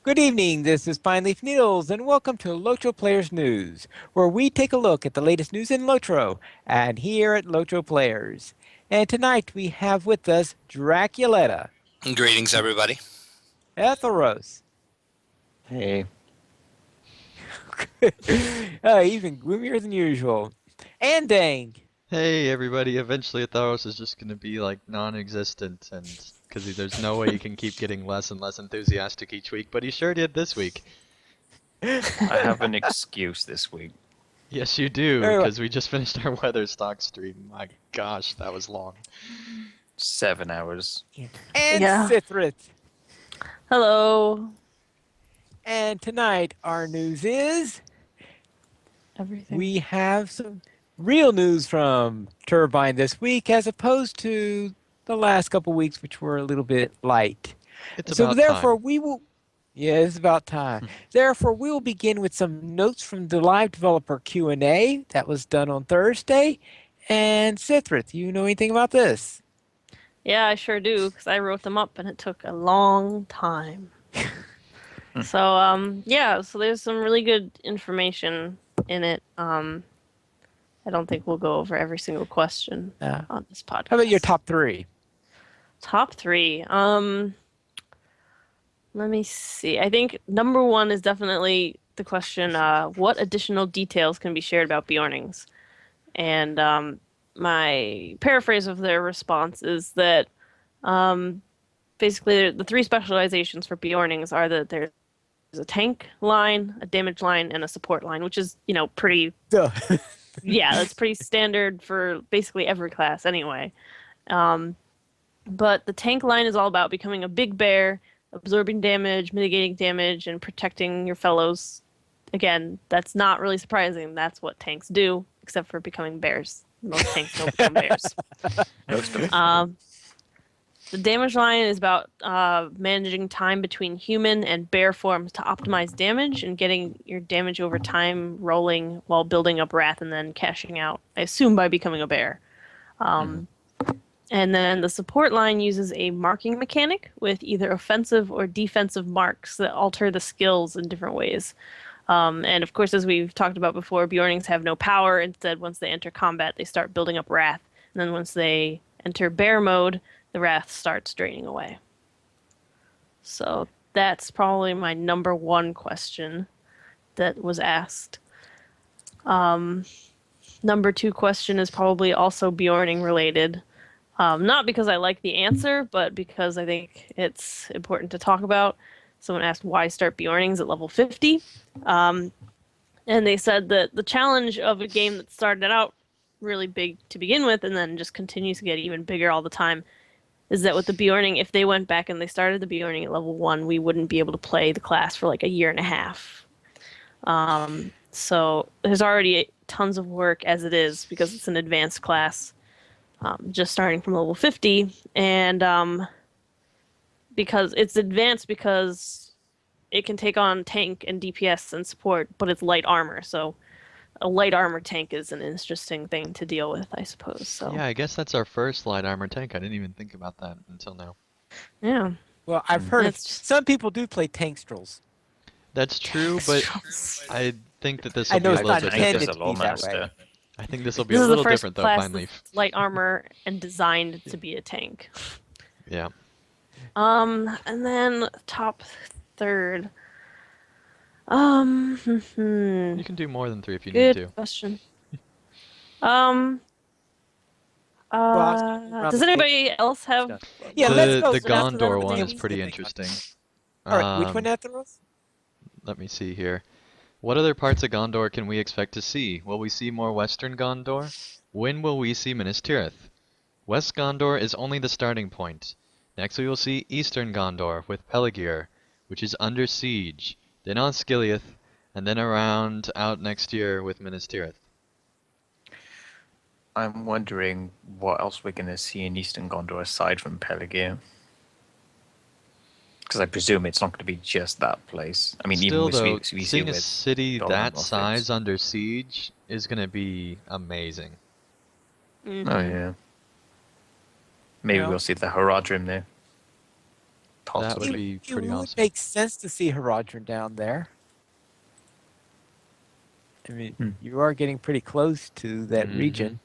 Good evening, this is Pine Leaf Needles, and welcome to LOTRO Players News, where we take a look at the latest news in LOTRO, and here at LOTRO Players. And tonight we have with us Draculetta, Greetings, everybody. Ethelros, Hey, even gloomier than usual, and Dang. hey everybody, eventually Atheros is just gonna be like non-existent and because there's no way you can keep getting less and less enthusiastic each week, but he sure did this week. I have an excuse this week. Yes, you do, Very well. because we just finished our weather stock stream. My gosh, that was long. 7 hours. And Yeah. Sithrit. Hello. And tonight our news is Everything. we have some real news from Turbine this week as opposed to the last couple weeks, which were a little bit light. It's So about therefore time. we will, yeah, it's about time. Therefore, we will begin with some notes from the live developer Q&A that was done on Thursday. And Sithrit, you know anything about this? Yeah, I sure do, because I wrote them up and it took a long time. So there's some really good information in it. I don't think we'll go over every single question on this podcast. How about your top three? Top three? Let me see. I think number one is definitely the question, what additional details can be shared about Bjornings? And my paraphrase of their response is that basically the three specializations for Bjornings are that there's a tank line, a damage line, and a support line, which is, pretty, Duh. yeah, that's pretty standard for basically every class anyway. But the tank line is all about becoming a big bear, absorbing damage, mitigating damage, and protecting your fellows. Again, that's not really surprising. That's what tanks do, except for becoming bears. Most tanks don't become bears. Most of The damage line is about managing time between human and bear forms to optimize damage and getting your damage over time rolling while building up wrath and then cashing out, I assume by becoming a bear. And then the support line uses a marking mechanic with either offensive or defensive marks that alter the skills in different ways. And of course, as we've talked about before, Bjornings have no power. Instead, once they enter combat, they start building up wrath. And then once they enter bear mode, the wrath starts draining away. So that's probably my number one question that was asked. Number two question is probably also Bjorning related. Not because I like the answer, but because I think it's important to talk about. Someone asked why start Bjornings at level 50. And they said that the challenge of a game that started out really big to begin with and then just continues to get even bigger all the time is that with the Bjorning, if they went back and they started the Bjorning at level 1, we wouldn't be able to play the class for like a year and a half. So there's already tons of work as it is because it's an advanced class, just starting from level 50. And because it's advanced because it can take on tank and DPS and support, but it's light armor. So a light armor tank is an interesting thing to deal with, I suppose. So Yeah, I guess that's our first light armor tank. I didn't even think about that until now. yeah, Well, I've heard of it's just some people do play tankstrels. That's true, but I think that this I will be know a it's little not bit intended different. to be that way. I think this will be this a is the little first different though, class Pine Leaf. that's light armor and designed to be a tank. Yeah. And then top third. You can do more than 3 if you need Good to. question. Um, Around does the anybody else have stuff. Yeah, more let's The go. the questions after that Gondor at the one is maybe? pretty Think about interesting. All right, which one, Um, Atheros? Let me see here. What other parts of Gondor can we expect to see? Will we see more Western Gondor? When will we see Minas Tirith? West Gondor is only the starting point. Next we will see Eastern Gondor with Peligir, which is under siege, then on Skiliath, and then around out next year with Minas Tirith. I'm wondering what else we're going to see in Eastern Gondor aside from Peligir. Because I presume it's not going to be just that place. I mean, even Still with though, we see seeing a with city Dolmen that Morphix. size under siege is gonna be amazing. Mhm. Oh yeah. Maybe Well- we'll see the Haradrim there. That would Possibly. be It pretty would awesome. make sense to see Haradrim down there. I mean, Hmm. you are getting pretty close to that Mhm. region.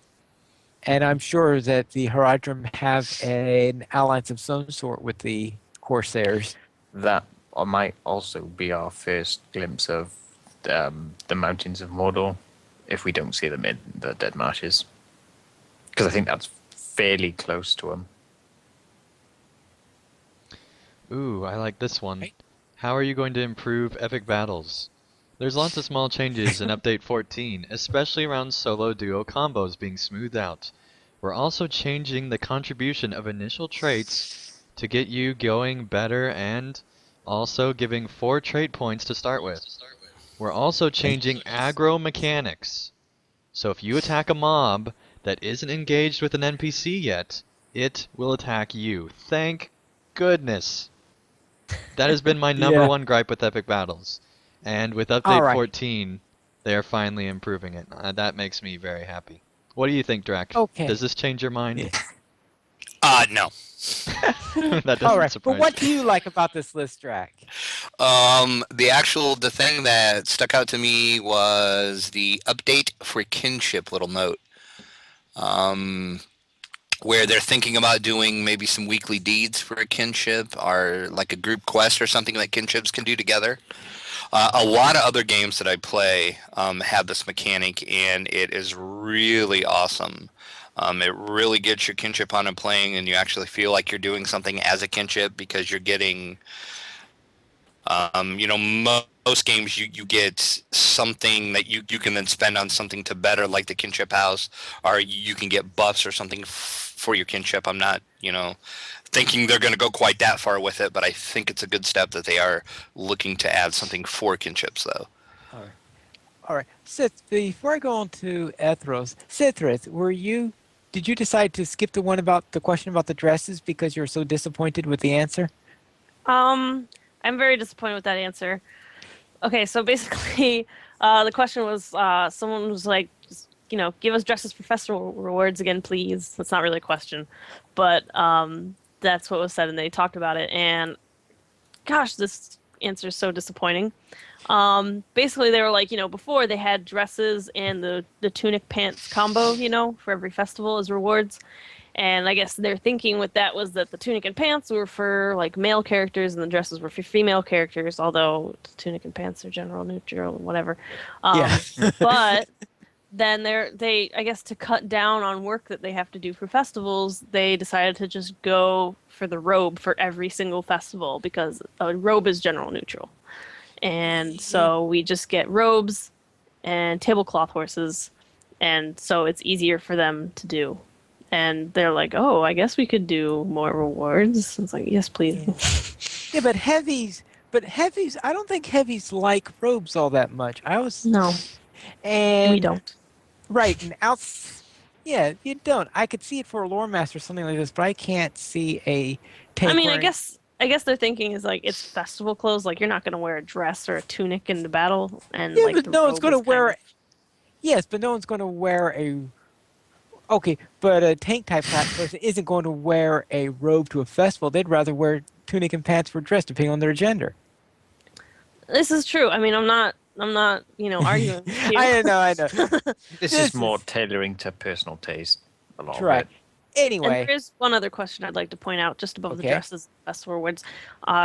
And I'm sure that the Haradrim have an alliance of some sort with the Corsairs. That might also be our first glimpse of the mountains of Mordor, if we don't see them in the Dead Marshes, because I think that's fairly close to them. Ooh, I like this one. Right? How are you going to improve epic battles? There's lots of small changes in Update 14, especially around solo duo combos being smoothed out. We're also changing the contribution of initial traits to get you going better and also giving 4 trait points to start with. We're also changing aggro mechanics. So if you attack a mob that isn't engaged with an NPC yet, it will attack you. Thank goodness. That has been my number Yeah. one gripe with epic battles. And with All update right. 14, they are finally improving it. That makes me very happy. What do you think, Drac? Does Okay. this change your mind? Yeah. No. That All doesn't right. But surprise what me. do you like about this list, Drac? The thing that stuck out to me was the update for kinship little note. Where they're thinking about doing maybe some weekly deeds for a kinship or like a group quest or something that kinships can do together. A lot of other games that I play have this mechanic, and it is really awesome. It really gets your kinship on and playing, and you actually feel like you're doing something as a kinship because you're getting, most games you get something that you can then spend on something to better, like the kinship house, or you can get buffs or something for your kinship. I'm not, thinking they're going to go quite that far with it, but I think it's a good step that they are looking to add something for kinships, though. All right. All right. Sith, before I go on to Ethros, Sithrith, did you decide to skip the one about the question about the dresses because you're so disappointed with the answer? I'm very disappointed with that answer. Okay, so basically, the question was, someone was like, just, give us dresses for festival rewards again, please. That's not really a question, but that's what was said, and they talked about it. And gosh, this answer is so disappointing. Basically, they were like, before they had dresses and the tunic pants combo, for every festival as rewards. And I guess their thinking with that was that the tunic and pants were for like male characters and the dresses were for female characters, although the tunic and pants are general, neutral, whatever. Yeah. But then they I guess to cut down on work that they have to do for festivals, they decided to just go for the robe for every single festival because a robe is general neutral. And so we just get robes and tablecloth horses, and so it's easier for them to do. And they're like, "Oh, I guess we could do more rewards." It's like, "Yes, please." Yeah, but heavies, I don't think heavies like robes all that much. No, And we don't. right, and yeah, you don't. I could see it for a lore master or something like this, but I can't see a I tank mean, wearing. I guess their thinking is like it's festival clothes. Like you're not going to wear a dress or a tunic into battle, and Yeah, like but the no one's robe going to is kind wear. of. Yes, but no one's going to wear a. Okay, but a tank type class person isn't going to wear a robe to a festival. They'd rather wear tunic and pants for dress, depending on their gender. This is true. I mean, I'm not, arguing with you. I know, I know. This This is more is- tailoring to personal taste. A lot Right. of it. And Anyway, there is one other question I'd like to point out just above the Okay. dresses festival words.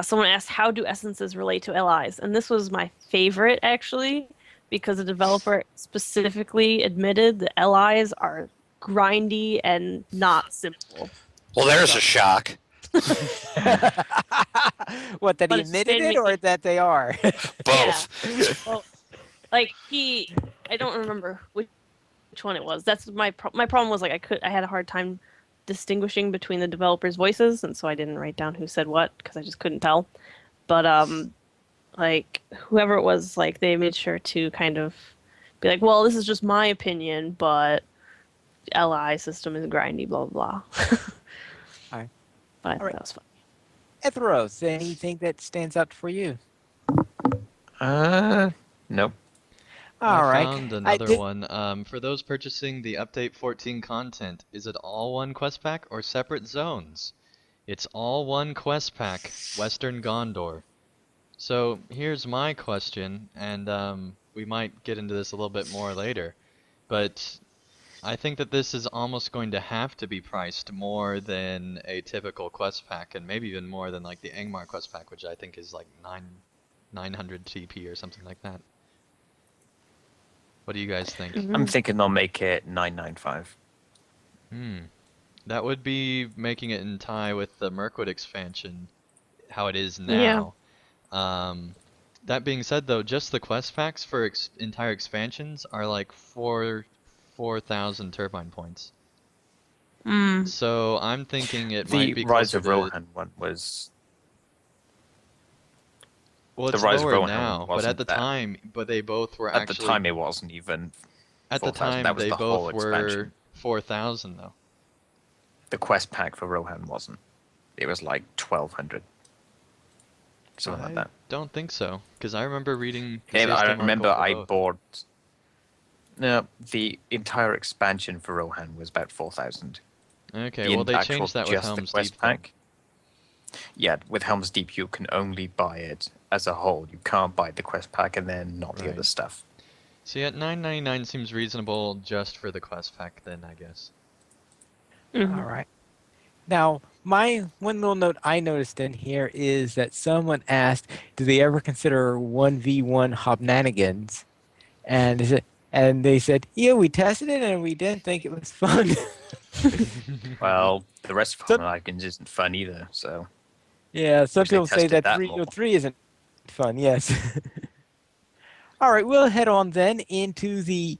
Someone asked, "How do essences relate to LIs?" And this was my favorite actually, because the developer specifically admitted that LIs are grindy and not simple. Well, there's a shock. what, that But he it just admitted made it or me- that they are? Both. Well, like I don't remember which one it was. That's my problem was like I had a hard time distinguishing between the developers' voices, and so I didn't write down who said what because I just couldn't tell. But like whoever it was, like they made sure to kind of be like, well, this is just my opinion, but LI system is grindy, blah blah blah. Alright. But I thought Alright. that was fun. Ethros, anything that stands out for you? Nope. All I right. found I another did- one. For those purchasing the Update 14 content, is it all one quest pack or separate zones? It's all one quest pack, Western Gondor. So here's my question, and we might get into this a little bit more later, but I think that this is almost going to have to be priced more than a typical quest pack, and maybe even more than like the Angmar quest pack, which I think is like 900 TP or something like that. What do you guys think? I'm thinking they'll make it 995. That would be making it in tie with the Mirkwood expansion, how it is Yeah. now. That being said, though, just the quest packs for entire expansions are like 4,000 turbine points. So I'm thinking it might The be Rise closer of to. Rohan one was. Well, The it's Rise of lower Rohan now, but at wasn't the that. time, but they both were At the actually. time, it wasn't even At the 4,000. time, That was they the whole both were expansion. 4,000 though. The quest pack for Rohan wasn't. It was like 1,200. Something like I that. don't think so, because I remember reading the And I CSGO remember article for I both. bought. No, the entire expansion for Rohan was about 4,000. Okay, The well they actual changed that with just the Helm's quest Deep though. pack. Yeah, with Helm's Deep you can only buy it as a whole. You can't buy the quest pack and then not the Right. other stuff. See, at 9.99 seems reasonable just for the quest pack, then I guess. All right. Now, my one little note I noticed in here is that someone asked, "Do they ever consider 1v1 hobnanigans?" And they said, "Yeah, we tested it and we didn't think it was fun." Well, the rest of Some- Homelagans isn't fun either, so. yeah, some Wish they people say tested that that 303 isn't fun. Yes. All right, we'll head on then into the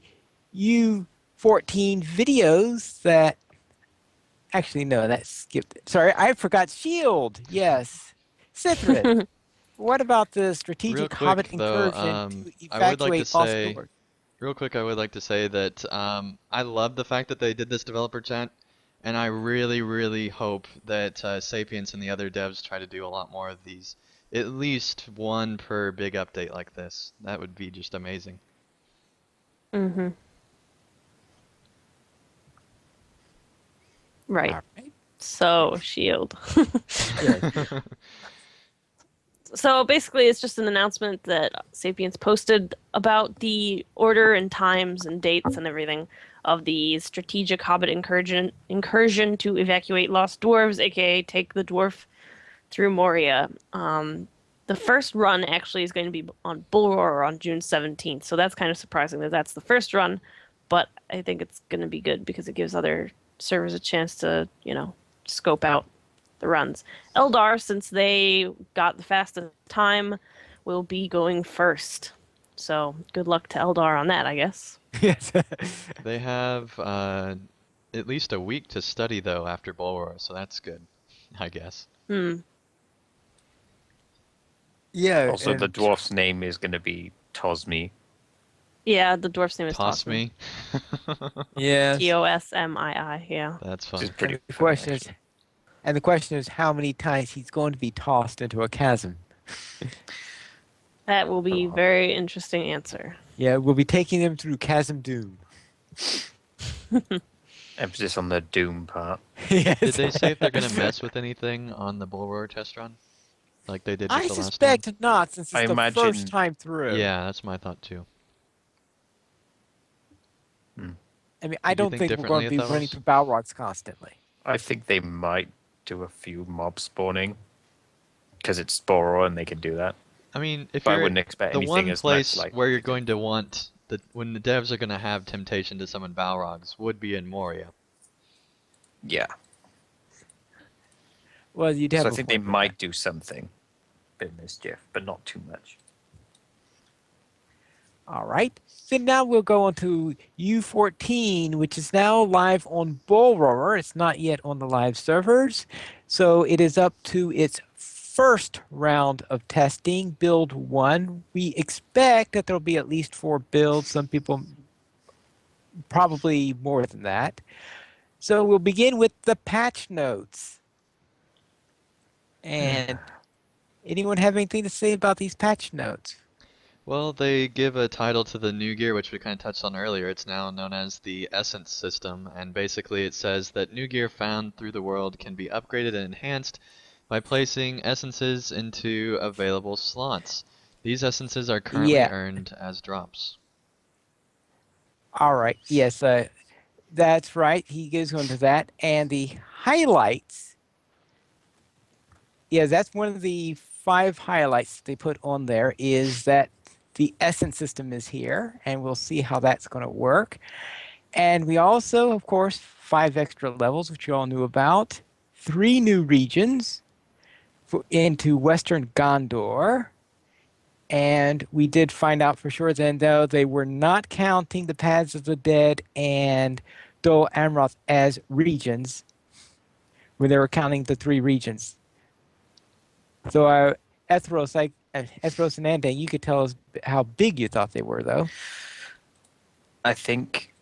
U14 videos that. Actually, no, that skipped it. Sorry, I forgot Shield. Yes. Sithrid, what about the Real strategic quick hobbit though, incursion to I would like to evacuate lost say, doors? real quick, I would like to say that I love the fact that they did this developer chat, and I really, really hope that Sapiens and the other devs try to do a lot more of these. At least one per big update like this. That would be just amazing. Right. All right. So, Shield. Yes. So basically, it's just an announcement that Sapiens posted about the order and times and dates and everything of the strategic Hobbit incursion to evacuate lost dwarves, aka take the dwarf through Moria. The first run actually is going to be on Bull Roar on June 17th, so that's kind of surprising that that's the first run, but I think it's going to be good because it gives other servers a chance to, scope out the runs. Eldar, since they got the fastest time, will be going first. So good luck to Eldar on that, I guess. Yes. They have at least a week to study though after Bulwark, so that's good, I guess. Yeah. Also, the and- dwarf's name is going to be Tosmi. Yeah, the dwarf's name is Toss Tosmi. me. Yes. Tosmii, yeah. That's Which is fun. pretty The funny, question is, actually. and the question is how many times he's going to be tossed into a chasm. That will be very interesting answer. Yeah, we'll be taking him through Chasm Doom. Emphasis on the Doom part. Yes. Did they say if they're gonna mess with anything on the Bulwark test run, like they did with I the last one? suspect not, since I it's the imagine- first time through. Yeah, that's my thought too. I mean, I Did you don't think think we're going differently, to be running Athelos? through Balrogs constantly. I think they might do a few mob spawning because it's Sporo and they can do that. I mean, if But I you're wouldn't expect the anything one as place much like where you're they did. going to want when the devs are gonna have temptation to summon Balrogs would be in Moria. Yeah. Well, you'd have So I a think they point with might do something. Bit of mischief, but not too much. that. All right. Then now we'll go on to U14, which is now live on Bullroarer. It's not yet on the live servers. So it is up to its first round of testing, build 1. We expect that there'll be at least 4 builds. Some people probably more than that. So we'll begin with the patch notes. And anyone have anything to say about these patch notes? Well, they give a title to the new gear, which we kind of touched on earlier. It's now known as the Essence system, and basically it says that new gear found through the world can be upgraded and enhanced by placing essences into available slots. These essences are currently Yeah. earned as drops. All right. Yes, that's right. He goes on to that. And the highlights, yeah, that's one of the 5 highlights they put on there is that the Essence system is here, and we'll see how that's going to work. And we also, of course, 5 extra levels, which you all knew about, 3 new regions into Western Gondor. And we did find out for sure then, though, they were not counting the Paths of the Dead and Dol Amroth as regions when they were counting the 3 regions. So, Ethros and Andan, you could tell us how big you thought they were, though. I think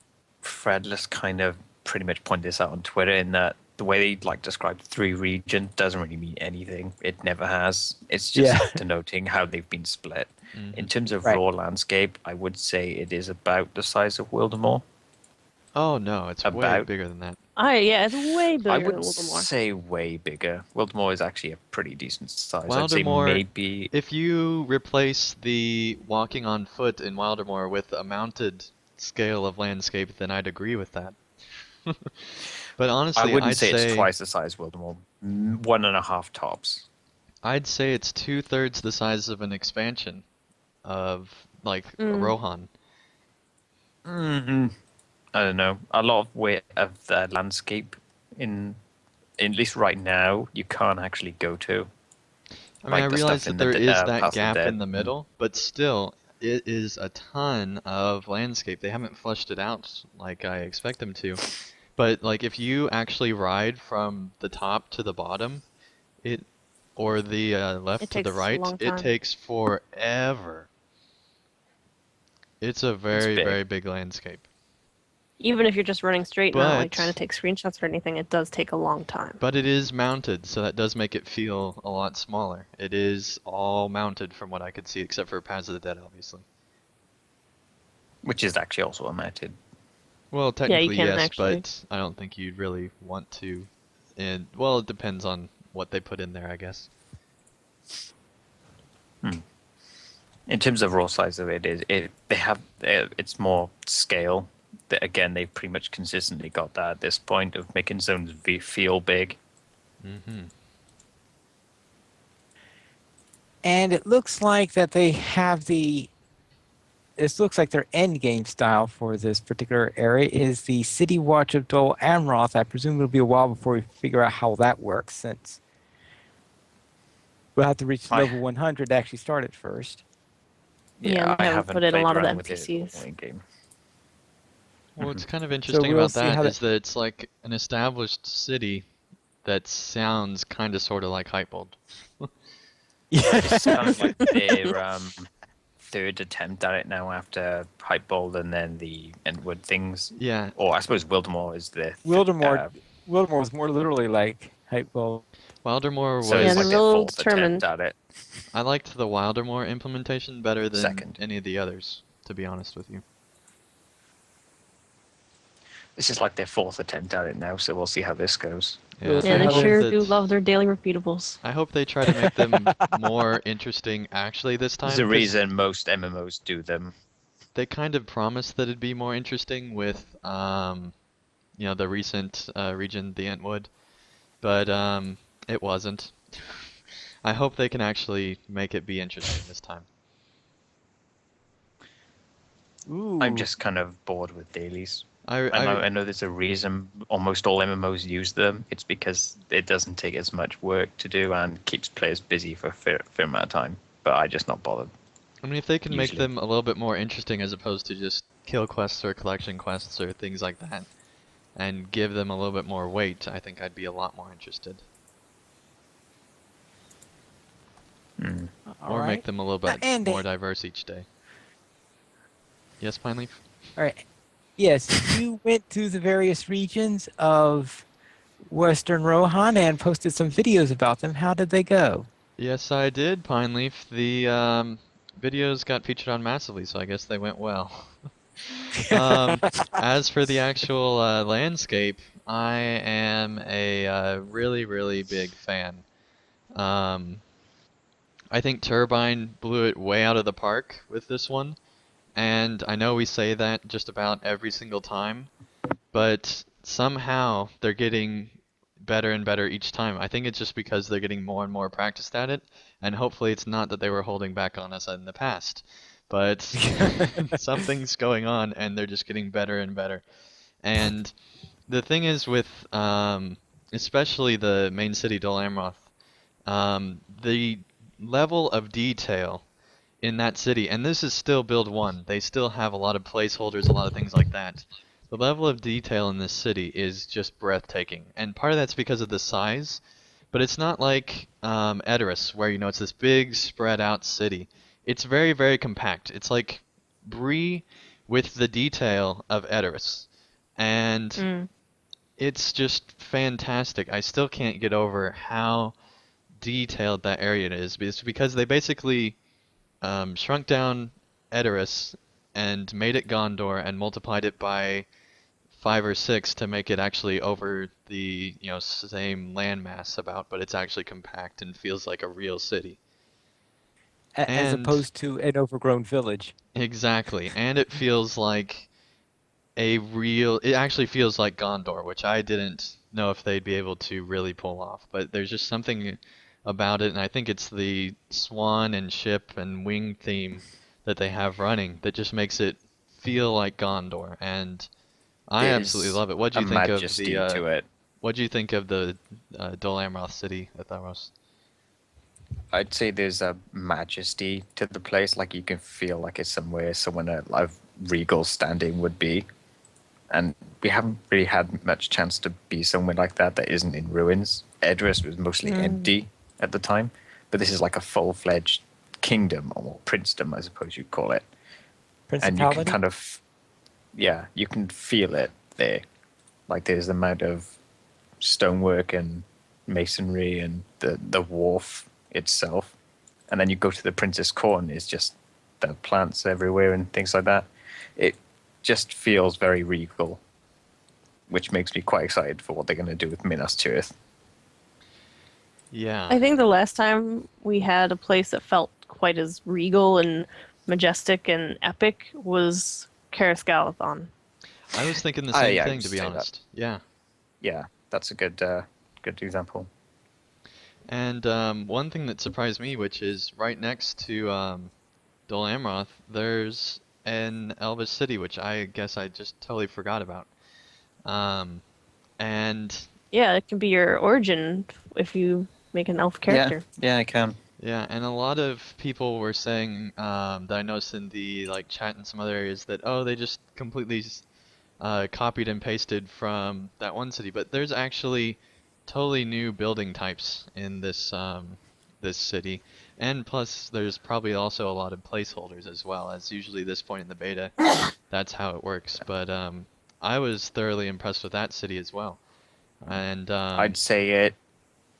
Fredless kind of pretty much pointed this out on Twitter in that the way they describe 3 regions doesn't really mean anything. It never has. It's just denoting how they've been split. In terms of raw landscape, I would say it is about the size of Wildemore. Oh no, it's way bigger than that. Yeah, it's way bigger I than wouldn't Wildemore. say way bigger. Wildemore is actually a pretty decent size. Wildemore, I'd say maybe if you replace the walking on foot in Wildemore with a mounted scale of landscape, then I'd agree with that. But honestly, I wouldn't I'd say say it's twice the size of Wildemore. 1.5 tops. I'd say it's 2/3 the size of an expansion of Rohan. I don't know. A lot of the landscape at least right now, you can't actually go to. I mean, I the realize stuff in that there is Path that of the gap Dead. in the middle, but still, it is a ton of landscape. They haven't fleshed it out like I expect them to. But if you actually ride from the top to the bottom, or the left to the takes a right, long it time. takes forever. It's a very, big. very big landscape. Even if you're just running straight, not But- trying to take screenshots or anything, it does take a long time. But it is mounted, so that does make it feel a lot smaller. It is all mounted from what I could see, except for Paths of the Dead, obviously. Which is actually also a mounted. Well, technically can yes, actually. but I don't think you'd really want to. And well, it depends on what they put in there, I guess. In terms of raw size of it's more scale. Again, they've pretty much consistently got that at this point of making zones feel big. And it looks like that they have this looks like their end game style for this particular area is the City Watch of Dol Amroth. I presume it'll be a while before we figure out how that works, since we'll have to reach level 100 to actually start it first. Yeah, I they haven't haven't put in a played lot of the around with it NPCs. in game. Well, what's kind of interesting we'll about see that how is that it's like an established city that sounds kind of sort of like Hypebold. It's kind of like their third attempt at it now after Hypebold and then the Entwood things. Yeah. Or I suppose Wildemore is the Wildemore was more literally like Hypebold. Wildemore was. so it's like they're their real fourth determined. attempt at it. I liked the Wildemore implementation better than Second. any of the others, to be honest with you. This is like their fourth attempt at it now, so we'll see how this goes. We'll Yeah, see Yeah, I they how hope sure that- do love their daily repeatables. I hope they try to make them more interesting actually this time. There's a 'cause reason most MMOs do them. They kind of promised that it'd be more interesting with, the recent region, the Entwood, but it wasn't. I hope they can actually make it be interesting this time. Ooh. I'm just kind of bored with dailies. I I know there's a reason almost all MMOs use them. It's because it doesn't take as much work to do and keeps players busy for a fair amount of time. But I'm just not bothered. mean, if they can make usually. them a little bit more interesting as opposed to just kill quests or collection quests or things like that, and give them a little bit more weight, I think I'd be a lot more interested. All Or right. make them a little bit and more diverse each day. Yes, Pineleaf? All right. Yes, you went to the various regions of Western Rohan and posted some videos about them. How did they go? Yes, I did, Pineleaf. The videos got featured on massively, so I guess they went well. Um, as for the actual landscape, I am a really, really big fan. Um, I think Turbine blew it way out of the park with this one, and I know we say that just about every single time, but somehow they're getting better and better each time. I think it's just because they're getting more and more practiced at it, and hopefully it's not that they were holding back on us in the past, but something's going on and they're just getting better and better. And the thing is with especially the main city, Dol Amroth, the level of detail in that city, and this is still build one. They still have a lot of placeholders, a lot of things like that. The level of detail in this city is just breathtaking, and part of that's because of the size, but it's not like Edoras, where it's this big spread out city. It's very, very compact. It's like Bree with the detail of Edoras, and Mm. it's just fantastic. I still can't get over how detailed that area is. It's because they basically shrunk down Edoras and made it Gondor and multiplied it by 5 or 6 to make it actually over the same landmass about, but it's actually compact and feels like a real city. As And opposed to an overgrown village. exactly, and it feels like it actually feels like Gondor, which I didn't know if they'd be able to really pull off, but there's just something about it, and I think it's the swan and ship and wing theme that they have running that just makes it feel like Gondor, and I absolutely There's love it. What do a you think of majesty to it. what do you think of the Dol Amroth city at Tharos? I'd say there's a majesty to the place, like you can feel like it's somewhere someone of regal standing would be. And we haven't really had much chance to be somewhere like that isn't in ruins. Edris was mostly Mm. empty at the time, but this is like a full-fledged kingdom, or princedom, I suppose you'd call it. And you can Principality? kind of, yeah, you can feel it there. Like there's the amount of stonework and masonry and the wharf itself. And then you go to the Princess Court and it's just the plants everywhere and things like that. It just feels very regal, which makes me quite excited for what they're going to do with Minas Tirith. Yeah. I think the last time we had a place that felt quite as regal and majestic and epic was Carisgalathon. I was thinking the same I thing, would to be say that. honest. Yeah. Yeah, that's a good example. And one thing that surprised me, which is right next to Dol Amroth, there's an Elvish city, which I guess I just totally forgot about. Um, and Yeah, it can be your origin if you make an elf Yeah, character. yeah, I can. yeah, and a lot of people were saying that I noticed in the chat in some other areas that they just completely copied and pasted from that one city, but there's actually totally new building types in this city, and plus there's probably also a lot of placeholders as well, as usually this point in the beta, that's how it works. But I was thoroughly impressed with that city as well. And I'd say it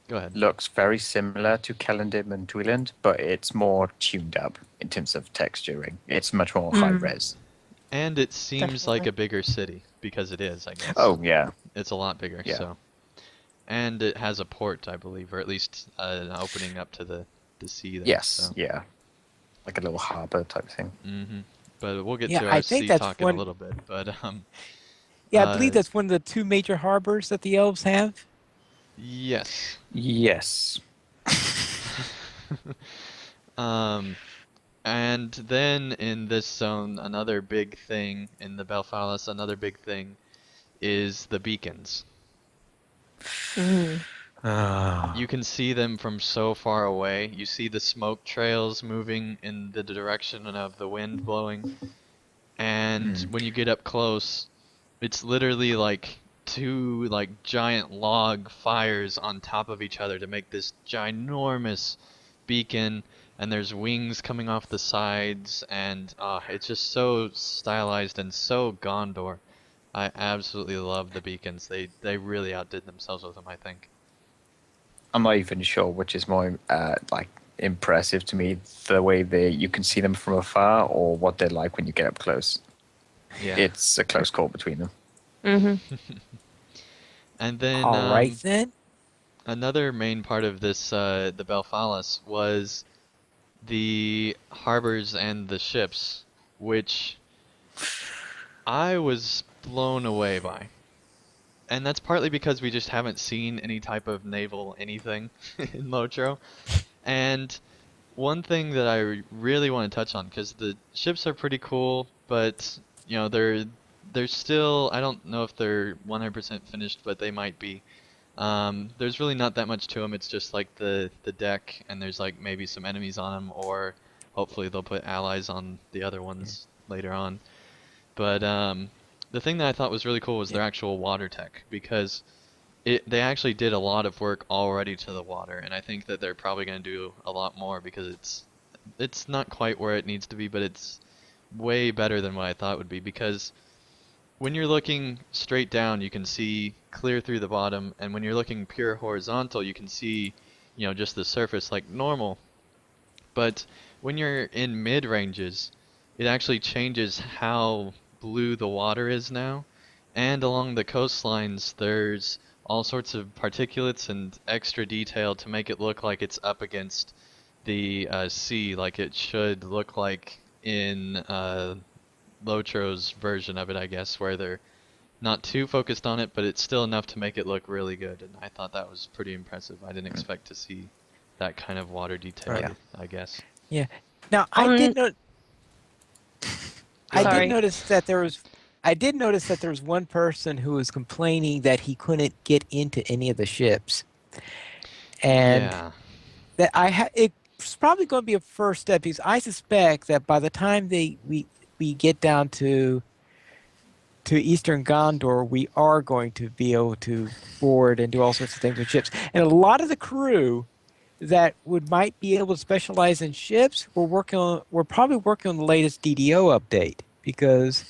go ahead. looks very similar to Kellendim and Tweeland, but it's more tuned up in terms of texturing. It's much more high Mm. res. And it seems like Definitely. a bigger city because it is, I guess. Oh yeah, It's a lot bigger, yeah. so. And it has a port, I believe, or at least an opening up to the sea there. Yes, So. yeah. Like a little harbor type thing. But we'll get Yeah, to I our think sea that's talk in a one. little bit. But Yeah, I believe uh, that's one of the two major harbors that the elves have. yes. Yes. um, and then in this zone, another big thing in the Belfalis, another big thing is the beacons. Mm. You can see them from so far away. You see the smoke trails moving in the direction of the wind blowing. And when you get up close, it's literally like two giant log fires on top of each other to make this ginormous beacon, and there's wings coming off the sides, and it's just so stylized and so Gondor. I absolutely love the beacons. They really outdid themselves with them, I think. I'm not even sure which is more like impressive to me, the way you can see them from afar or what they're like when you get up close. Yeah. It's a close call between them. Mm-hmm. And then All right then. another main part of this, the Belfalis, was the harbors and the ships, which I was blown away by. And that's partly because we just haven't seen any type of naval anything in Lotro. And one thing that I really want to touch on, because the ships are pretty cool, but they're still, I don't know if they're 100% finished, but they might be. There's really not that much to them. It's just like the deck, and there's like maybe some enemies on them, or hopefully they'll put allies on the other ones later on. But the thing that I thought was really cool was their actual water tech, because they actually did a lot of work already to the water, and I think that they're probably going to do a lot more because it's not quite where it needs to be, but it's way better than what I thought it would be, because when you're looking straight down, you can see clear through the bottom, and when you're looking pure horizontal, you can see, just the surface like normal. But when you're in mid ranges, it actually changes how blue the water is now. And along the coastlines, there's all sorts of particulates and extra detail to make it look like it's up against the sea, like it should look like in Lotro's version of it, I guess, where they're not too focused on it, but it's still enough to make it look really good. And I thought that was pretty impressive. I didn't expect to see that kind of water detail, Right. I guess. Yeah. Now Um, I did Sorry. notice that there was one person who was complaining that he couldn't get into any of the ships, and Yeah. that it's probably going to be a first step because I suspect that by the time we get down to Eastern Gondor, we are going to be able to board and do all sorts of things with ships, and a lot of the crew that might be able to specialize in ships, we're probably working on the latest DDO update because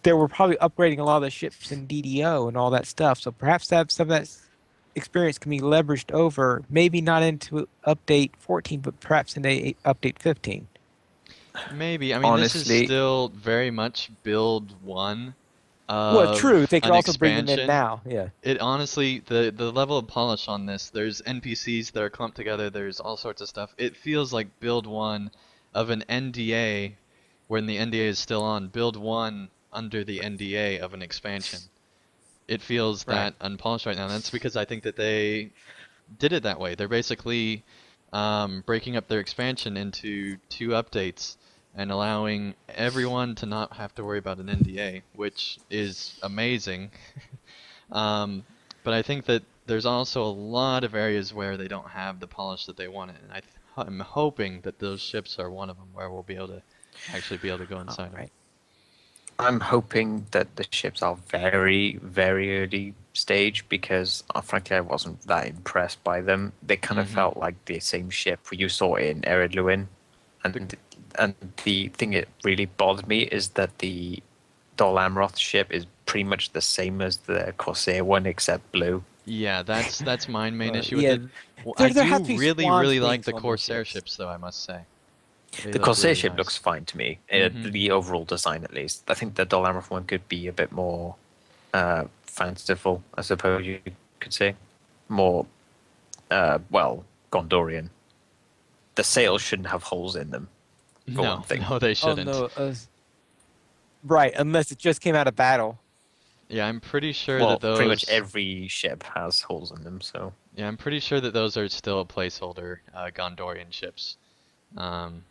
they were probably upgrading a lot of the ships in DDO and all that stuff. So perhaps that some of that experience can be leveraged over, maybe not into update 14, but perhaps into update 15. Maybe. I mean, this is Honestly, still very much build one Well, true. of They could an also bring them in expansion. now. Yeah. It honestly, the level of polish on this, there's NPCs that are clumped together, there's all sorts of stuff. It feels like build one of an NDA when the NDA is still on, build one under the NDA of an expansion. It feels Right. that unpolished right now. That's because I think that they did it that way. They're basically breaking up their expansion into two updates and allowing everyone to not have to worry about an NDA, which is amazing. Um, but I think that there's also a lot of areas where they don't have the polish that they wanted, and I'm hoping that those ships are one of them where we'll be able to actually be able to go All inside them. right. I'm hoping that the ships are very, very early stage because, frankly, I wasn't that impressed by them. They kind of Mhm. felt like the same ship you saw in Eredluin, and the thing that really bothered me is that the Dol Amroth ship is pretty much the same as the Corsair one except blue. Yeah, that's my main issue with Yeah. it. Well, I There do have to be really, swans really like wings the on those Corsair ships. ships, though, I must say. They The look Corsair really ship looks nice. fine to me. Mhm. The overall design, at least. I think the Dol Amroth one could be a bit more fanciful, I suppose you could say. More, Gondorian. The sails shouldn't have holes in them, for one No, thing. no, they Oh shouldn't. no. Right. Unless it just came out of battle. Yeah, I'm pretty sure that Well, pretty much those. every ship has holes in them, so. Yeah, I'm pretty sure that those are still placeholder Gondorian ships. Um,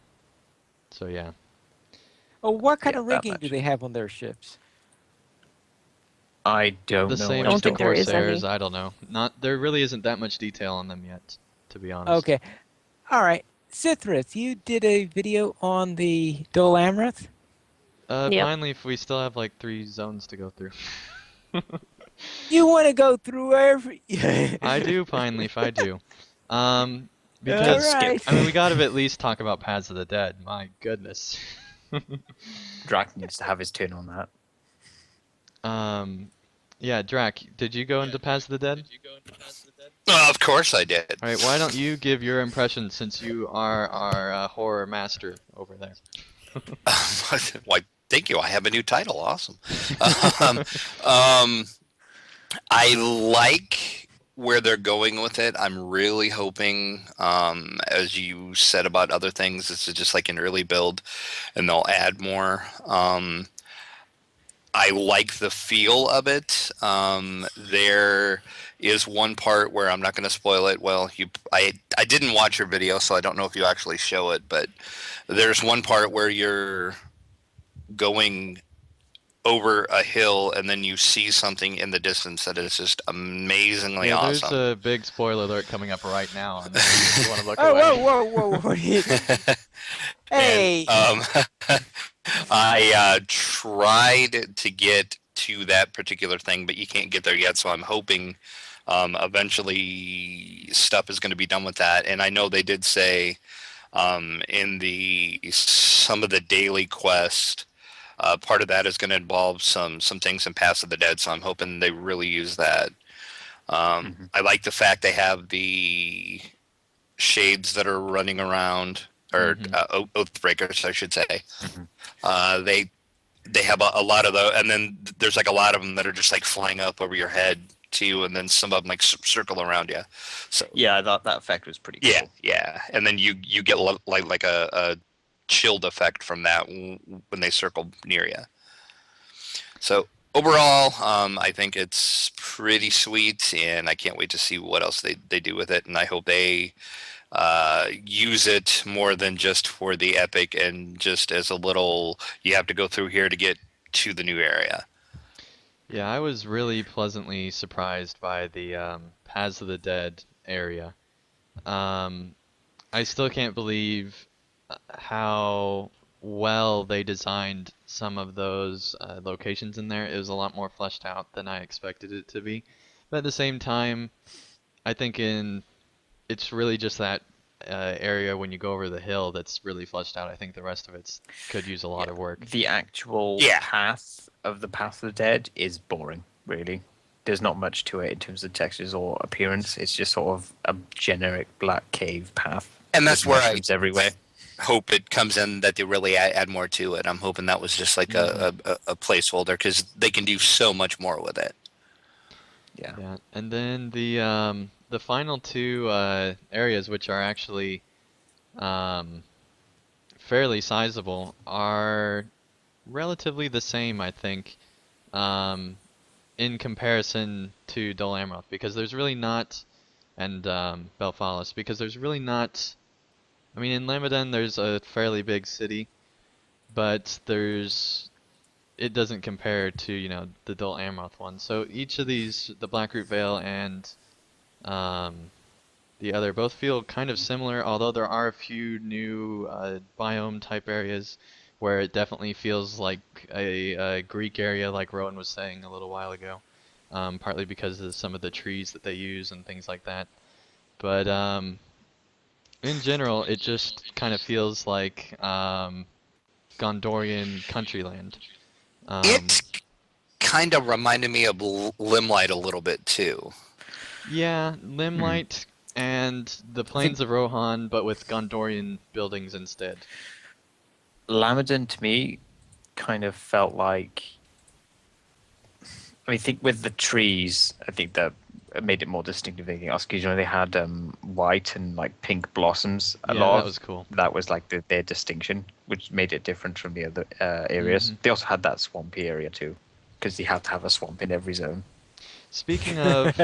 so yeah. Oh, what kind Yeah, of that rigging do matches. they have on their ships? I don't The know. I same Don't as just the think don't. there is Corsairs, any. I don't know. Not there really isn't that much detail on them yet, to be honest. Okay. All right. Sithris, you did a video on the Dol Amroth? Yep. Finally, if we still have like 3 zones to go through. You want to go through every. I do, finally, if I do. All Because, right. I mean, we gotta at least talk about Paths of the Dead. My goodness. Drac needs to have his turn on that. Um, yeah, Drac, did you go into Paths of the Dead? Of course I did. All right, why don't you give your impression since you are our horror master over there? Why, thank you. I have a new title. Awesome. Um, um, I like where they're going with it. I'm really hoping, as you said about other things, this is just like an early build, and they'll add more. I like the feel of it. There is one part where I'm not going to spoil it. Well, I didn't watch your video, so I don't know if you actually show it, but there's one part where you're going over a hill and then you see something in the distance that is just amazingly Yeah, there's awesome. a big spoiler alert coming up right now on this if you want to look Oh, away. whoa. And Hey. I tried to get to that particular thing, but you can't get there yet. So I'm hoping eventually stuff is going to be done with that. And I know they did say in the some of the daily quest, part of that is going to involve some things in Pass of the Dead. So I'm hoping they really use that. I like the fact they have the shades that are running around, or Oathbreakers, I should say. They have a lot of those, and then there's like a lot of them that are just like flying up over your head too, and then some of them like circle around you. So Yeah, that effect was pretty cool. yeah, and then you get like a chilled effect from that when they circle near you. So overall, I think it's pretty sweet, and I can't wait to see what else they do with it, and I hope they use it more than just for the epic and just as a little, you have to go through here to get to the new area. Yeah, I was really pleasantly surprised by the Paths of the Dead area. Um, I still can't believe how well they designed some of those locations in there. It was a lot more fleshed out than I expected it to be. But at the same time, I think it's really just that area when you go over the hill that's really fleshed out. I think the rest of it could use a lot of work. The actual Yeah. path of the Path of the Dead is boring, really. There's not much to it in terms of textures or appearance. It's just sort of a generic black cave path. And that's with where I mushrooms everywhere. hope it comes in that they really add more to it. I'm hoping that was just like a placeholder, because they can do so much more with it. Yeah. Yeah, and then the final two areas, which are actually um, fairly sizable, are relatively the same, I think, um, in comparison to Dol Amroth, because there's really not, and Belfalis, because there's really not. I mean, in Lamadan, there's a fairly big city, but it doesn't compare to, the Dol Amroth one. So each of these, the Blackroot Vale and um, the other, both feel kind of similar, although there are a few new biome type areas where it definitely feels like a Greek area, like Rowan was saying a little while ago, partly because of some of the trees that they use and things like that. But in general, it just kind of feels like Gondorian countryland. It kind of reminded me of Limelight a little bit too. Yeah, Limelight and the Plains of Rohan, but with Gondorian buildings instead. Lamadan to me kind of felt like. I think with the trees, I think that made it more distinctive than anything else because they had white and like pink blossoms. Yeah, that was cool. That was like their distinction, which made it different from the other areas. They also had that swampy area too, because you have to have a swamp in every zone. Speaking of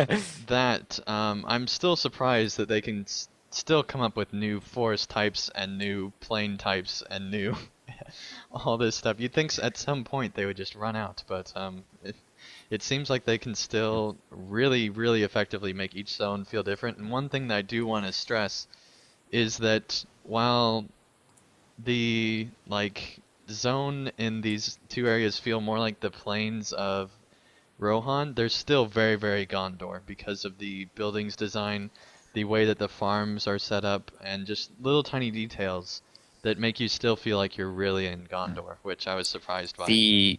that, I'm still surprised that they can still come up with new forest types and new plain types and new all this stuff. You'd think at some point they would just run out, but it seems like they can still really, really effectively make each zone feel different. And one thing that I do want to stress is that while the zone in these two areas feel more like the plains of Rohan, they're still very, very Gondor because of the buildings design, the way that the farms are set up, and just little tiny details that make you still feel like you're really in Gondor, which I was surprised by. The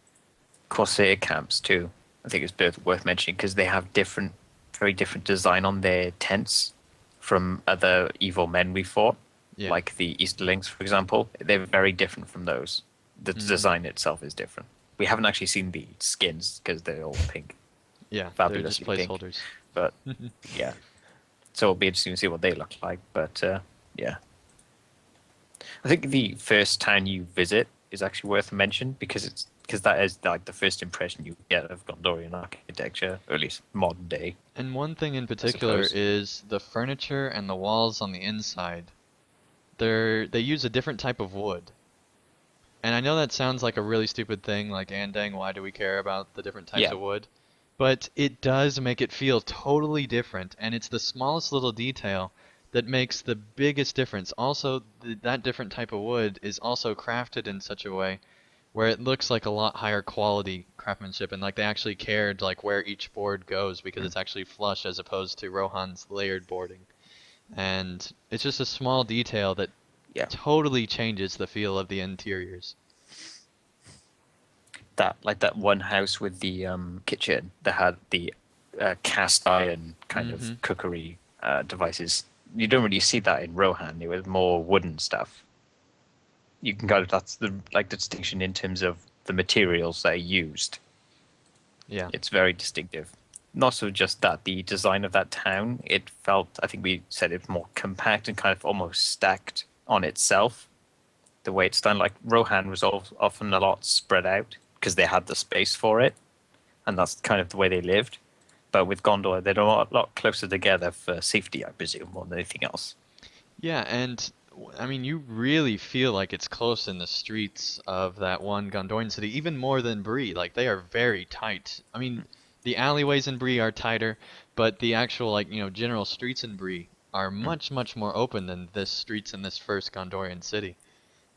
Corsair camps too, I think it's worth mentioning because they have different very different design on their tents from other evil men we fought, Yeah. like the Easterlings, for example. They're very different from those. The Mhm. design itself is different. We haven't actually seen the skins because they're all pink, Yeah, they're just fabulously pink. placeholders. But yeah, so it'll be interesting to see what they look like. But yeah, I think the first town you visit is actually worth a mention because that is like the first impression you get of Gondorian architecture, or at least modern day. And one thing in I particular suppose. is the furniture and the walls on the inside. They use a different type of wood. And I know that sounds like a really stupid thing, like Andang, why do we care about the different types Yeah, of wood? But it does make it feel totally different, and it's the smallest little detail that makes the biggest difference. Also, that different type of wood is also crafted in such a way where it looks like a lot higher quality craftsmanship, and like they actually cared like where each board goes because it's actually flush as opposed to Rohan's layered boarding. And it's just a small detail that yeah. totally changes the feel of the interiors. That one house with the kitchen that had the cast iron kind of Mm-hmm. cookery devices. You don't really see that in Rohan. It was more wooden stuff. You can kind of that's the like the distinction in terms of the materials that are used. Yeah. It's very distinctive. Not so just that, the design of that town, it felt, I think we said it more compact and kind of almost stacked on itself. The way it's done, like Rohan was often a lot spread out because they had the space for it, and that's kind of the way they lived. But with Gondor, they're a lot closer together for safety, I presume, more than anything else. Yeah, and I mean, you really feel like it's close in the streets of that one Gondorian city, even more than Bree. Like they are very tight. I mean, the alleyways in Bree are tighter, but the actual like, general streets in Bree are Mm. much, much more open than this streets in this first Gondorian city.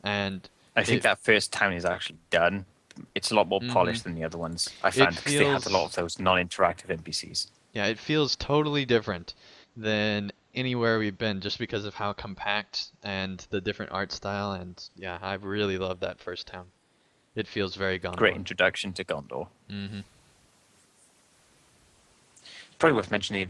And I think it that first town is actually done. It's a lot more mhm. polished than the other ones, I It found, because they had a lot of feels those non-interactive NPCs. Yeah, it feels totally different than anywhere we've been just because of how compact and the different art style. And yeah, I really love that first town. It feels very Great Gondor. introduction to Gondor. Hmm. Probably worth mentioning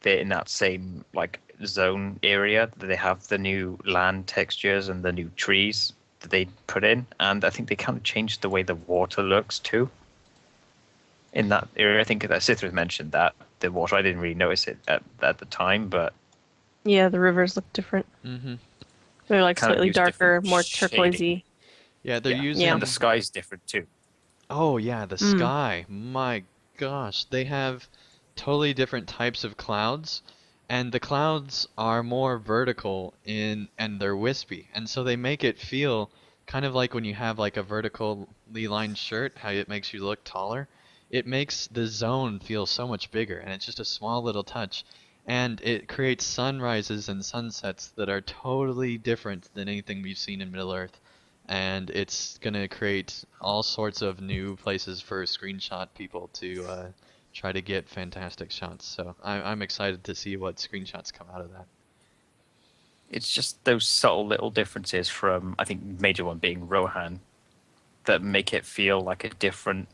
they're in that same like zone area that they have the new land textures and the new trees that they put in, and I think they kind of changed the way the water looks too. In that area, I think that Sithra mentioned that the water. I didn't really notice it at the time, but Yeah, the rivers look different. Hmm. They're like kind of slightly use darker, different more shading. turquoisey. Yeah, they're Yeah, and Yeah. the using. sky's different too. Oh, yeah, the Mm. sky. My gosh, they have totally different types of clouds, and the clouds are more vertical and they're wispy, and so they make it feel kind of like when you have like a vertically lined shirt, how it makes you look taller. It makes the zone feel so much bigger, and it's just a small little touch, and it creates sunrises and sunsets that are totally different than anything we've seen in Middle-earth, and it's gonna create all sorts of new places for screenshot people to try to get fantastic shots. So I'm excited to see what screenshots come out of that. It's just those subtle little differences from I think major one being Rohan that make it feel like a different,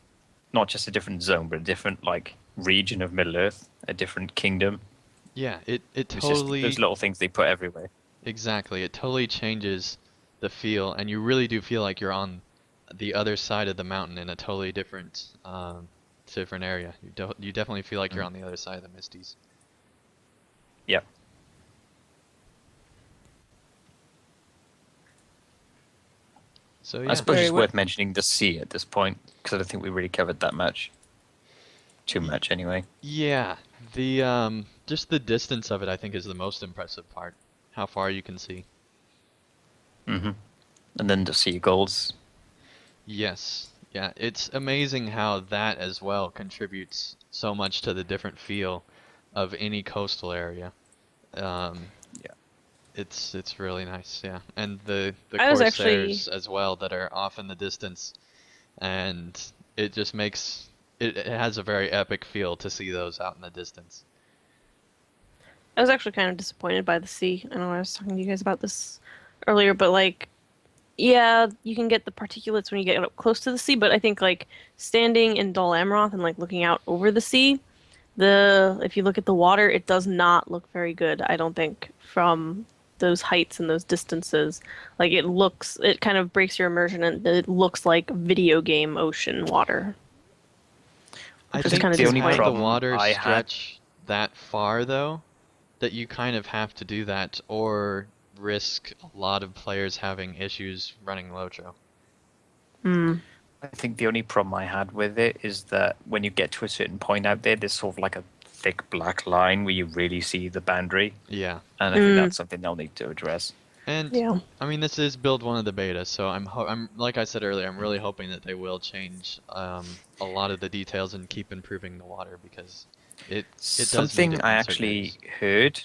not just a different zone, but a different like region of Middle Earth, a different kingdom. Yeah, it It's just those totally little things they put everywhere. exactly. It totally changes the feel, and you really do feel like you're on the other side of the mountain in a totally different area. You definitely feel like you're Mm. on the other side of the Misties. Yep. So I yeah. suppose Very it's well. worth mentioning the sea at this point because I don't think we really covered that much. Too Y- much anyway. Yeah, the just the distance of it I think is the most impressive part. How far you can see. Hmm. And then the seagulls. Yes. Yeah, it's amazing how that as well contributes so much to the different feel of any coastal area. Um, Yeah. it's really nice, yeah. And the I was actually Corsairs as well that are off in the distance, and it just makes it has a very epic feel to see those out in the distance. I was actually kind of disappointed by the sea. I know I was talking to you guys about this earlier, but like, yeah, you can get the particulates when you get up close to the sea, but I think like standing in Dol Amroth and like looking out over the sea if you look at the water, it does not look very good, I don't think, from those heights and those distances. Like it kind of breaks your immersion and it looks like video game ocean water, I which is think kind of the to only have disappointing. the problem water I had, stretch that far, though, that you kind of have to do that or risk a lot of players having issues running Lotro. Mm. I think the only problem I had with it is that when you get to a certain point out there, there's sort of like a thick black line where you really see the boundary, Yeah. and I think Mm. that's something they'll need to address. And Yeah. I mean, this is build one of the beta, so I'm like I said earlier, I'm really hoping that they will change a lot of the details and keep improving the water because it does need Something it I in certain actually areas. heard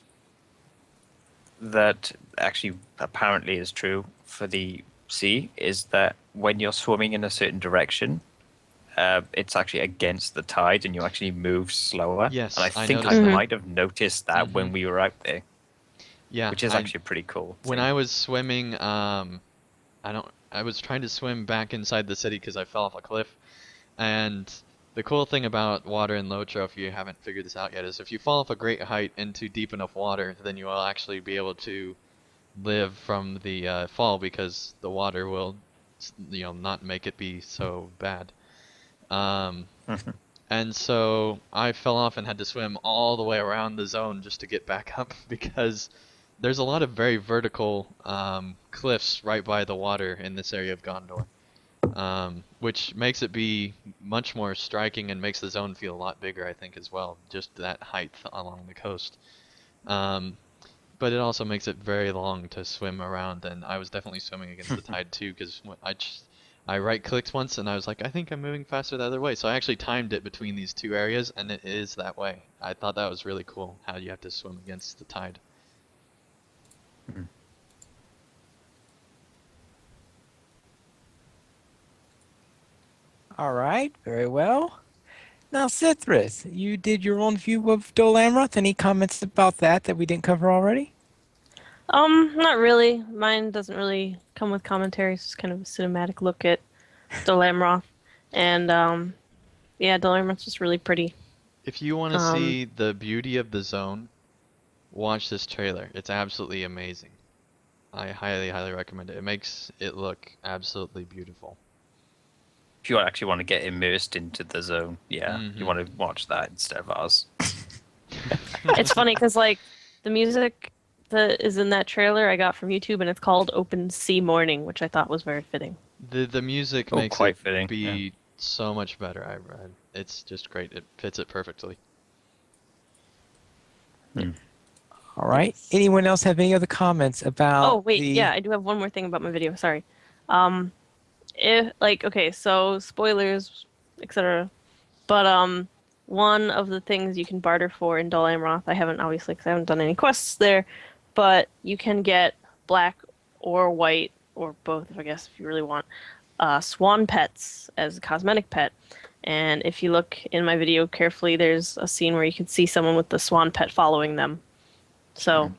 that actually apparently is true for the sea is that when you're swimming in a certain direction, it's actually against the tide and you actually move slower. And I Yes, I think I noticed that. might have noticed that Hmm. when we were out there, Yeah, which is I actually a pretty cool when thing. I was swimming, I was trying to swim back inside the city because I fell off a cliff. And the cool thing about water in Lotro, if you haven't figured this out yet, is if you fall off a great height into deep enough water, then you will actually be able to live from the fall because the water will, not make it be so bad. Um, and so I fell off and had to swim all the way around the zone just to get back up because there's a lot of very vertical cliffs right by the water in this area of Gondor, which makes it be much more striking and makes the zone feel a lot bigger, I think, as well, just that height along the coast. Um, but it also makes it very long to swim around, and I was definitely swimming against the tide too, because I right-clicked once and I was like, I think I'm moving faster the other way. So I actually timed it between these two areas, and it is that way. I thought that was really cool, how you have to swim against the tide. All right, very well. Now, Cithrus, you did your own view of Dol Amroth. Any comments about that we didn't cover already? Not really. Mine doesn't really come with commentary. It's just kind of a cinematic look at Dol Amroth. And yeah, Dol Amroth's just really pretty. If you want to Um, see the beauty of the zone, watch this trailer. It's absolutely amazing. I highly, highly recommend it. It makes it look absolutely beautiful. If you actually want to get immersed into the zone, yeah, you Hmm. want to watch that instead of ours. it's funny because like the music that is in that trailer I got from YouTube, and it's called Open Sea Morning, which I thought was very fitting. The music Oh, makes it quite fitting. Yeah. be so much better. It's just great. It fits it perfectly. Hmm. All right. Yes. Anyone else have any other comments Oh about wait, the? yeah, I do have one more thing about my video. Sorry. Um, if like okay, so spoilers, etc. But one of the things you can barter for in Dol Amroth, I haven't obviously because I haven't done any quests there, but you can get black or white or both, I guess, if you really want, swan pets as a cosmetic pet. And if you look in my video carefully, there's a scene where you can see someone with the swan pet following them. So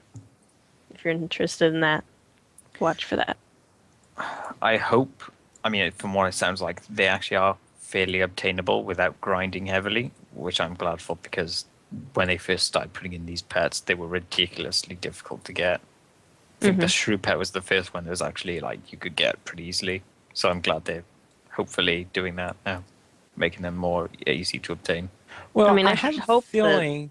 if you're interested in that, watch for that. I hope, I mean, from what it sounds like, they actually are fairly obtainable without grinding heavily, which I'm glad for because when they first started putting in these pets, they were ridiculously difficult to get. I think the shrew pet was the first one that was actually like you could get pretty easily. So I'm glad they're hopefully doing that now, making them more easy to obtain. I Well, mean, I have a feeling.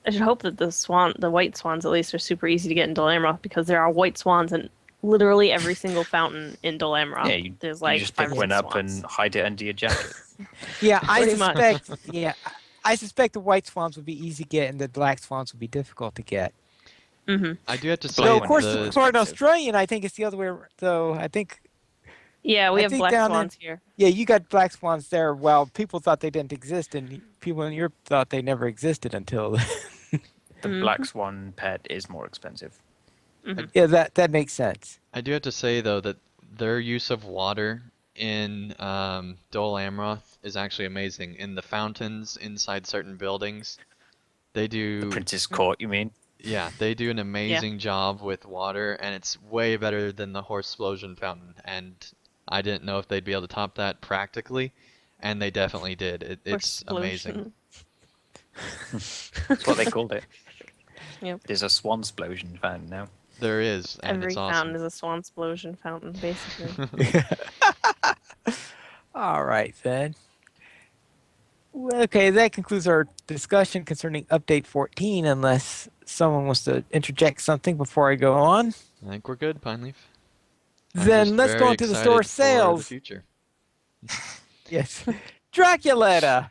I should hope that the white swans at least are super easy to get in Dol Amroth because there are white swans in literally every single fountain in Dol Yeah, Amroth. There's you like just five pick or one six up swans. and hide it under your jacket. Yeah, I Pretty much. suspect. Yeah, I suspect the white swans would be easy to get, and the black swans would be difficult to get. Hmm. I do have to The black Though, say of one is course, more the for an expensive. Australian, I think it's the other way. Though Yeah, we I have think black down in, swans here. yeah, you got black swans there. Well, people thought they didn't exist, and people in Europe thought they never existed until. The black Hmm. swan pet is more expensive. I, Hmm. Yeah, that makes sense. I do have to say though that their use of water in Dol Amroth is actually amazing. In the fountains inside certain buildings, they The do Prince's Court, you mean? yeah, they do an Yeah, amazing job with water, and it's way better than the Swansplosion fountain. And I didn't know if they'd be able to top that practically, and they definitely did. or It's amazing. explosion. That's what they called it. Yep. There's a Swansplosion fountain now. There is, and Every it's fountain awesome. is a Swansplosion fountain, basically. All right, then. Well, okay, that concludes our discussion concerning Update 14, unless someone wants to interject something before I go on. I think we're good, Pineleaf. I'm Then just let's go very on to the store excited for the sales. future. Yes. Draculetta.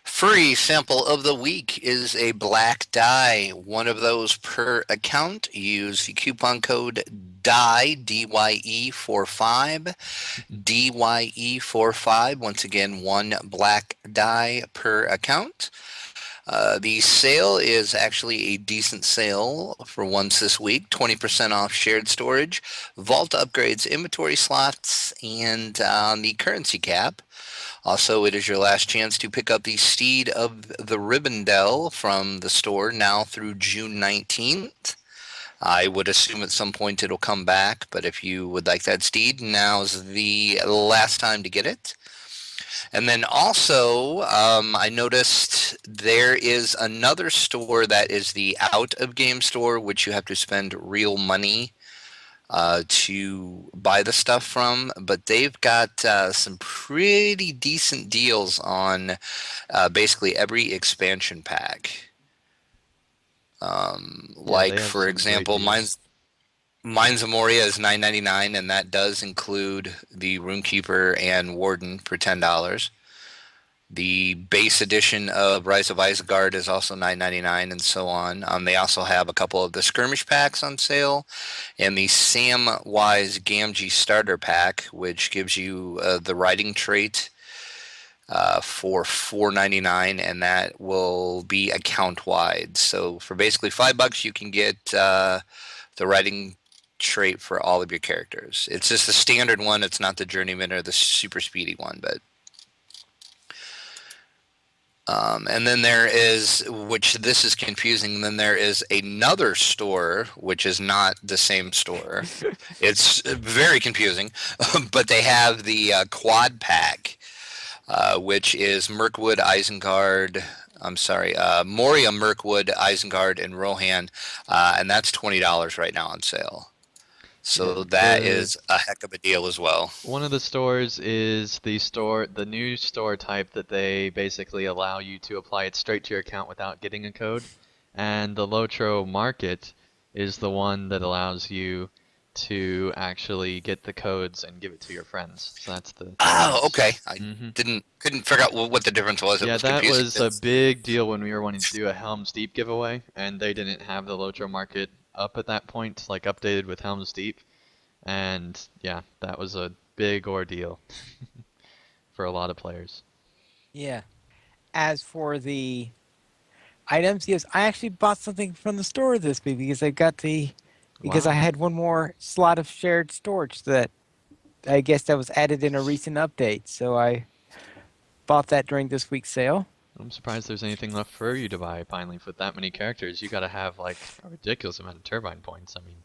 Free sample of the week is a black die, one of those per account. Use the coupon code DIE, DYE45, DYE45. Once again, one black die per account. The sale is actually a decent sale for once this week. 20% off shared storage, vault upgrades, inventory slots, and the currency cap. Also, it is your last chance to pick up the Steed of the Rivendell from the store now through June 19th. I would assume at some point it'll come back, but if you would like that steed, now's the last time to get it. And then also, I noticed there is another store that is the out of game store, which you have to spend real money to buy the stuff from, but they've got some pretty decent deals on basically every expansion pack. Yeah, Like they have for some great example, deals. Mines of Moria is $9.99, and that does include the Runekeeper and Warden for $10. The base edition of Rise of Isengard is also $9.99, and so on. They also have a couple of the skirmish packs on sale, and the Samwise Gamgee starter pack, which gives you the riding trait for $4.99, and that will be account wide. So for basically $5, you can get the riding trait for all of your characters. It's just the standard one. It's not the journeyman or the super speedy one, but. And then there is, which this is confusing, then there is another store, which is not the same store. It's very confusing, but they have the quad pack, which is Mirkwood, Isengard, Moria, Mirkwood, Isengard, and Rohan, and that's $20 right now on sale. So that is a heck of a deal as well. One of the stores is the new store type that they basically allow you to apply it straight to your account without getting a code. And the Lotro Market is the one that allows you to actually get the codes and give it to your friends. So that's the Oh, difference. okay. I Mhm. couldn't figure out what the difference was. It Yeah, was that confusing. was a big deal when we were wanting to do a Helm's Deep giveaway, and they didn't have the Lotro Market up at that point, like updated with Helm's Deep. And yeah, that was a big ordeal for a lot of players. Yeah. As for the items, yes, I actually bought something from the store this week because I Wow. had one more slot of shared storage that I guess that was added in a recent update. So I bought that during this week's sale. I'm surprised there's anything left for you to buy, Pineleaf, with that many characters. You gotta have like a ridiculous amount of turbine points. I mean,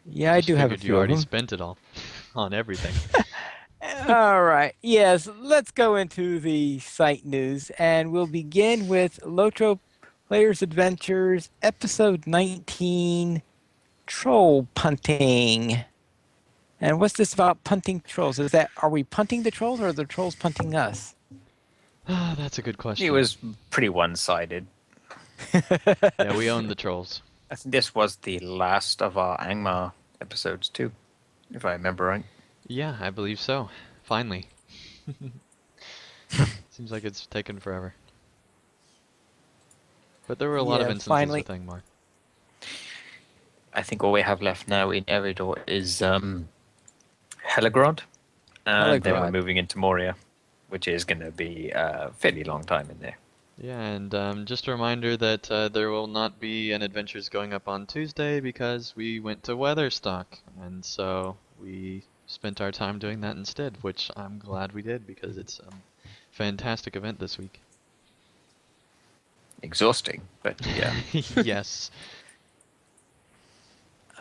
Yeah, I just do have a figured you few of already them. spent it all on everything. All right. Yes, let's go into the site news, and we'll begin with Lotro Players Adventures, episode 19, Troll Punting. And what's this about punting trolls? Are we punting the trolls, or are the trolls punting us? Ah, that's a good question. It was pretty one-sided. Yeah, we own the trolls. I think this was the last of our Angmar episodes too, if I remember right. Yeah, I believe so. Finally. Seems like it's taken forever. But there were a lot of Yeah, instances finally. with Angmar. I think all we have left now in Eridor is Helagrod, and then we're Helagrod. moving into Moria, which is going to be a fairly long time in there. Yeah, and just a reminder that there will not be an Adventures going up on Tuesday because we went to Weatherstock, and so we spent our time doing that instead, which I'm glad we did because it's a fantastic event this week. Exhausting, but yeah. Yes.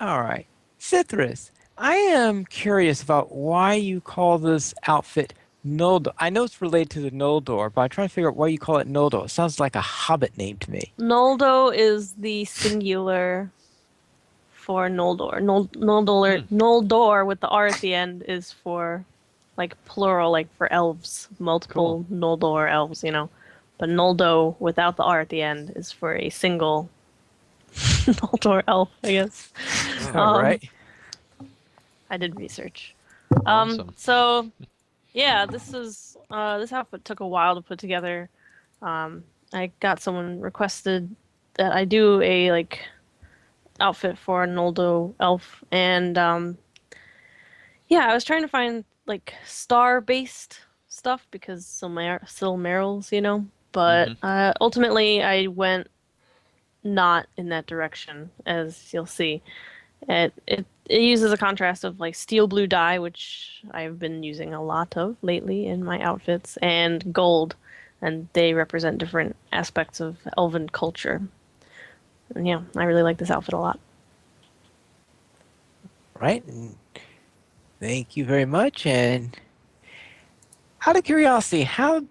All right. Cithrus, I am curious about why you call this outfit Noldor. I know it's related to the Noldor, but I'm trying to figure out why you call it Noldor. It sounds like a hobbit name to me. Noldo is the singular for Noldor. Hmm. Noldor with the R at the end is for like plural, like for elves, Cool. multiple Noldor elves, you know. But Noldo without the R at the end is for a single Noldor elf, I guess. All Um, right. I did research. Awesome. So yeah, this outfit took a while to put together. Um, I got someone requested that I do a like outfit for an Noldo elf, and yeah, I was trying to find like star-based stuff because Silmarils, you know. But Mm-hmm. ultimately, I went not in that direction, as you'll see. It uses a contrast of like steel blue dye, which I've been using a lot of lately in my outfits, and gold, and they represent different aspects of elven culture. And yeah, I really like this outfit a lot. Right. And thank you very much. And out of curiosity, how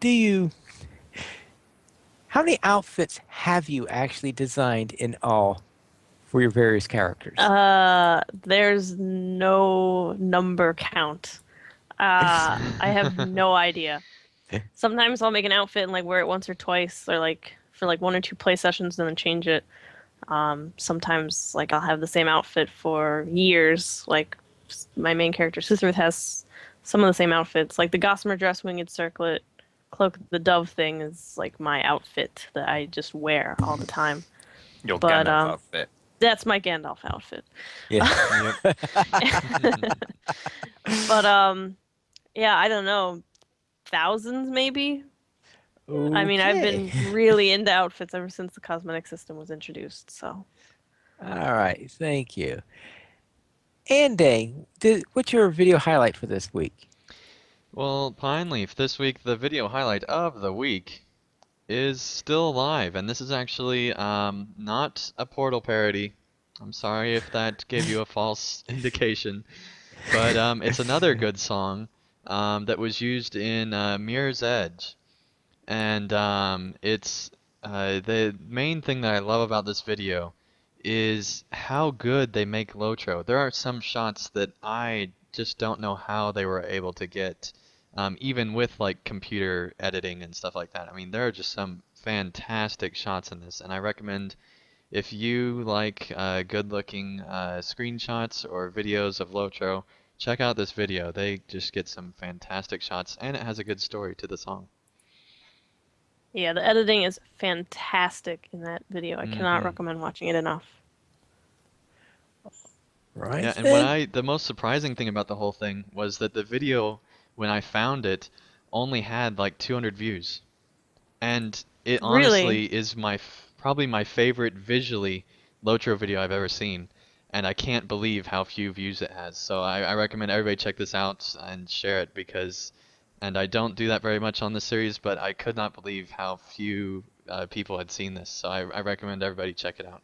many outfits have you actually designed in all for your various characters? There's no number count. I have no idea. Sometimes I'll make an outfit and like wear it once or twice, or like for like one or two play sessions, and then change it. Sometimes like I'll have the same outfit for years. Like my main character Sisruth has some of the same outfits. Like the Gossamer dress, winged circlet, cloak, the dove thing is like my outfit that I just wear all the time. Your But Gandalf outfit. that's my Gandalf outfit. Yeah. Yep. But yeah, I don't know, thousands maybe. I mean, I've Okay. been really into outfits ever since the cosmetic system was introduced. So, All right. Thank you. And Dang, what's your video highlight for this week? Well, Pineleaf, this week the video highlight of the week is still live, and this is actually not a Portal parody. I'm sorry if that gave you a false indication, but it's another good song that was used in Mirror's Edge, and it's the main thing that I love about this video is how good they make Lotro. There are some shots that I just don't know how they were able to get, even with like computer editing and stuff like that. I mean, there are just some fantastic shots in this, and I recommend if you like good-looking screenshots or videos of Lotro, check out this video. They just get some fantastic shots, and it has a good story to the song. yeah, the editing is fantastic in that video. I cannot Mm-hmm. recommend watching it enough. Right Yeah, and then. the most surprising thing about the whole thing was that the video, when I found it, only had like 200 views. And it Really? honestly is probably my favorite visually Lotro video I've ever seen. And I can't believe how few views it has. So I recommend everybody check this out and share it because, and I don't do that very much on this series, but I could not believe how few people had seen this. So I recommend everybody check it out.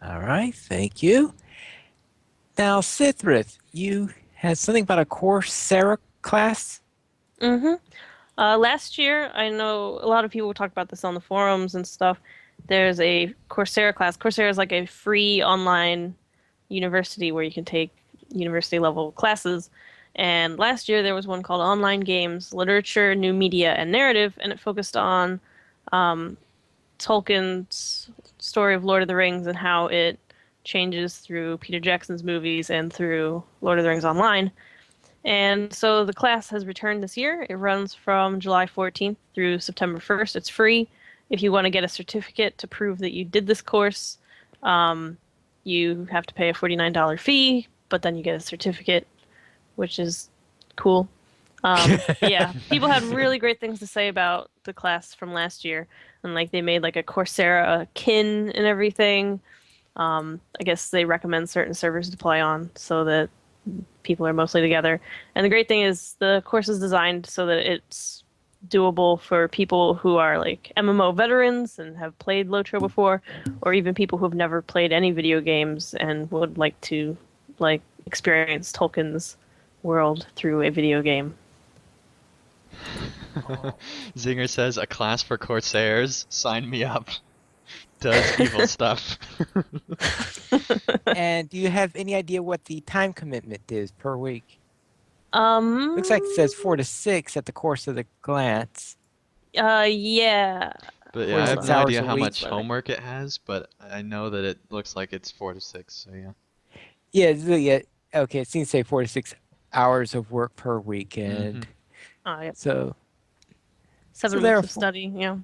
All right. Thank you. Now, Sithrith, you had something about a Coursera class? Mm-hmm. Last year, I know a lot of people talk about this on the forums and stuff. There's a Coursera class. Coursera is like a free online university where you can take university level classes. And last year there was one called Online Games, Literature, New Media, and Narrative, and it focused on Tolkien's story of Lord of the Rings and how it changes through Peter Jackson's movies and through Lord of the Rings Online. And so the class has returned this year. It runs from July 14th through September 1st. It's free. If you want to get a certificate to prove that you did this course, you have to pay a $49 fee, but then you get a certificate, which is cool. Yeah, people had really great things to say about the class from last year, and like they made like a Coursera kin and everything. I guess they recommend certain servers to play on so that people are mostly together. And the great thing is the course is designed so that it's doable for people who are like MMO veterans and have played LOTRO before, or even people who have never played any video games and would like to like experience Tolkien's world through a video game. Zinger says, a class for Corsairs. Sign me up. Does evil stuff. And do you have any idea what the time commitment is per week? Looks like it Um, says 4 to 6 at the course of the glance. yeah. But yeah, Four to I have Hold six no on. hours idea a how week. much homework it has, but I know that it looks like it's 4 to 6, so yeah. Yeah. Okay, it seems to say 4 to 6 hours of work per week, Mm-hmm. and Yep. so 7 weeks of therefore, study. Yeah.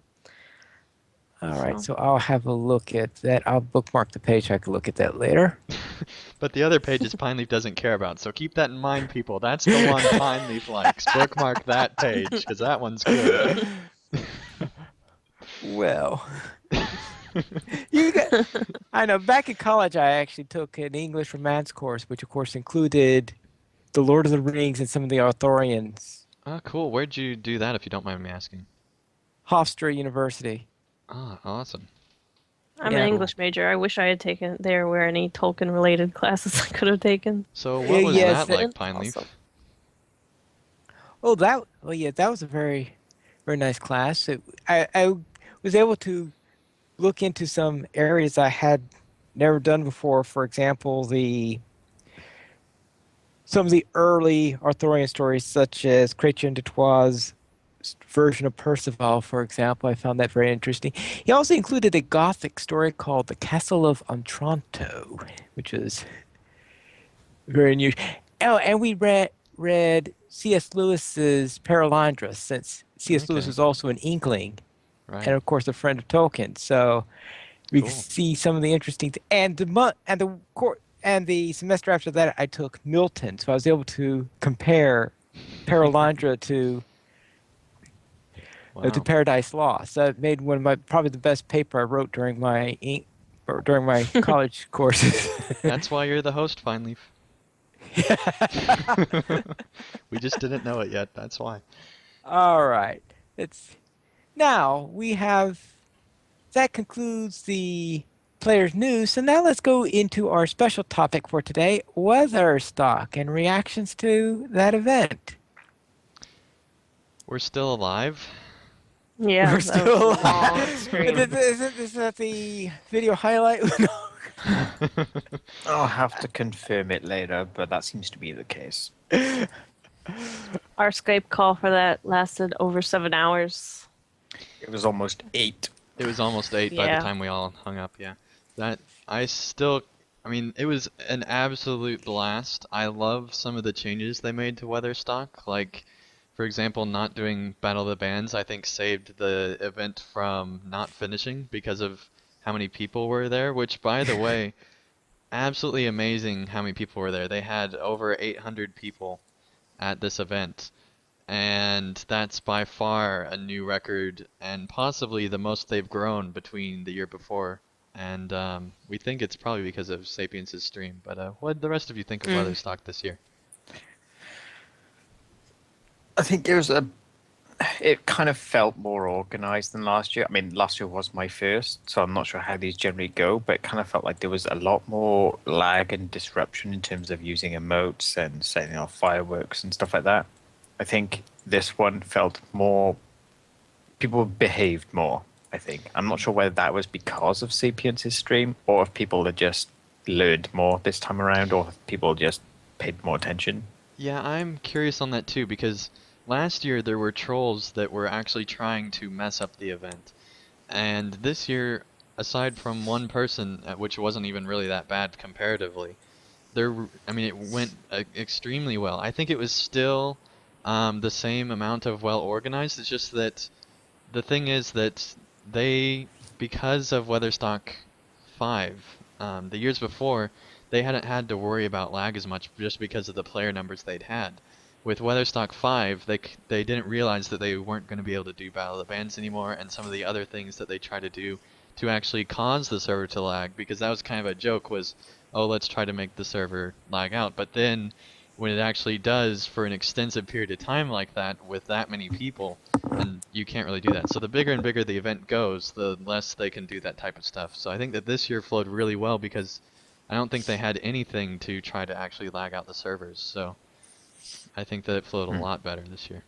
all right. So. So I'll have a look at that. I'll bookmark the page. I can look at that later. But the other pages Pineleaf doesn't care about, so keep that in mind, people. That's the one Pineleaf likes. Bookmark that page, because that one's good. Well, you got. I know. Back in college, I actually took an English romance course, which of course included the Lord of the Rings and some of the Arthurians. Oh, cool. Where'd you do that, if you don't mind me asking? Hofstra University. Ah, awesome. I'm an Yeah. Cool. English major. I wish I had taken there were any Tolkien related classes I could have taken. So what was Yes. that But like, it's Pineleaf? awesome. Oh, that. Well, yeah, that was a very, very nice class. I was able to look into some areas I had never done before. For example, the some of the early Arthurian stories, such as Chrétien de Troyes' version of Percival, for example. I found that very interesting. He also included a Gothic story called The Castle of Otranto, which is very unusual. Oh, and we read C.S. Lewis's Paralandra, since C.S. Lewis Okay, was also an Inkling, and right. of course a friend of Tolkien. So we could Cool. see some of the interesting and the semester after that I took Milton, so I was able to compare Paralandra to Wow. Paradise Lost. So it made one of my probably the best paper I wrote during my college courses. That's why you're the host, Pineleaf. We just didn't know it yet, that's why. All right. It's now we have that concludes the players news. So now let's go into our special topic for today, weather stock and reactions to that event. We're still alive. Yeah, We're that was a still long alive. stream. Is that the video highlight? No. I'll have to confirm it later, but that seems to be the case. Our Skype call for that lasted over 7 hours. It was almost 8. It was almost 8 by the Yeah. time we all hung up, yeah. That, I mean, it was an absolute blast. I love some of the changes they made to Weatherstock. Like, for example, not doing Battle of the Bands, I think saved the event from not finishing because of how many people were there, which, by the way, absolutely amazing how many people were there. They had over 800 people at this event, and that's by far a new record and possibly the most they've grown between the year before. And we think it's probably because of Sapiens' stream. But what did the rest of you think of Weatherstock this year? I think it kind of felt more organized than last year. I mean, last year was my first, so I'm not sure how these generally go, but it kind of felt like there was a lot more lag and disruption in terms of using emotes and setting off fireworks and stuff like that. I think this one felt more, people behaved more, I think. I'm not sure whether that was because of Sapiens' stream or if people had just learned more this time around or if people just paid more attention. Yeah, I'm curious on that too, because last year there were trolls that were actually trying to mess up the event. And this year, aside from one person, which wasn't even really that bad comparatively, I mean, it went extremely well. I think it was still the same amount of well organized. It's just that the thing is that because of Weatherstock 5, the years before, they hadn't had to worry about lag as much just because of the player numbers they'd had. With Weatherstock 5, they didn't realize that they weren't going to be able to do Battle of the Bands anymore and some of the other things that they try to do to actually cause the server to lag, because that was kind of a joke, was, oh, let's try to make the server lag out. But then when it actually does for an extensive period of time like that with that many people, and you can't really do that. So the bigger and bigger the event goes, the less they can do that type of stuff. So I think that this year flowed really well because I don't think they had anything to try to actually lag out the servers. So I think that it flowed a lot better this year.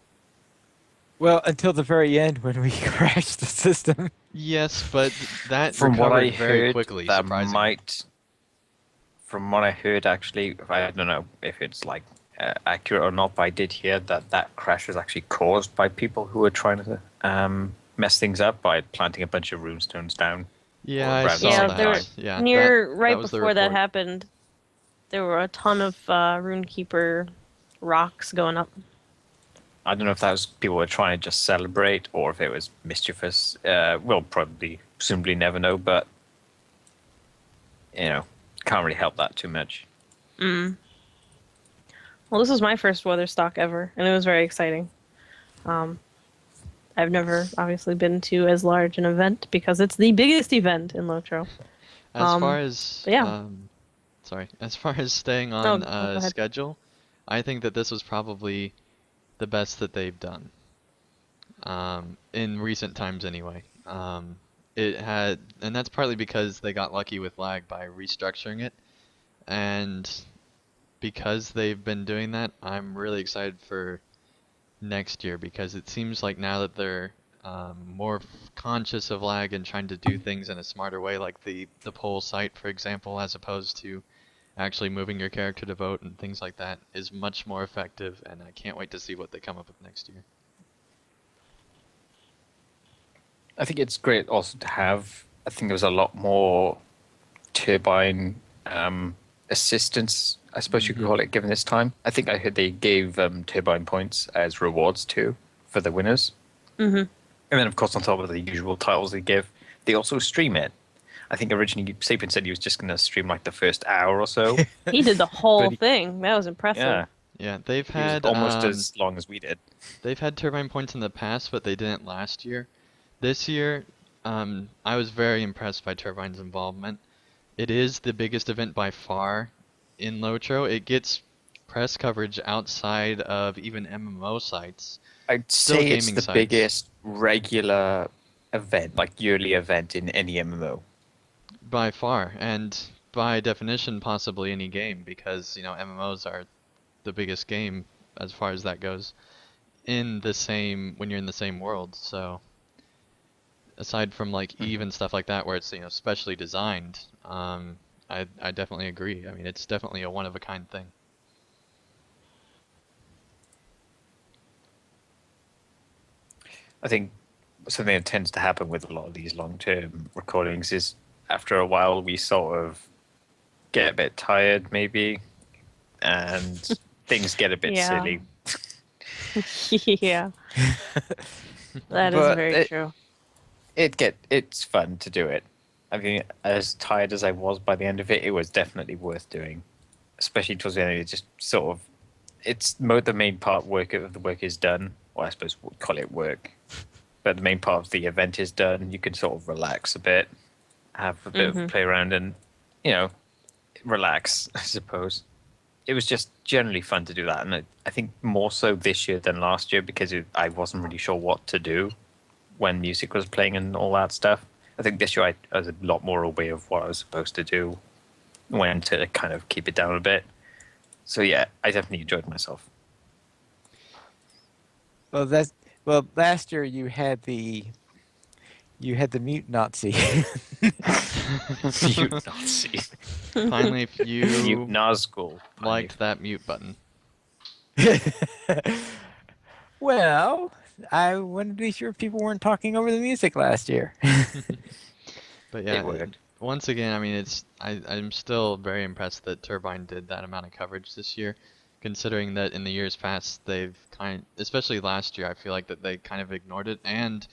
Well, until the very end when we crashed the system. Yes, but that From what recovered I very heard, quickly, that surprisingly. might. From what I heard, actually, I don't know if it's like accurate or not, but I did hear that that crash was actually caused by people who were trying to mess things up by planting a bunch of runestones down. Yeah, Or I around the saw Yeah, same there time. that. Yeah, near that right was the before that report. happened, there were a ton of Runekeeper rocks going up. I don't know if that was people were trying to just celebrate or if it was mischievous. We'll probably presumably never know, but can't really help that too much. Mm. Well, this was my first weather stock ever, and it was very exciting. Um, I've never obviously been to as large an event because it's the biggest event in Lotro. As far as But yeah. sorry, as far as staying No, on go ahead. schedule, I think that this was probably the best that they've done. In recent times anyway. It had, and that's partly because they got lucky with lag by restructuring it, and because they've been doing that, I'm really excited for next year because it seems like now that they're more conscious of lag and trying to do things in a smarter way, like the poll site, for example, as opposed to actually moving your character to vote and things like that, is much more effective, and I can't wait to see what they come up with next year. I think it's great also to have. I think there was a lot more turbine assistance, I suppose you could call it, given this time. I think I heard they gave turbine points as rewards too for the winners. Mm-hmm. And then, of course, on top of the usual titles they give, they also stream it. I think originally Sapien said he was just going to stream like the first hour or so. He did the whole But thing. That was impressive. Yeah, Yeah, he was almost as long as we did. they've had turbine points in the past, but they didn't last year. This year, I was very impressed by Turbine's involvement. It is the biggest event by far in Lotro. It gets press coverage outside of even MMO sites. I'd Still say it's gaming the sites. biggest regular event, like yearly event in any MMO. By far, and by definition, possibly any game, because MMOs are the biggest game as far as that goes in the same when you're in the same world. So aside from like Eve and stuff like that, where it's specially designed, I definitely agree. I mean, it's definitely a one of a kind thing. I think something that tends to happen with a lot of these long-term recordings is after a while we sort of get a bit tired maybe and things get a bit Yeah. silly. Yeah. That is But very true. it's fun to do it. I mean, as tired as I was by the end of it, it was definitely worth doing, especially towards the end. It just sort of the main part of the work is done, or I suppose we'll call it work. But the main part of the event is done. You can sort of relax a bit, have a bit of a play around, and relax. I suppose it was just generally fun to do that, and I think more so this year than last year because I wasn't really sure what to do when music was playing and all that stuff. I think this year I was a lot more aware of what I was supposed to do, when to kind of keep it down a bit. So yeah, I definitely enjoyed myself. Well, last year you had the mute Nazi. Mute Nazi. Finally, if Mute you Nazgul. liked that mute button. Well, I wanted to be sure people weren't talking over the music last year. But yeah, It worked. once again, I mean, I'm still very impressed that Turbine did that amount of coverage this year, considering that in the years past especially last year, I feel like that they kind of ignored it, and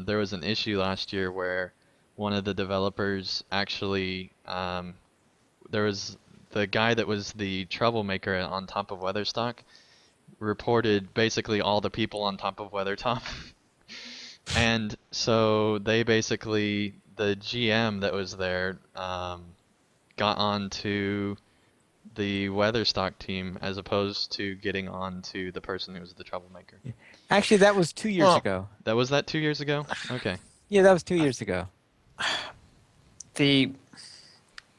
there was an issue last year where one of the developers actually, there was the guy that was the troublemaker on top of Weatherstock reported basically all the people on top of Weathertop. And so they basically, the GM that was there, got onto the Weatherstock team as opposed to getting on to the person who was the troublemaker. Actually, that was 2 years ago. That was that 2 years ago? Okay. Yeah, that was 2 years ago. The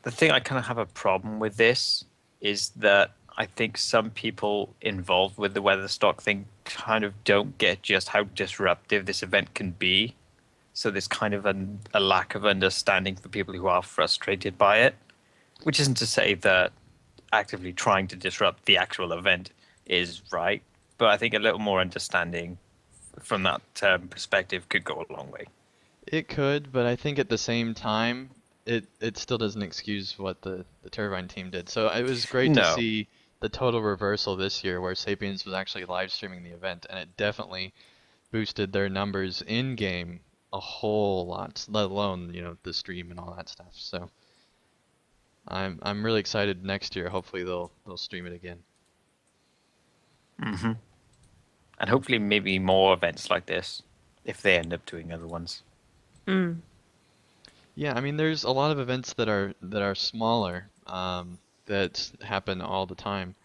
thing I kind of have a problem with this is that I think some people involved with the Weatherstock thing kind of don't get just how disruptive this event can be. So there's kind of a lack of understanding for people who are frustrated by it, which isn't to say that actively trying to disrupt the actual event is right, but I think a little more understanding from that perspective could go a long way. It could, but I think at the same time, it still doesn't excuse what the Turbine team did. So it was great to No. see the total reversal this year, where Sapiens was actually live streaming the event, and it definitely boosted their numbers in game a whole lot, let alone, the stream and all that stuff. So I'm really excited next year. Hopefully they'll stream it again. Hmm. And hopefully maybe more events like this if they end up doing other ones. Mm. Yeah, I mean, there's a lot of events that are smaller, that happen all the time,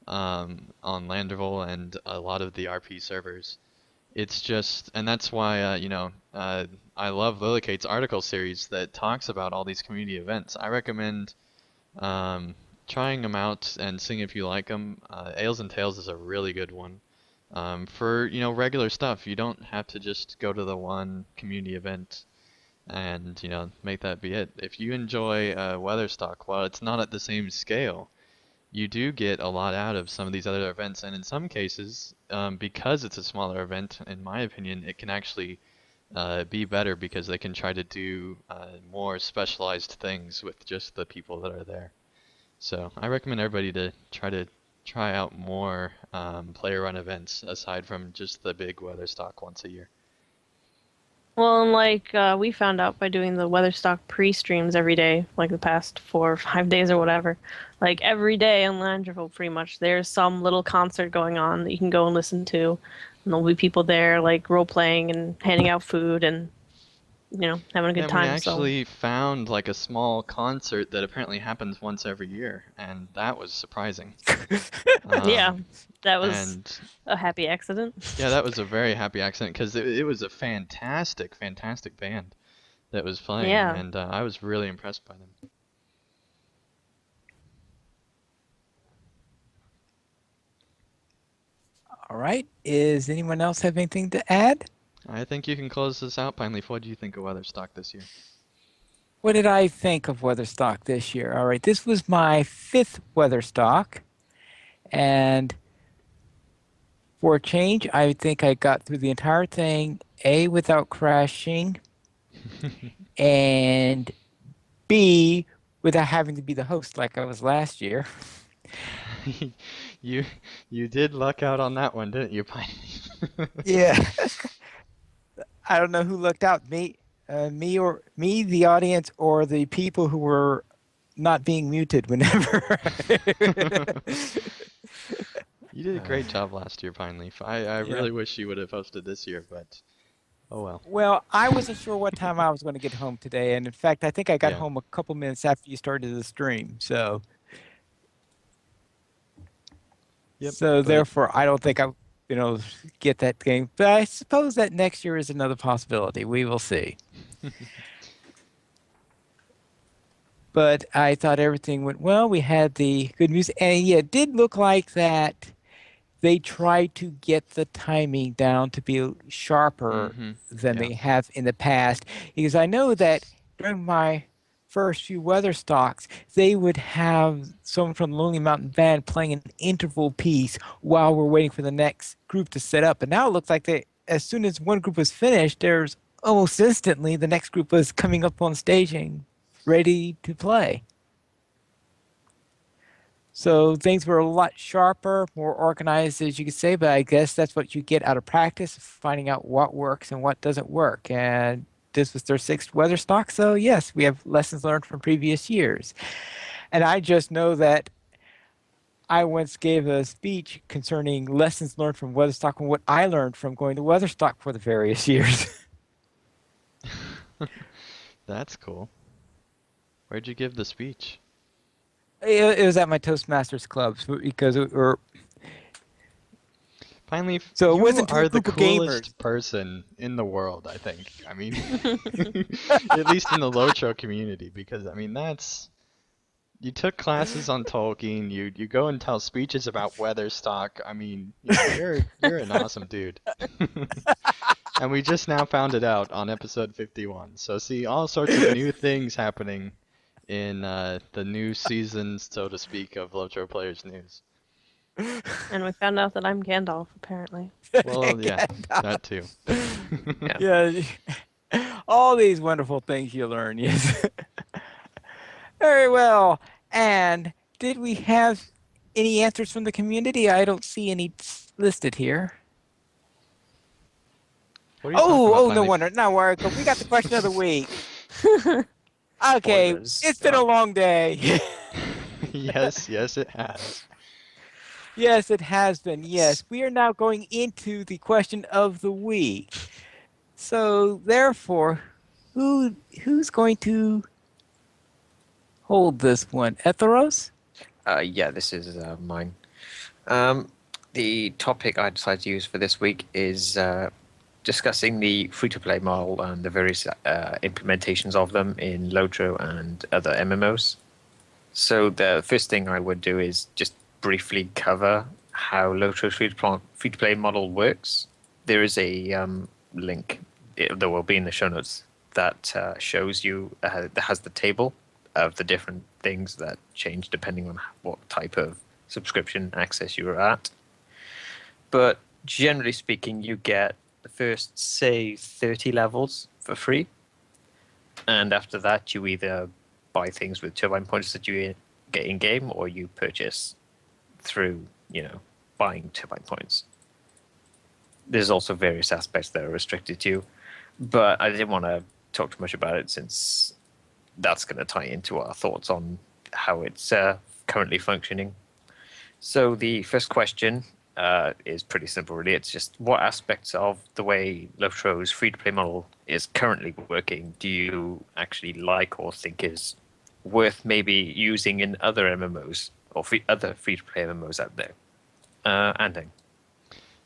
on Landerville and a lot of the RP servers. It's just, and that's why, I love Lilicate's article series that talks about all these community events. I recommend, trying them out and seeing if you like them. Ales and Tales is a really good one. For, regular stuff, you don't have to just go to the one community event and, make that be it. If you enjoy, Weatherstock, while it's not at the same scale, you do get a lot out of some of these other events, and in some cases, because it's a smaller event, in my opinion, it can actually, be better because they can try to do, more specialized things with just the people that are there. So I recommend everybody to try out more, player-run events aside from just the big Weatherstock once a year. Well, and we found out by doing the Weatherstock pre-streams every day, like the past 4 or 5 days or whatever. Like every day on Landrival, pretty much, there's some little concert going on that you can go and listen to, and there'll be people there like role playing and handing out food and having a Yeah, good and we time. So actually found like a small concert that apparently happens once every year, and that was surprising. yeah, Um, that was and a happy accident. yeah, that was a very happy accident because it was a fantastic, fantastic band that was playing, Yeah. and I was really impressed by them. All right. Is anyone else have anything to add? I think you can close this out, Pineleaf. What do you think of Weatherstock this year? What did I think of Weatherstock this year? All right, this was my fifth Weatherstock, and for a change, I think I got through the entire thing, A, without crashing, and B, without having to be the host like I was last year. You you did luck out on that one, didn't you, Pineleaf? Yeah. I don't know who looked out, me, the audience, or the people who were not being muted whenever. You did a great job last year, Pineleaf. I Yeah. really wish you would have hosted this year, but oh well. Well, I wasn't sure what time I was going to get home today, and in fact, I think I got Yeah. home a couple minutes after you started the stream. So, Yep, but therefore, I don't think I, get that game. But I suppose that next year is another possibility. We will see. But I thought everything went well. We had the good music, and yeah, it did look like that they tried to get the timing down to be sharper mm-hmm. than Yeah. they have in the past. Because I know that during my first few weather stocks, they would have someone from the Lonely Mountain Band playing an interval piece while we're waiting for the next group to set up. And now it looks like as soon as one group was finished, there's almost instantly the next group was coming up on stage and ready to play. So things were a lot sharper, more organized, as you could say, but I guess that's what you get out of practice, finding out what works and what doesn't work. And this was their sixth weather stock, so yes, we have lessons learned from previous years. And I just know that I once gave a speech concerning lessons learned from Weatherstock and what I learned from going to Weatherstock for the various years. That's cool. Where'd you give the speech? It was at my Toastmasters clubs because Finally, so it you wasn't to a are the group of gamers. coolest person in the world, I think. I mean, at least in the LOTRO community, because I mean You took classes on Tolkien. You go and tell speeches about Weatherstock. I mean, you're an awesome dude. And we just now found it out on episode 51. So see all sorts of new things happening in the new season, so to speak, of LOTRO Players News. And we found out that I'm Gandalf, apparently. Well, yeah, that too. Yeah, all these wonderful things you learn. Yes. Very well. And did we have any answers from the community? I don't see any listed here. What are you talking about, Oh, no Finally? wonder. No worry. We got the question of the week. Okay, Spoilers. it's been a long day. Yes, yes, it has. Yes, it has been. Yes, we are now going into the question of the week. So, therefore, who's going to hold this one? Etheros? Yeah, this is mine. The topic I decided to use for this week is discussing the free-to-play model and the various implementations of them in LOTRO and other MMOs. So the first thing I would do is just briefly cover how LOTRO's free-to-play model works. There is a link that will be in the show notes that shows you that has the table of the different things that change depending on what type of subscription access you are at. But generally speaking, you get the first, say, 30 levels for free. And after that, you either buy things with turbine points that you get in game, or you purchase through, buying turbine points. There's also various aspects that are restricted to you, but I didn't want to talk too much about it since that's going to tie into our thoughts on how it's currently functioning. So the first question is pretty simple, really. It's just what aspects of the way LOTRO's free-to-play model is currently working do you actually like or think is worth maybe using in other MMOs or other free-to-play MMOs out there? Anding.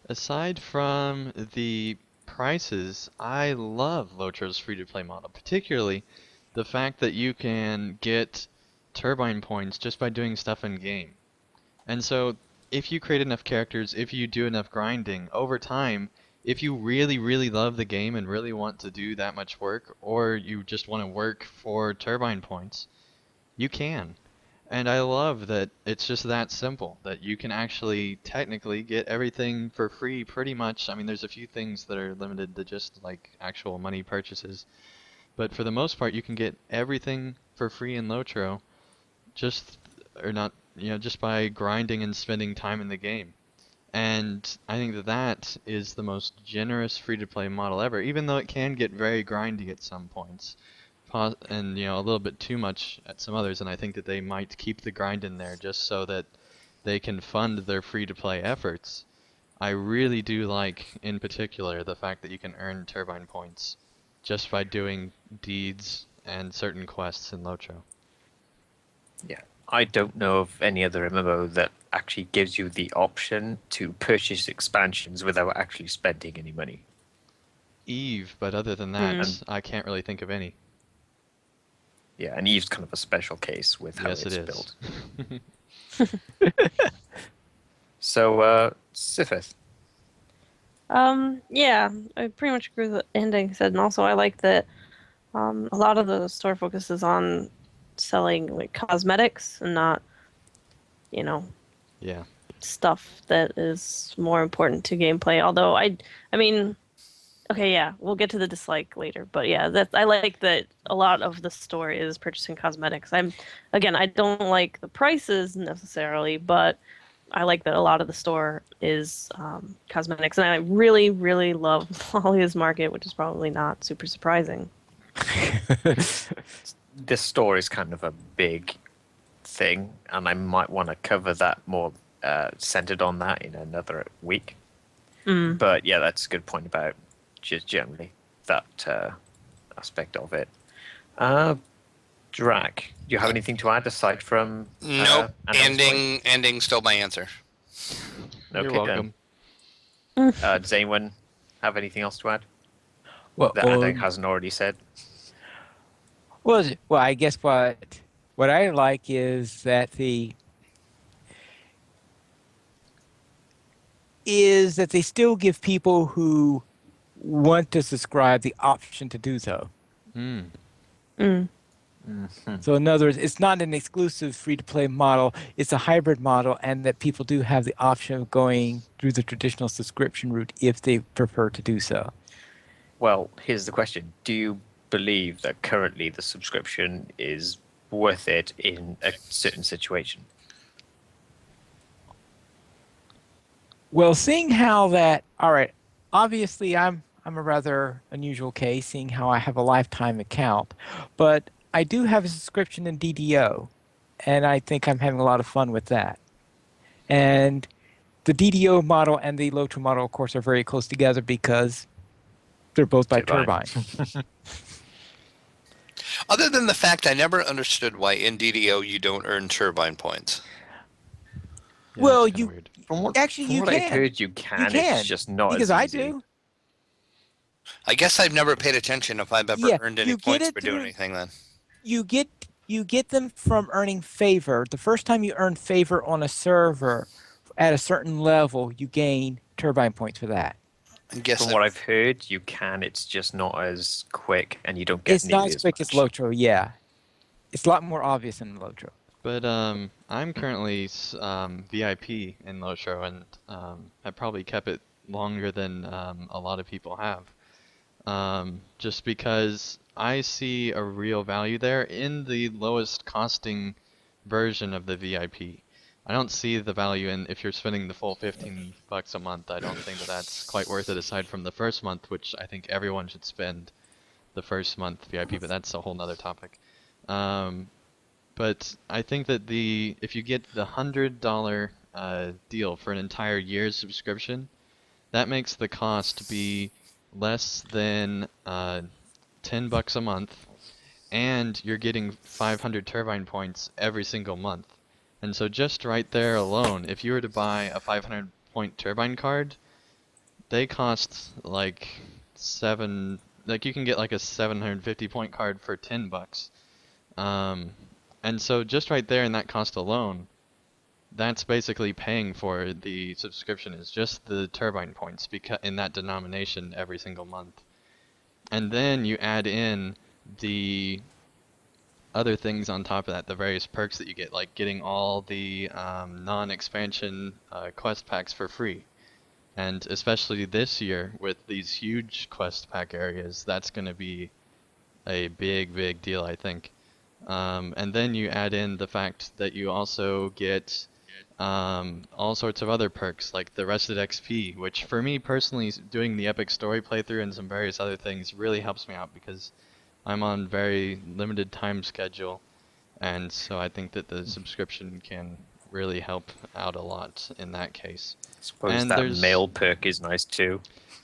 Aside from the prices, I love LOTRO's free-to-play model, particularly the fact that you can get turbine points just by doing stuff in game. And so if you create enough characters, if you do enough grinding, over time, if you really, really love the game and really want to do that much work, or you just want to work for turbine points, you can. And I love that it's just that simple, that you can actually technically get everything for free pretty much. I mean, there's a few things that are limited to just like actual money purchases, but for the most part, you can get everything for free in LOTRO, just or not, just by grinding and spending time in the game. And I think that that is the most generous free-to-play model ever, even though it can get very grindy at some points, and a little bit too much at some others. And I think that they might keep the grind in there just so that they can fund their free-to-play efforts. I really do like, in particular, the fact that you can earn turbine points just by doing deeds and certain quests in LOTRO. Yeah. I don't know of any other MMO that actually gives you the option to purchase expansions without actually spending any money. Eve, but other than that, I can't really think of any. Yeah, and Eve's kind of a special case with how Yes, it's it is. built. So, Sithith. Yeah, I pretty much agree with what Ending said, and also I like that a lot of the store focuses on selling like cosmetics and not, Yeah. stuff that is more important to gameplay. Although I mean, okay, yeah, we'll get to the dislike later, but yeah, I like that a lot of the store is purchasing cosmetics. I don't like the prices necessarily, but I like that a lot of the store is cosmetics, and I really, really love Lalia's Market, which is probably not super surprising. This store is kind of a big thing, and I might want to cover that more centered on that in another week. But yeah, that's a good point about just generally that aspect of it. Drac, do you have anything to add aside from Nope. Anding's point? Ending still my answer. You're Okay, welcome. does anyone have anything else to add Well, that Anding hasn't already said? I guess what What I like is that they still give people who want to subscribe the option to do so. Hmm. Mm. So in other words, it's not an exclusive free-to-play model, it's a hybrid model, and that people do have the option of going through the traditional subscription route if they prefer to do so. Well, here's the question. Do you believe that currently the subscription is worth it in a certain situation? Well, seeing how that, all right, obviously I'm a rather unusual case, seeing how I have a lifetime account, but I do have a subscription in DDO, and I think I'm having a lot of fun with that. And the DDO model and the LOTRO model, of course, are very close together because they're both by Turbine. turbine. Other than the fact I never understood why in DDO you don't earn turbine points. Yeah, Well, it's kind of weird. actually From you what I've can. heard, you You can. It's can just not because as I easy. do. I guess I've never paid attention if I've ever Yeah, earned any you get points it for doing through. anything then. You get them from earning favor. The first time you earn favor on a server at a certain level, you gain turbine points for that. I guess From what I've heard, you can. It's just not as quick, and you don't get It's not nearly as as quick as much. LOTRO, yeah. It's a lot more obvious in LOTRO. But I'm currently VIP in LOTRO, and I probably kept it longer than a lot of people have. Just because I see a real value there in the lowest costing version of the VIP. I don't see the value in if you're spending the full 15 bucks a month. I don't think that that's quite worth it aside from the first month, which I think everyone should spend the first month VIP, but that's a whole nother topic. Um, but I think that if you get the $100 deal for an entire year's subscription, that makes the cost be less than 10 bucks a month, and you're getting 500 turbine points every single month. And so just right there alone, if you were to buy a 500 point turbine card, they cost like you can get like a 750 point card for 10 bucks. And so just right there in that cost alone, that's basically paying for the subscription is just the turbine points in that denomination every single month. And then you add in the other things on top of that, the various perks that you get, like getting all the non-expansion quest packs for free. And especially this year with these huge quest pack areas, that's going to be a big, big deal, I think. And then you add in the fact that you also get all sorts of other perks like the Rested XP, which for me personally, doing the Epic Story playthrough and some various other things really helps me out because I'm on very limited time schedule, and so I think that the subscription can really help out a lot in that case. I suppose And that there's mail perk is nice too.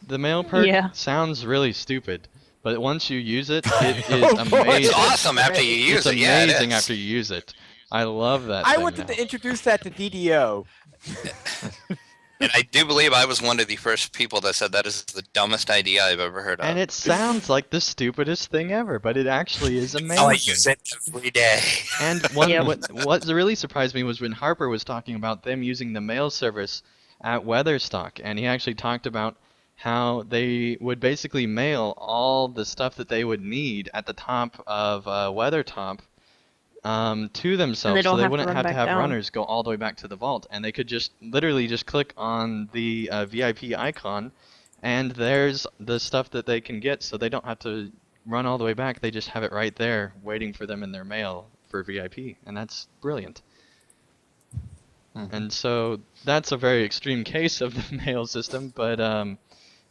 the mail perk Yeah. sounds really stupid, but once you use it, it is Oh, boy. It's amazing. awesome after you use It's it. Yeah, it amazing is. after you use it. I love that I thing wanted now. to introduce that to DDO. And I do believe I was one of the first people that said that is the dumbest idea I've ever heard of. And it sounds like the stupidest thing ever, but it actually is Oh, I amazing. use it every day. And what really surprised me was when Harper was talking about them using the mail service at Weatherstock, and he actually talked about how they would basically mail all the stuff that they would need at the top of Weathertop to themselves, so don't they have to wouldn't run have to back have down. runners go all the way back to the vault, and they could just literally just click on the VIP icon, and there's the stuff that they can get, so they don't have to run all the way back. They just have it right there, waiting for them in their mail for VIP, and that's brilliant. And so that's a very extreme case of the mail system, but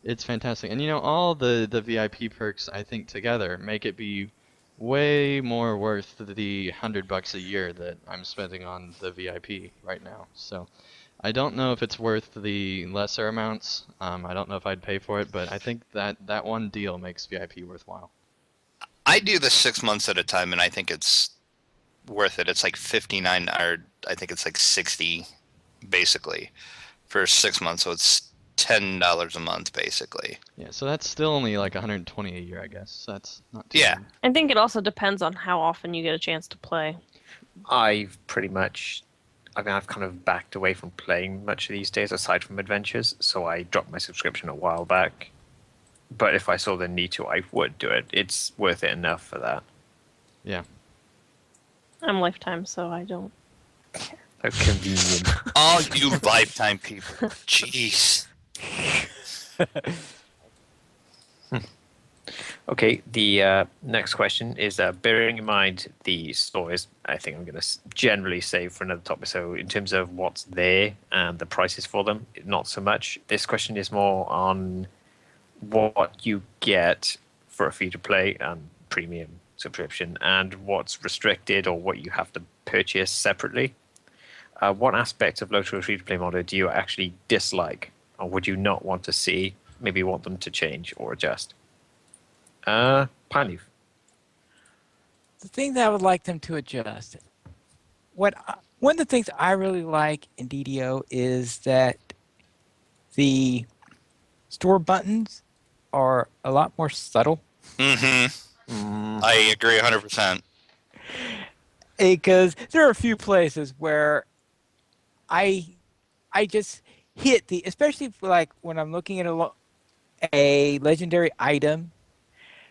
it's fantastic. And all the VIP perks, I think, together make it be way more worth the $100 a year that I'm spending on the VIP right now. So I don't know if it's worth the lesser amounts. I don't know if I'd pay for it, but I think that one deal makes VIP worthwhile. I do this 6 months at a time, and I think it's worth it. It's like 59, or I think it's like 60, basically, for 6 months. So it's $10 a month, basically. Yeah, so that's still only like 120 a year, I guess. So that's not too Yeah. bad. I think it also depends on how often you get a chance to play. I've pretty much, I mean, I've kind of backed away from playing much these days, aside from adventures. So I dropped my subscription a while back. But if I saw the need to, I would do it. It's worth it enough for that. Yeah. I'm lifetime, so I don't. How convenient. All you lifetime people. Jeez. Okay, the next question is bearing in mind the stores, I think I'm going to generally save for another topic. So, in terms of what's there and the prices for them, not so much. This question is more on what you get for a free to play and premium subscription and what's restricted or what you have to purchase separately. What aspects of LOTRO free to play model do you actually dislike or would you not want to see, maybe want them to change or adjust? Pine Leaf. The thing that I would like them to adjust. One of the things I really like in DDO is that the store buttons are a lot more subtle. I agree 100%. Because there are a few places where I just hit especially like when I'm looking at a legendary item,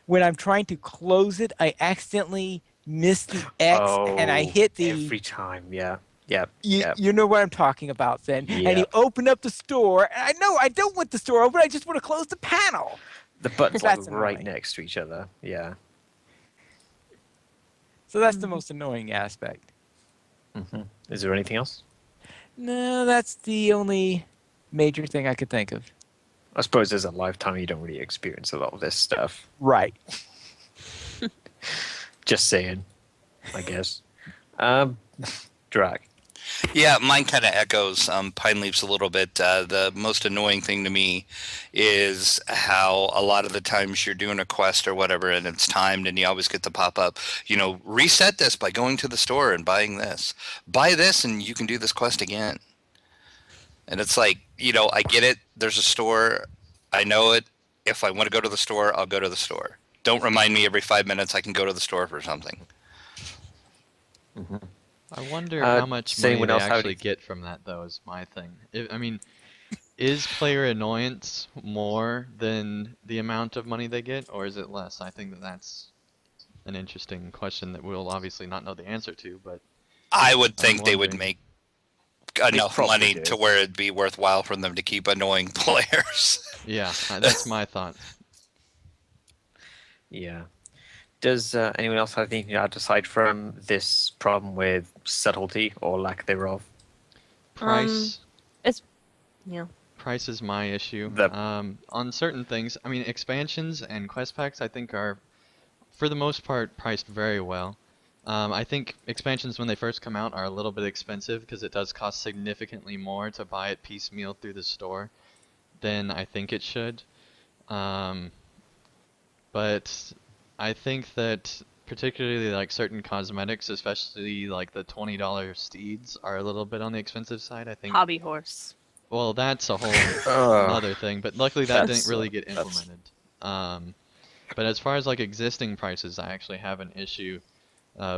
when I'm trying to close it, I accidentally miss the X and I hit every time. Yeah. Yep. Yep. You know what I'm talking about then. Yep. And you open up the store, and I know I don't want the store open, I just want to close the panel. The buttons That's are right annoying. next to each other. Yeah. So that's the most annoying aspect. Mm-hmm. Is there anything else? No, that's the only major thing I could think of. I suppose as a lifetime, you don't really experience a lot of this stuff. Right. Just saying, I guess. Drag. Yeah, mine kind of echoes Pine Leaf's a little bit. The most annoying thing to me is how a lot of the times you're doing a quest or whatever and it's timed and you always get the pop-up, reset this by going to the store and buying this. Buy this and you can do this quest again. And it's like, I get it. There's a store. I know it. If I want to go to the store, I'll go to the store. Don't remind me every 5 minutes I can go to the store for something. Mm-hmm. I wonder how much money anyone they else have actually any- get from that, though, is my thing. Is player annoyance more than the amount of money they get, or is it less? I think that's an interesting question that we'll obviously not know the answer to, but I would I'm think they would wondering. make enough probably money do. to where it'd be worthwhile for them to keep annoying players. Yeah, that's my thought. Yeah. Does anyone else have anything to add aside from this problem with subtlety or lack thereof? Price. Yeah. Price is my issue. The- On certain things, expansions and quest packs I think are, for the most part, priced very well. I think expansions when they first come out are a little bit expensive because it does cost significantly more to buy it piecemeal through the store than I think it should. But I think that particularly like certain cosmetics, especially like the $20 steeds, are a little bit on the expensive side. I think. Hobby horse. Well, that's a whole other thing, but luckily that didn't really get implemented. But as far as like existing prices, I actually have an issue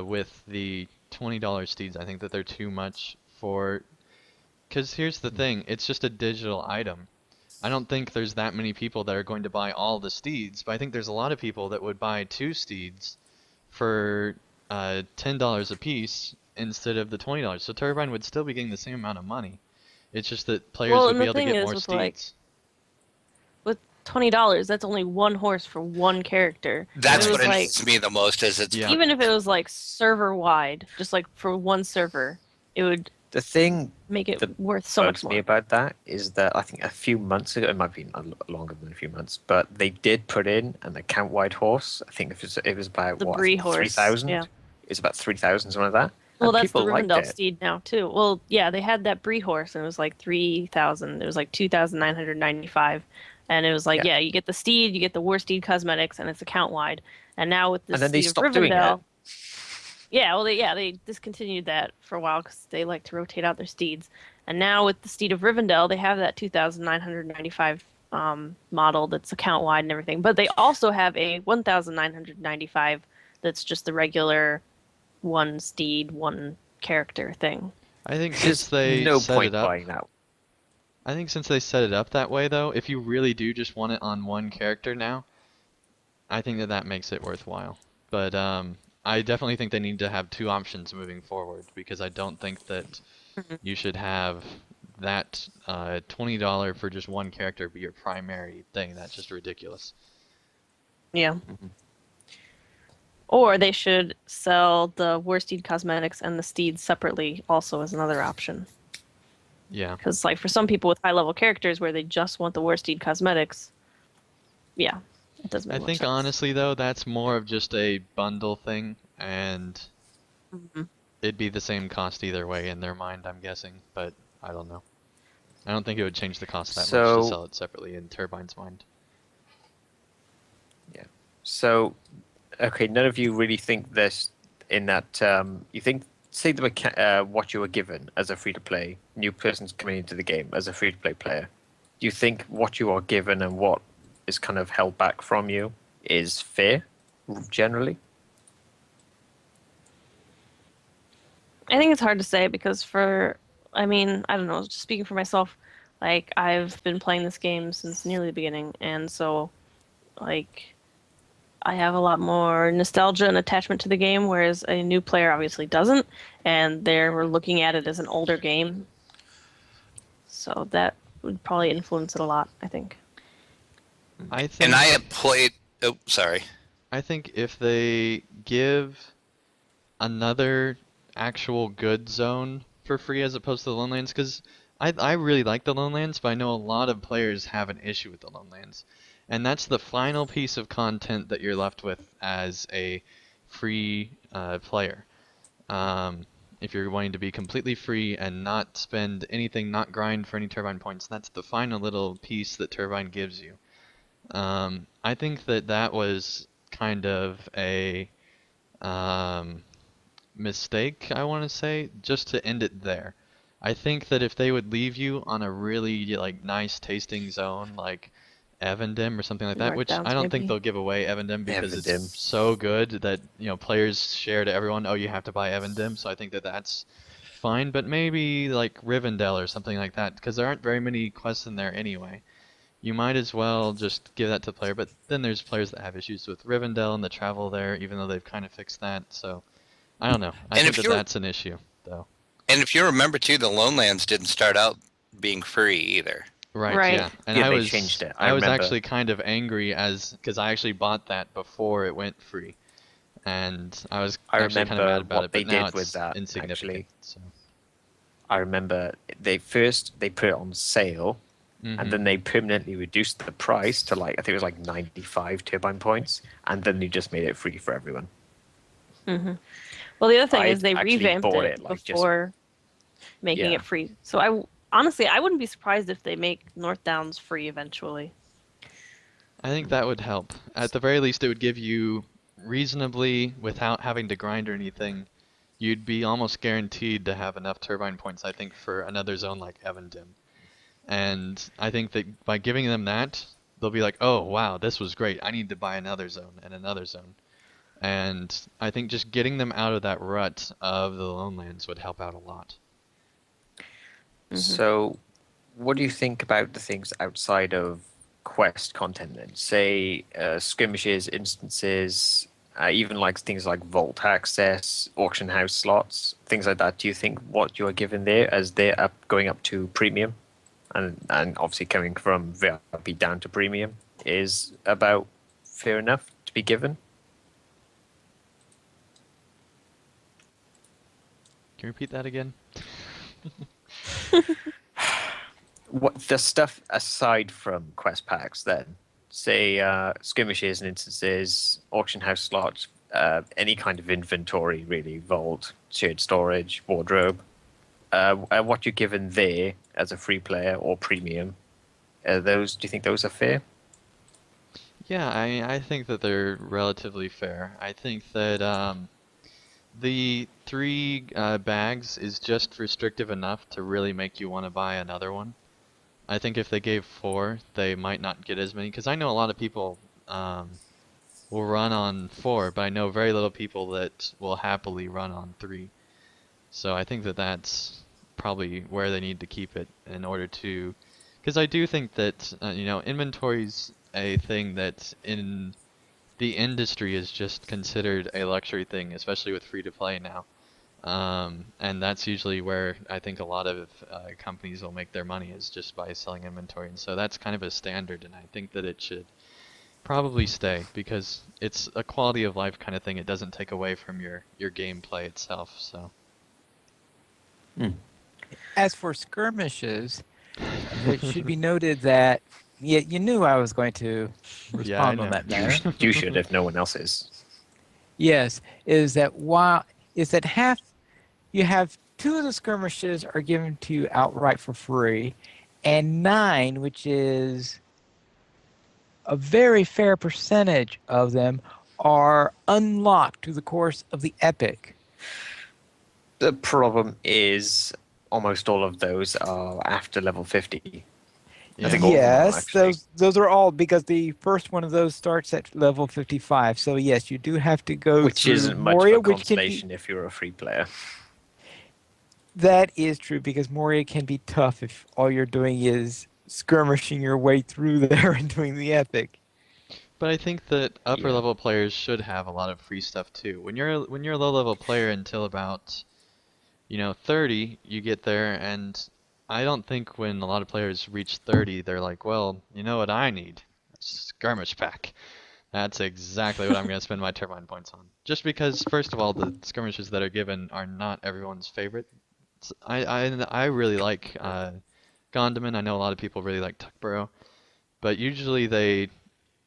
with the $20 steeds. I think that they're too much for. Because here's the thing, it's just a digital item. I don't think there's that many people that are going to buy all the steeds, but I think there's a lot of people that would buy 2 steeds for $10 a piece instead of the $20. So Turbine would still be getting the same amount of money. It's just that players Well, would and be the able to thing get is more with, steeds. like, with $20, that's only one horse for one character. That's It what was like, annoys me the most is it's Yeah. even if it was like server wide, just like for one server, it would The thing make it that worth so much bugs more. me about that is that I think a few months ago, it might be longer than a few months, but they did put in an account wide horse. I think it was about The what, Brie horse, 3,000? yeah. It's about 3,000, something like that. Well, And that's the people liked Rivendell it. steed now too. Well, yeah, they had that Brie horse, and it was like 3,000. It was like 2,995, and it was like, Yeah. yeah, you get the steed, you get the War Steed cosmetics, and it's account wide. And now with the And then they steed of stopped doing Rivendell, it. yeah, well, they discontinued that for a while because they like to rotate out their steeds. And now with the steed of Rivendell, they have that 2,995 model that's account wide and everything. But they also have a 1,995 that's just the regular one steed, one character thing. I think since There's they no set it point up, buying that. I think since they set it up that way though, if you really do just want it on one character now, I think that that makes it worthwhile. But I definitely think they need to have two options moving forward because I don't think that Mhm. you should have that $20 for just one character be your primary thing. That's just ridiculous. Yeah. Mhm. Or they should sell the war steed cosmetics and the steeds separately also as another option. Yeah. Because like for some people with high level characters where they just want the war steed cosmetics, yeah, it does I make more think sense. honestly though, that's more of just a bundle thing and Mhm. it'd be the same cost either way in their mind, I'm guessing, but I don't know. I don't think it would change the cost that much to So sell it separately in Turbine's mind. yeah. So okay, none of you really think this in that you think say what you were given as a free to play new person's coming into the game as a free to play player. Do you think what you are given and what is kind of held back from you is fair generally? I think it's hard to say because I mean, I don't know, just speaking for myself, like I've been playing this game since nearly the beginning, and so like I have a lot more nostalgia and attachment to the game, whereas a new player obviously doesn't, and they're looking at it as an older game. So that would probably influence it a lot, I think. I And I think have played. Oh, sorry. I think if they give another actual good zone for free as opposed to the Lone Lands, because I really like the Lone Lands, but I know a lot of players have an issue with the Lone Lands. And that's the final piece of content that you're left with as a free player. If you're wanting to be completely free and not spend anything, not grind for any turbine points, that's the final little piece that Turbine gives you. I think that that was kind of a um, mistake, I want to say, just to end it there. I think that if they would leave you on a really like nice tasting zone like Evandim or something like that, North which I Downs, don't think maybe. they'll give away Evandim because it's Evandim. so good that players share to everyone, oh you have to buy Evandim, so I think that that's fine, but maybe like Rivendell or something like that because there aren't very many quests in there anyway. You might as well just give that to the player, but then there's players that have issues with Rivendell and the travel there, even though they've kind of fixed that, so I don't know. I And think if that you that's an issue, though. remember too, the Lone Lands didn't start out being free either. Right, Right. yeah. And Yeah, I they was changed it. I I was remember. actually kind of angry as because I actually bought that before it went free, and I was I actually kind of mad remember about what it. they But now did with it's that. insignificant. Actually, So. I remember they put it on sale, and Mhm. then they permanently reduced the price to like I think it was like 95 turbine points, and then they just made it free for everyone. Hmm. Well, the other thing I is they actually revamped bought it it like just before making yeah. it free. So honestly, I wouldn't be surprised if they make North Downs free eventually. I think that would help. At the very least, it would give you reasonably, without having to grind or anything, you'd be almost guaranteed to have enough turbine points, I think, for another zone like Evandim. And I think that by giving them that, they'll be like, oh, wow, this was great. I need to buy another zone and another zone. And I think just getting them out of that rut of the Lone Lands would help out a lot. Hmm. So, what do you think about the things outside of quest content then? Say skirmishes, instances, even like things like vault access, auction house slots, things like that. Do you think what you are given there as they're going up to premium, and obviously coming from VIP down to premium, is about fair enough to be given? Can you repeat that again? What the stuff aside from quest packs then? Say skirmishes and instances, auction house slots, any kind of inventory really, vault, shared storage, wardrobe. What you're given there as a free player or premium, those do you think those are fair? Yeah, I think that they're relatively fair. I think that the three bags is just restrictive enough to really make you want to buy another one. I think if they gave four, they might not get as many. Because I know a lot of people will run on 4, but I know very little people that will happily run on 3. So I think that that's probably where they need to keep it in order to, because I do think that inventory's a thing that in the industry is just considered a luxury thing, especially with free to play now. And that's usually where I think a lot of companies will make their money is just by selling inventory. And so that's kind of a standard, and I think that it should probably stay because it's a quality of life kind of thing. It doesn't take away from your gameplay itself. So. As for skirmishes, it should be noted that you knew I was going to Yeah, I respond on know. that matter. You should if no one else is. Yes, is that half you have 2 of the skirmishes are given to you outright for free, and 9, which is a very fair percentage of them, are unlocked through the course of the epic. The problem is almost all of those are after level 50. I think all of them are, Yes, actually. those are all because the first one of those starts at level 55. So yes, you do have to go Which through isn't much of Moria, a which can be consolation if you're a free player. that is true because Moria can be tough if all you're doing is skirmishing your way through there and doing the epic. But I think that upper Yeah. level players should have a lot of free stuff too. When you're a low level player until about 30, you get there, and I don't think when a lot of players reach 30, they're like, well, you know what I need? A skirmish pack. That's exactly what I'm going to spend my turbine points on. Just because, first of all, the skirmishes that are given are not everyone's favorite. I really like Gondaman. I know a lot of people really like Tuckborough, but usually they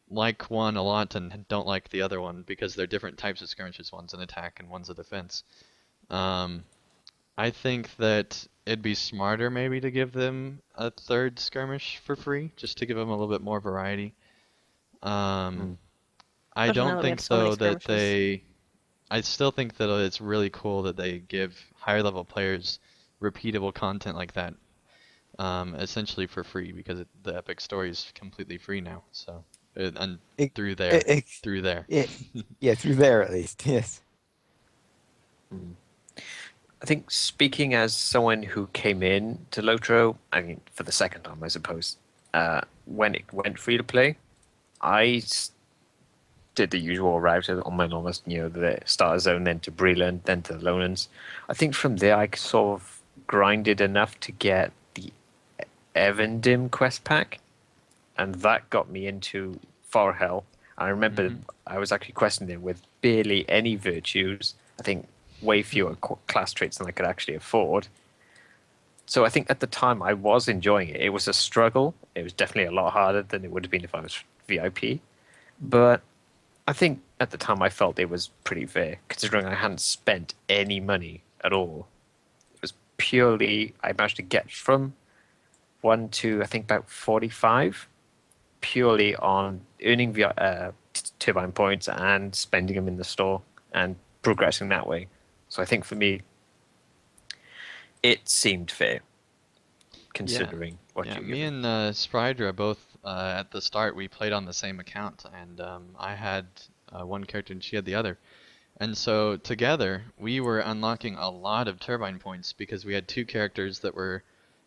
like one a lot and don't like the other one because they're different types of skirmishes. One's an attack and one's a defense. Um, I think that it'd be smarter maybe to give them a third skirmish for free, just to give them a little bit more variety. Um, I Especially now don't that we have think so many though that skirmishes. I still think that it's really cool that they give higher level players repeatable content like that, essentially for free because the epic story is completely free now. So, and It, through it, there, it, through there. it, yeah, through there at least. Yes. I think speaking as someone who came in to Lotro, I mean, for the second time, I suppose, when it went free to play, I did the usual route on my almost, the starter zone, then to Breland, then to the Lowlands. I think from there I sort of grinded enough to get the Evandim quest pack, and that got me into Far Hell. I remember I was actually questing it with barely any virtues. I think way fewer class traits than I could actually afford. So I think at the time I was enjoying it. It was a struggle. It was definitely a lot harder than it would have been if I was VIP. But I think at the time I felt it was pretty fair, considering I hadn't spent any money at all. It was purely, I managed to get from 1 to I think about 45 purely on earning turbine points and spending them in the store and progressing that way. So I think for me, it seemed fair, Yeah. considering what Yeah, you're me giving. and Sprydra both at the start we played on the same account, and I had one character and she had the other. And so together we were unlocking a lot of turbine points because we had 2 characters that were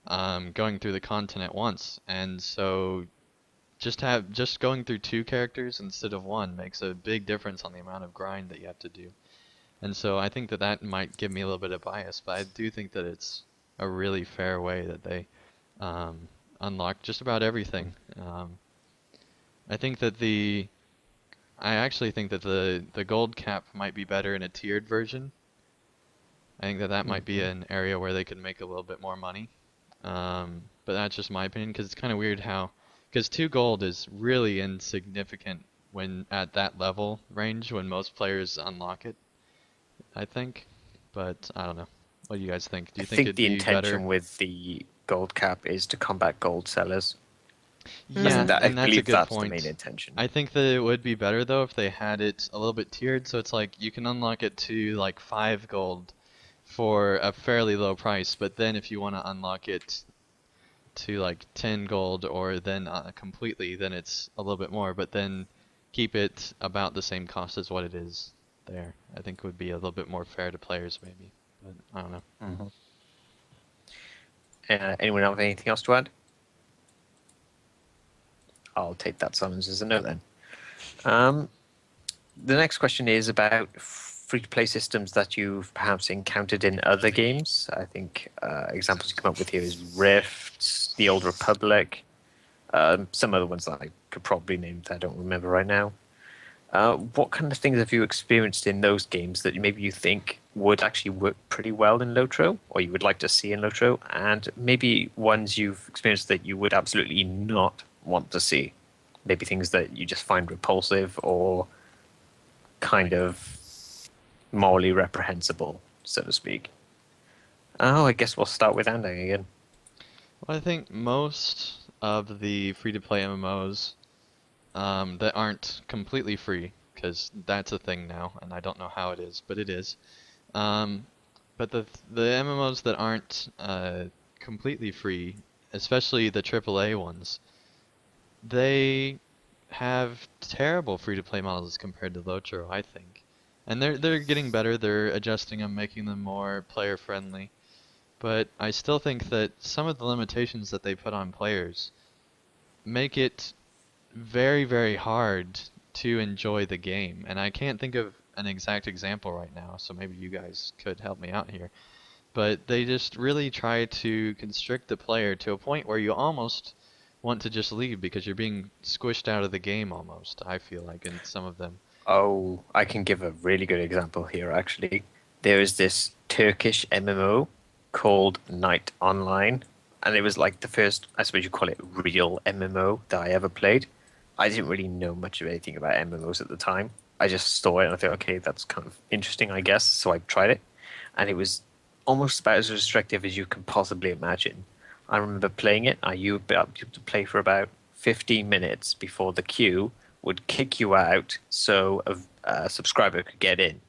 going through the content at once. And so just going through 2 characters instead of one makes a big difference on the amount of grind that you have to do. And so I think that that might give me a little bit of bias, but I do think that it's a really fair way that they um, unlock just about everything. I think that I actually think that the gold cap might be better in a tiered version. I think that that might be an area where they could make a little bit more money. But that's just my opinion because it's kind of weird how, because 2 gold is really insignificant when at that level range when most players unlock it, I think. But I don't know. What do you guys think? Do I you think think it'd the be better? intention with the gold cap is to combat gold sellers. I think Yeah, Mm-hmm. that I and that's a believe good that's the main point. intention. I think that it would be better though if they had it a little bit tiered, so it's like you can unlock it to like 5 gold for a fairly low price, but then if you want to unlock it to like 10 gold or then completely, then it's a little bit more. But then keep it about the same cost as what it is there. I think would be a little bit more fair to players maybe, but I don't know. Mm-hmm. Anyone have anything else to add? I'll take that summons as a no then. The next question is about free-to-play systems that you've perhaps encountered in other games. I think examples you come up with here is Rift, The Old Republic, some other ones that I could probably name that I don't remember right now. What kind of things have you experienced in those games that maybe you think would actually work pretty well in LOTRO, or you would like to see in LOTRO, and maybe ones you've experienced that you would absolutely not want to see? Maybe things that you just find repulsive or kind of morally reprehensible, so to speak. Oh, I guess we'll start with Andang again. Well, I think most of the free-to-play MMOs that aren't completely free, because that's a thing now, and I don't know how it is, but it is. But the MMOs that aren't completely free, especially the AAA ones, they have terrible free-to-play models compared to LOTRO, I think. And they're getting better. They're adjusting them, making them more player-friendly. But I still think that some of the limitations that they put on players make it very, very hard to enjoy the game. And I can't think of an exact example right now, so maybe you guys could help me out here. But they just really try to constrict the player to a point where you almost want to just leave because you're being squished out of the game almost, I feel like, in some of them. Oh, I can give a really good example here, actually. There is this Turkish MMO called Night Online, and it was like the first, I suppose you call it, real MMO that I ever played. I didn't really know much of anything about MMOs at the time. I just saw it and I thought, okay, that's kind of interesting, I guess. So I tried it, and it was almost about as restrictive as you can possibly imagine. I remember playing it. You would be able to play for about 15 minutes before the queue would kick you out so a subscriber could get in.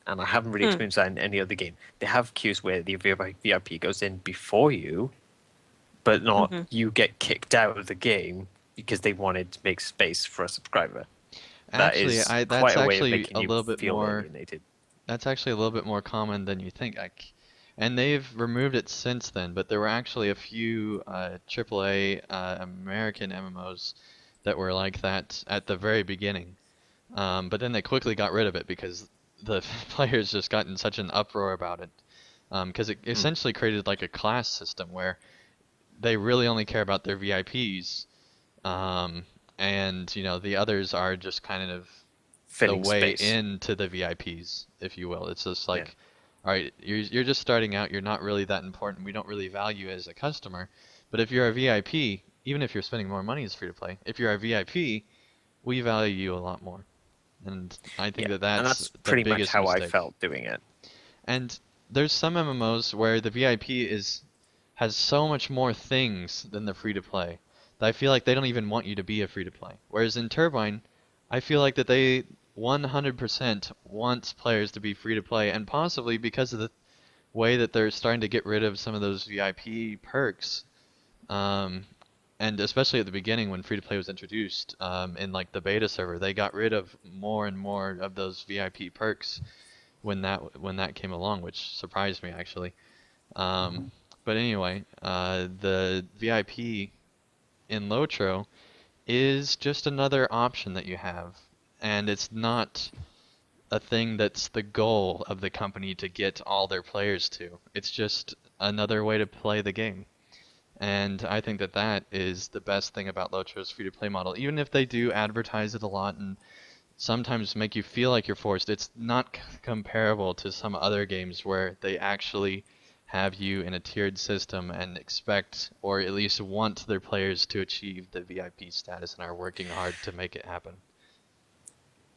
And I haven't really experienced that in any other game. They have queues where the VIP goes in before you, but not you get kicked out of the game because they wanted to make space for a subscriber. That Actually, is that's quite a way of actually making a you little bit feel more. alienated. That's actually a little bit more common than you think. And they've removed it since then, but there were actually a few AAA American MMOs that were like that at the very beginning. But then they quickly got rid of it because the players just got in such an uproar about it. Because it essentially created like a class system where they really only care about their VIPs, and the others are just kind of the Filling way space. into the VIPs, if you will. It's just Yeah. like, all right, you're just starting out. You're not really that important. We don't really value you as a customer. But if you're a VIP, even if you're spending more money as free to play, if you're a VIP, we value you a lot more. And I think Yeah. that And that's that's the pretty much biggest how I mistake. felt doing it. And there's some MMOs where the VIP has so much more things than the free to play that I feel like they don't even want you to be a free to play. Whereas in Turbine, I feel like that they 100% want players to be free to play, and possibly because of the way that they're starting to get rid of some of those VIP perks. Um, and especially at the beginning when free to play was introduced, in like the beta server, they got rid of more and more of those VIP perks when that came along, which surprised me actually. But anyway, the VIP in Lotro is just another option that you have, and it's not a thing that's the goal of the company to get all their players to. It's just another way to play the game. And I think that that is the best thing about Lotro's free-to-play model. Even if they do advertise it a lot and sometimes make you feel like you're forced, it's not comparable to some other games where they actually have you in a tiered system and expect, or at least want their players to achieve the VIP status and are working hard to make it happen.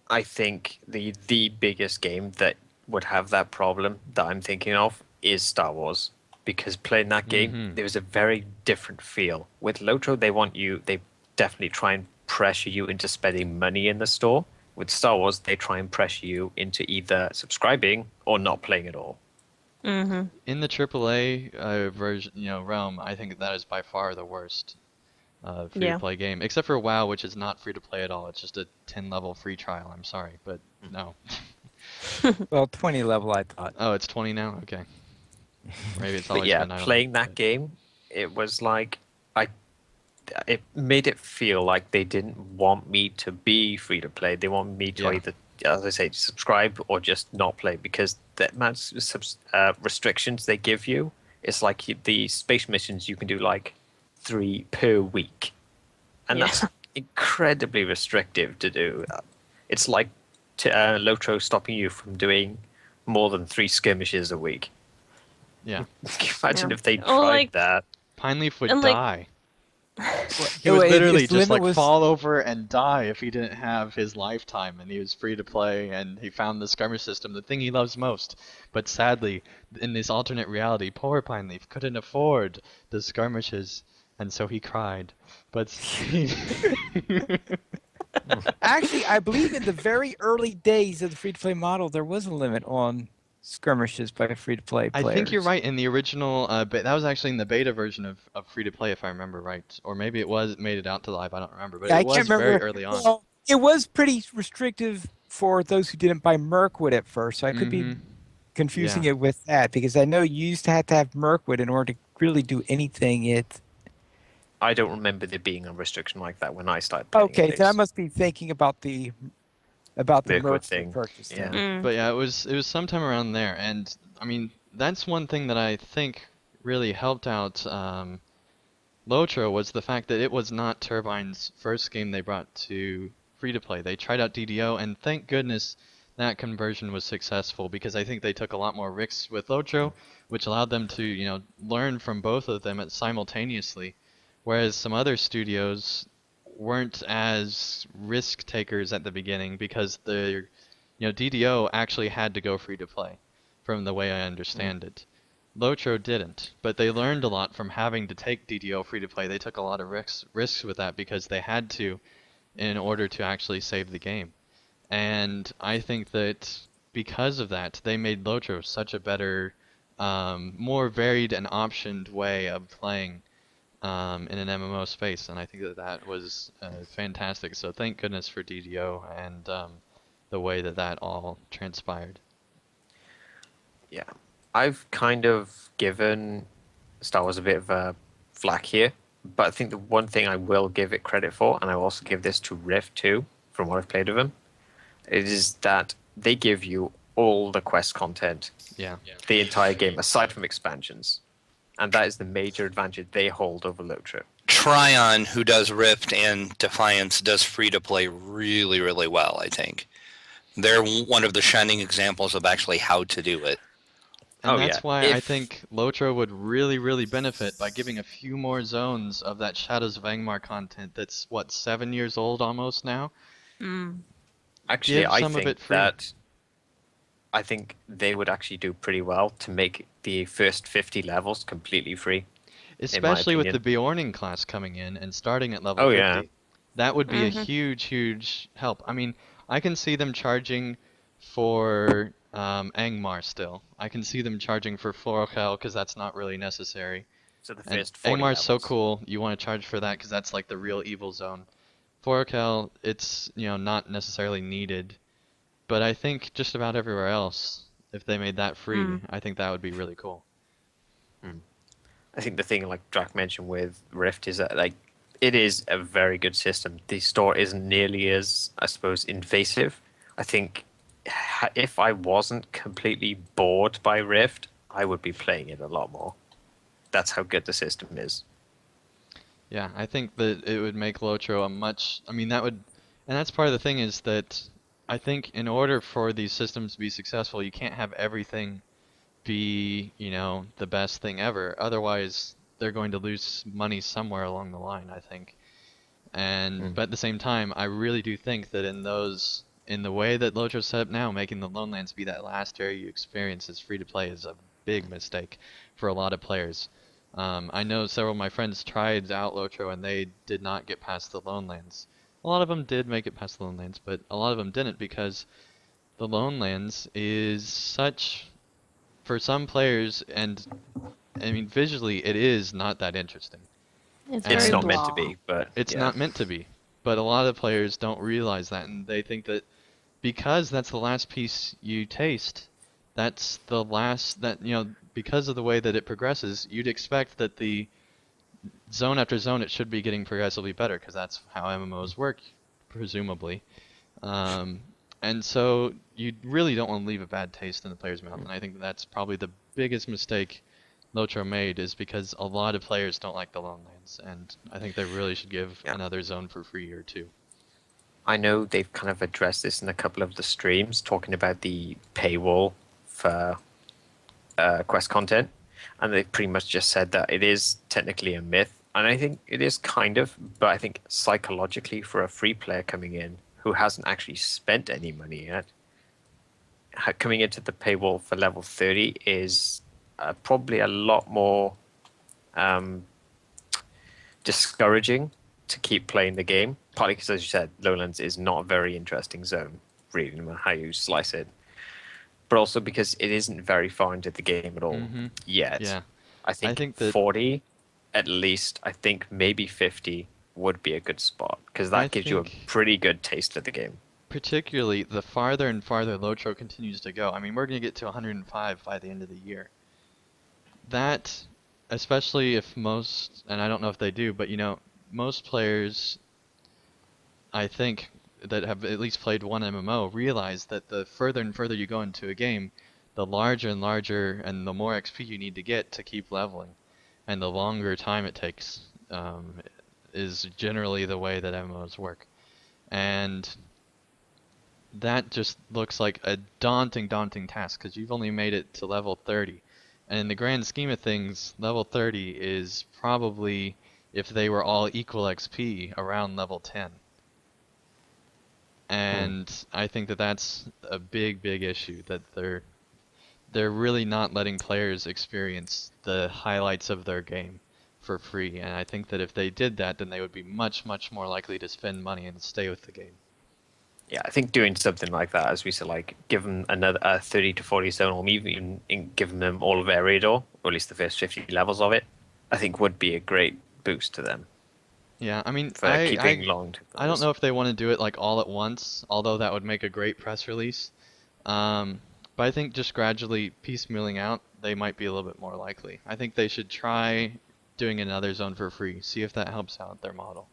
I think the biggest game that would have that problem that I'm thinking of is Star Wars. Because playing that game, Mm-hmm. there was a very different feel. With Lotro, they definitely try and pressure you into spending money in the store. With Star Wars, they try and pressure you into either subscribing or not playing at all. In the AAA version, realm, I think that is by far the worst. Yeah. free-to-play game, except for WoW, which is not free-to-play at all. It's just a 10-level free trial. I'm sorry, but no. Well, 20 level, I thought. Oh, it's 20 now? Okay. Maybe it's But always yeah, been, I don't know. playing that game, it was like I it made it feel like they didn't want me to be free to play. They want me to Yeah. either, as I say, subscribe or just not play, because the amount of restrictions they give you, it's like the space missions you can do like 3 per week, and Yeah. that's incredibly restrictive to do. It's like LOTRO stopping you from doing more than 3 skirmishes a week. Yeah. Imagine Yeah. if they Well, tried like, that. Pineleaf would and like, die. He Well, would literally its just limit like was fall over and die if he didn't have his lifetime and he was free to play and he found the skirmish system, the thing he loves most. But sadly, in this alternate reality, poor Pineleaf couldn't afford the skirmishes and so he cried. But actually, I believe in the very early days of the free-to-play model, there was a limit on skirmishes by free-to-play I think you're players. right. In the original, that was actually in the beta version of free to play, if I remember right, or maybe it was made it out to live. I don't remember, but Yeah, it I can't was very remember. early on. Well, it was pretty restrictive for those who didn't buy Mirkwood at first, so I could be Mm-hmm. confusing Yeah. it with that because I know you used to have Mirkwood in order to really do anything. I don't remember there being a restriction like that when I started playing, at Okay, then I least. must be thinking about the Mirkwood Mirkwood thing. purchase Yeah. then. mm, But yeah, it was sometime around there, and I mean that's one thing that I think really helped out LOTRO was the fact that it was not Turbine's first game they brought to free to play. They tried out DDO, and thank goodness that conversion was successful because I think they took a lot more risks with LOTRO, which allowed them to learn from both of them simultaneously, whereas some other studios weren't as risk takers at the beginning because the DDO actually had to go free to play, from the way I understand it. LOTRO didn't, but they learned a lot from having to take DDO free to play. They took a lot of risks with that because they had to in order to actually save the game. And I think that because of that, they made LOTRO such a better, more varied and optioned way of playing in an MMO space. And I think that that was fantastic. So thank goodness for DDO and the way that that all transpired. Yeah. I've kind of given Star Wars a bit of a flack here, but I think the one thing I will give it credit for, and I will also give this to Rift too, from what I've played of them, is that they give you all the quest content, Yeah. the entire game, aside from expansions. And that is the major advantage they hold over LOTRO. Tryon, who does Rift and Defiance, does free to play really, really well, I think. They're one of the shining examples of actually how to do it. And Oh yeah, that's why I if think LOTRO would really, really benefit by giving a few more zones of that Shadows of Angmar content that's, what, 7 years old almost now? mm, actually Give I some of think it free. that I think they would actually do pretty well to make the first 50 levels completely free, in my Especially with the opinion. Bjorning class coming in and starting at level Oh yeah. 50. That would be a mm-hmm. huge, huge help. I mean, I can see them charging for Angmar still. I can see them charging for Florahel because that's not really necessary. So the And first 40 Angmar's so levels. cool, you want to charge for that because that's like the real evil zone. Florahel, it's, not necessarily needed. But I think just about everywhere else, if they made that free, Mm, I think that would be really cool. I think the thing, like Drac mentioned with Rift, is that like it is a very good system. The store isn't nearly as, I suppose, invasive. I think if I wasn't completely bored by Rift, I would be playing it a lot more. That's how good the system is. Yeah, I think that it would make LOTRO a much, I mean, that would, and that's part of the thing is that I think in order for these systems to be successful, you can't have everything be, the best thing ever. Otherwise, they're going to lose money somewhere along the line, I think. And Mm. but at the same time, I really do think that in the way that LOTRO's set up now, making the Lonelands be that last area you experience as free to play is a big mistake for a lot of players. I know several of my friends tried out LOTRO and they did not get past the Lonelands. A lot of them did make it past the Lonelands, but a lot of them didn't because the Lonelands is such, for some players, and I mean visually it is not that interesting. It's It's very And not meant to blah. be, but it's yeah. not meant to be. But a lot of players don't realize that, and they think that because that's the last piece you taste, that's the last that, because of the way that it progresses, you'd expect that the zone after zone it should be getting progressively better because that's how MMOs work, presumably. Um, and so you really don't want to leave a bad taste in the player's mouth, and I think that's probably the biggest mistake LOTRO made is because a lot of players don't like the Lone Lands, and I think they really should give Yeah. another zone for free or two. I know they've kind of addressed this in a couple of the streams, talking about the paywall for quest content, and they pretty much just said that it is technically a myth, and I think it is kind of, but I think psychologically for a free player coming in who hasn't actually spent any money yet, coming into the paywall for level 30 is probably a lot more um, discouraging to keep playing the game. Partly because, as you said, Lowlands is not a very interesting zone, really, no matter how you slice it. But also because it isn't very far into the game at all Mm-hmm. yet. Yeah, I I think think that 40, at least, I think maybe 50 would be a good spot because I that gives you a think pretty good taste of the game. particularly the farther and farther LOTRO continues to go. I mean, we're going to get to 105 by the end of the year. That, especially if most, and I don't know if they do, but most players, I think, that have at least played one MMO realize that the further and further you go into a game, the larger and larger and the more XP you need to get to keep leveling, and the longer time it takes is generally the way that MMOs work. And that just looks like a daunting, daunting task because you've only made it to level 30. And in the grand scheme of things, level 30 is probably, if they were all equal XP, around level 10. Hmm. And I think that that's a big, big issue that they're really not letting players experience the highlights of their game for free. And I think that if they did that, then they would be much, much more likely to spend money and stay with the game. Yeah, I think doing something like that, as we said, like give them another 30 to 40 zone, or maybe even giving them all of Eriador, or at least the first 50 levels of it, I think would be a great boost to them Yeah, I mean, for keeping long-term I don't players. know if they want to do it like all at once, although that would make a great press release. Um, but I think just gradually piecemealing out, they might be a little bit more likely. I think they should try doing another zone for free, see if that helps out their model.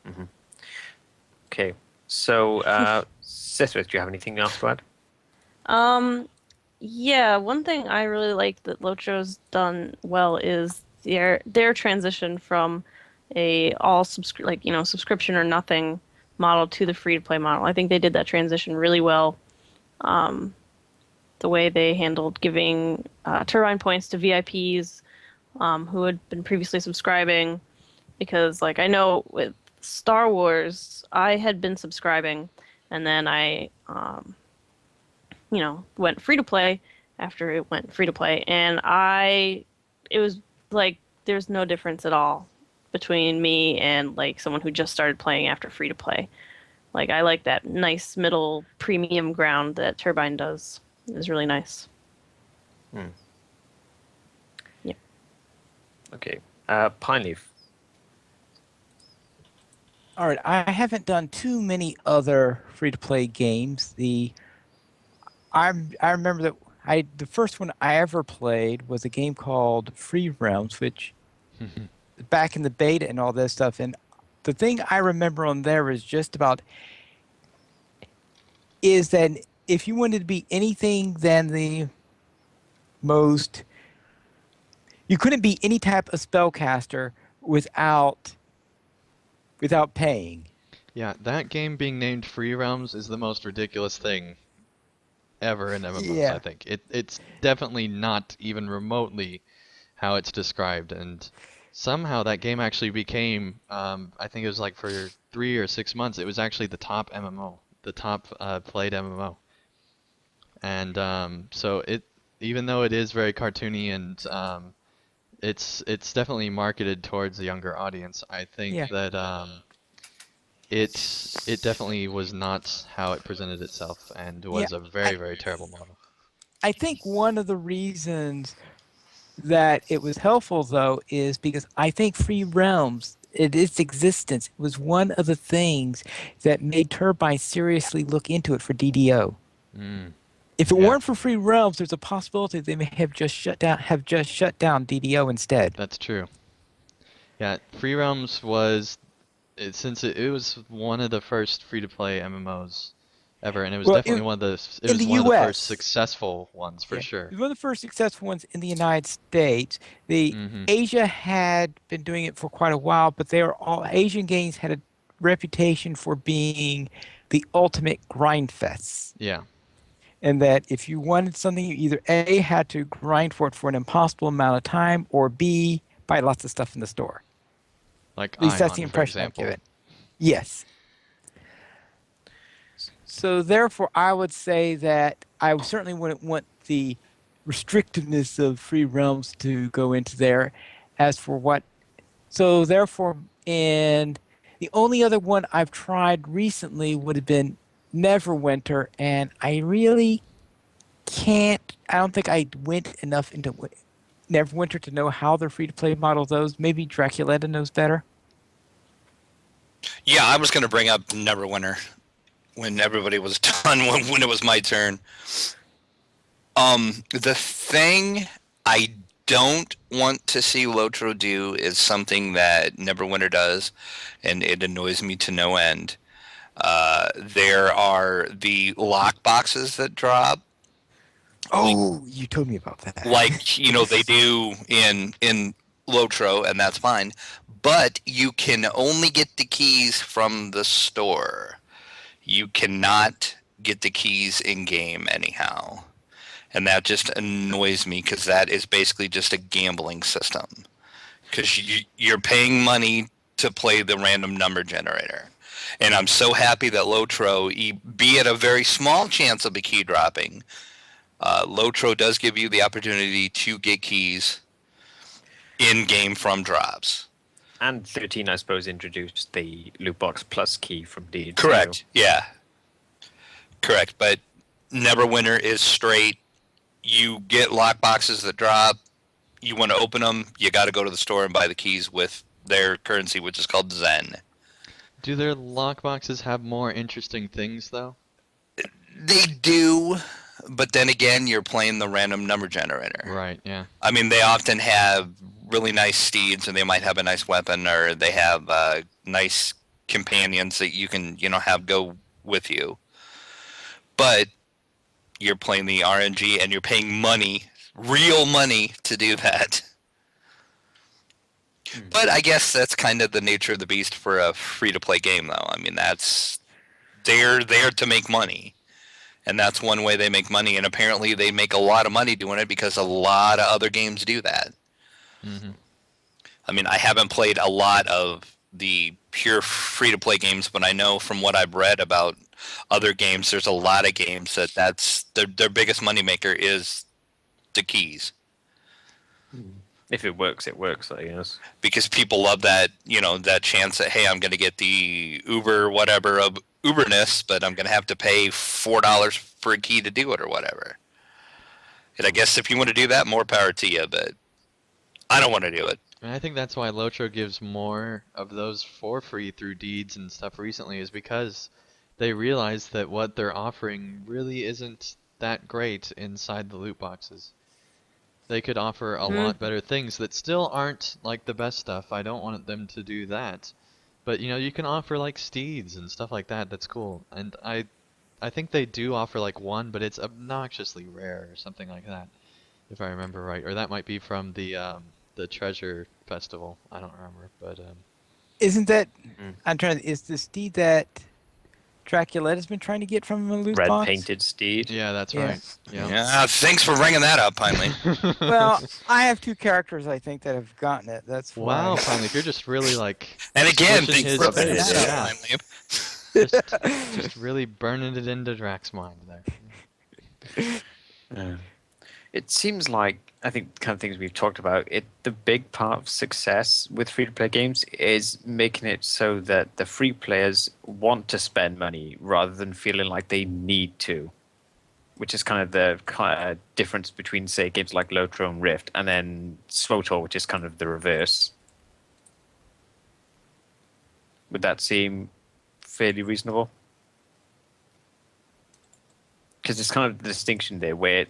Hmm. Okay, so Sithwith, do you have anything else to add? Um, yeah, one thing I really like that Lotro's done well is their transition from a subscription or nothing model to the free to play model. I think they did that transition really well. Um, the way they handled giving turbine points to VIPs who had been previously subscribing, because like I know with Star Wars, I had been subscribing, and then I went free to play after it went free to play, and it was like there's no difference at all between me and like someone who just started playing after free to play. Like I like that nice middle premium ground that Turbine does. It's really nice. Hmm. Yeah. Okay, Pine Leaf. All right, I haven't done too many other free-to-play games. I remember that the first one I ever played was a game called Free Realms, which back in the beta and all that stuff. And the thing I remember on there is just about is that if you wanted to be anything than the most, you couldn't be any type of spellcaster without paying. Yeah, that game being named Free Realms is the most ridiculous thing ever in MMOs, I Yeah. think. It's definitely not even remotely how it's described, and somehow that game actually became, I think it was like for 3 or 6 months, it was actually the top MMO, the top played MMO. And so even though it is very cartoony and it's definitely marketed towards a younger audience, I think Yeah. that it definitely was not how it presented itself and Yeah. was a very, very terrible model. I think one of the reasons that it was helpful though is because I think Free Realms, its existence, was one of the things that made Turbine seriously look into it for DDO. Mm, If it yeah, weren't for Free Realms, there's a possibility they may have just shut down DDO instead. that's true. Yeah, Free Realms was since it was one of the first free-to-play MMOs ever, and it was Well, definitely one of the it in was the one of the first U.S. successful ones for Yeah, it sure. was one of the first successful ones in the United States. The Mm-hmm. Asia had been doing it for quite a while, but they were all Asian games had a reputation for being the ultimate grind fests. Yeah, And that if you wanted something, you either A had to grind for it for an impossible amount of time, or B buy lots of stuff in the store. like At least that's the Ion, for impression I'm example. given. Yes. So therefore, I would say that I certainly wouldn't want the restrictiveness of free realms to go into there. As for what, so therefore, and the only other one I've tried recently would have been Neverwinter, and I really can't. I don't think I went enough into Neverwinter to know how the free to play model those. Maybe Draculeta knows better. Yeah, I was going to bring up Neverwinter when everybody was done when it was my turn. The thing I don't want to see Lotro do is something that Neverwinter does, and it annoys me to no end. There are the lock boxes that drop, Oh, you told me about that. like they do in Lotro, and that's fine. But you can only get the keys from the store. You cannot get the keys in game anyhow. And that just annoys me because that is basically just a gambling system. Because you're paying money to play the random number generator. And I'm so happy that Lotro, be it a very small chance of a key dropping, Lotro does give you the opportunity to get keys in game from drops. And 13, I suppose, introduced the loot box plus key from D2. Correct. Yeah. Correct. But Neverwinter is straight. You get lock boxes that drop. You want to open them, you got to go to the store and buy the keys with their currency, which is called Zen. Do their lockboxes have more interesting things though? They do, but then again, you're playing the random number generator. Right, yeah. I mean, they often have really nice steeds, and they might have a nice weapon, or they have nice companions that you can, have go with you. But you're playing the RNG, and you're paying money, real money, to do that. But I guess that's kind of the nature of the beast for a free-to-play game, though. I mean, they're there to make money, and that's one way they make money. And apparently, they make a lot of money doing it because a lot of other games do that. Mm-hmm. I mean, I haven't played a lot of the pure free-to-play games, but I know from what I've read about other games, there's a lot of games that's their biggest moneymaker is the keys. If it works, it works, I guess. Because people love that, that chance that, hey, I'm going to get the Uber whatever of Uberness, but I'm going to have to pay $4 for a key to do it or whatever. And I guess if you want to do that, more power to you, but I don't want to do it. And I think that's why Lotro gives more of those for free through deeds and stuff recently, is because they realize that what they're offering really isn't that great inside the loot boxes. They could offer a lot better things that still aren't like the best stuff. I don't want them to do that. But you can offer like steeds and stuff like that. That's cool. And I think they do offer like one, but it's obnoxiously rare or something like that, if I remember right. Or that might be from the treasure festival. I don't remember, but Isn't that? I'm trying. Is the steed that Draculeta's been trying to get from a loot Red box? painted steed. yeah, that's Yeah. right. Yeah. Yeah, thanks for bringing that up, finally. Well, I have two characters I think that have gotten it. That's Wow, why. finally, you're just really like And again, switching thanks his for bringing face, that yeah. up, finally. just really burning it into Drax's mind there. It seems like, I think the kind of things we've talked about, the big part of success with free-to-play games is making it so that the free players want to spend money rather than feeling like they need to. which is kind of the difference between, say, games like LOTRO and Rift, and then SWTOR, which is kind of the reverse. Would that seem fairly reasonable? Because it's kind of the distinction there where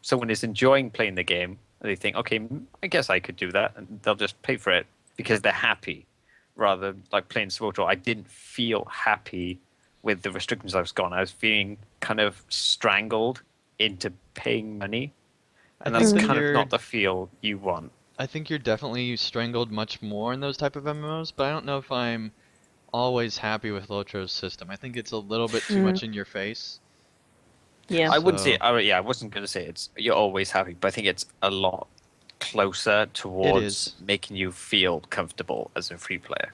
someone is enjoying playing the game and they think, okay, I guess I could do that, and they'll just pay for it because they're happy, rather like playing SWTOR. I didn't feel happy with the restrictions I was gone. I was feeling kind of strangled into paying money, and I that's think that kind of you're not the feel you want. I think you're definitely strangled much more in those type of MMOs, but I don't know if I'm always happy with Lotro's system. I think it's a little bit too much in your face. Yeah. I wouldn't say, So yeah, I wasn't going to say you're always happy, but I think it's a lot closer it towards is. making you feel comfortable as a free player.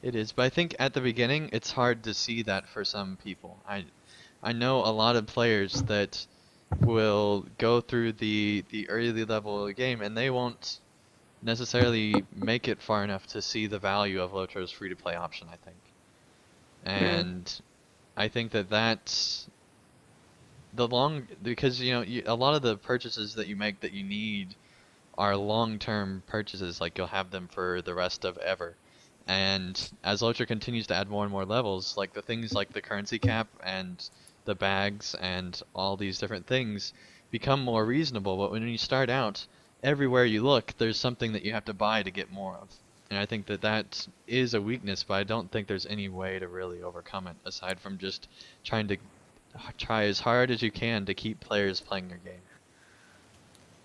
It is, but I think at the beginning it's hard to see that for some people. I know a lot of players that will go through the early level of the game and they won't necessarily make it far enough to see the value of Lotro's free to play option, I think. Mm. And I think that that's the long because a lot of the purchases that you make that you need are long-term purchases, like you'll have them for the rest of ever. And as Ultra continues to add more and more levels, like the things like the currency cap and the bags and all these different things become more reasonable. But when you start out, everywhere you look, there's something that you have to buy to get more of. And I think that that is a weakness, but I don't think there's any way to really overcome it aside from just trying to try as hard as you can to keep players playing your game.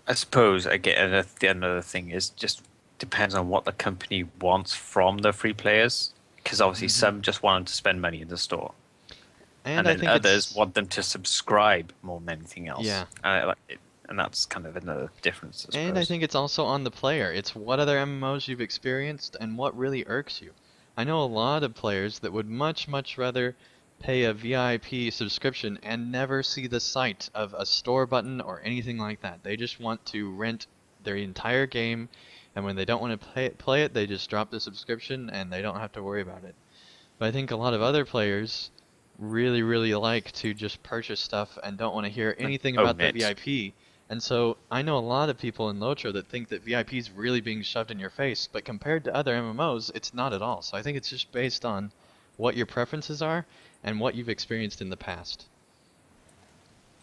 I suppose again, another thing is just depends on what the company wants from the free players. Because obviously, hmm some just want them to spend money in the store, And and I then think others it's want them to subscribe more than anything else. yeah. And that's kind of another difference, I And I suppose. think it's also on the player. It's what other MMOs you've experienced and what really irks you. I know a lot of players that would much, much rather pay a VIP subscription and never see the sight of a store button or anything like that. They just want to rent their entire game, and when they don't want to play it, they just drop the subscription and they don't have to worry about it. But I think a lot of other players really, really like to just purchase stuff and don't want to hear And anything about own the it. VIP. And so I know a lot of people in LOTRO that think that VIP is really being shoved in your face, but compared to other MMOs, it's not at all. So I think it's just based on what your preferences are and what you've experienced in the past.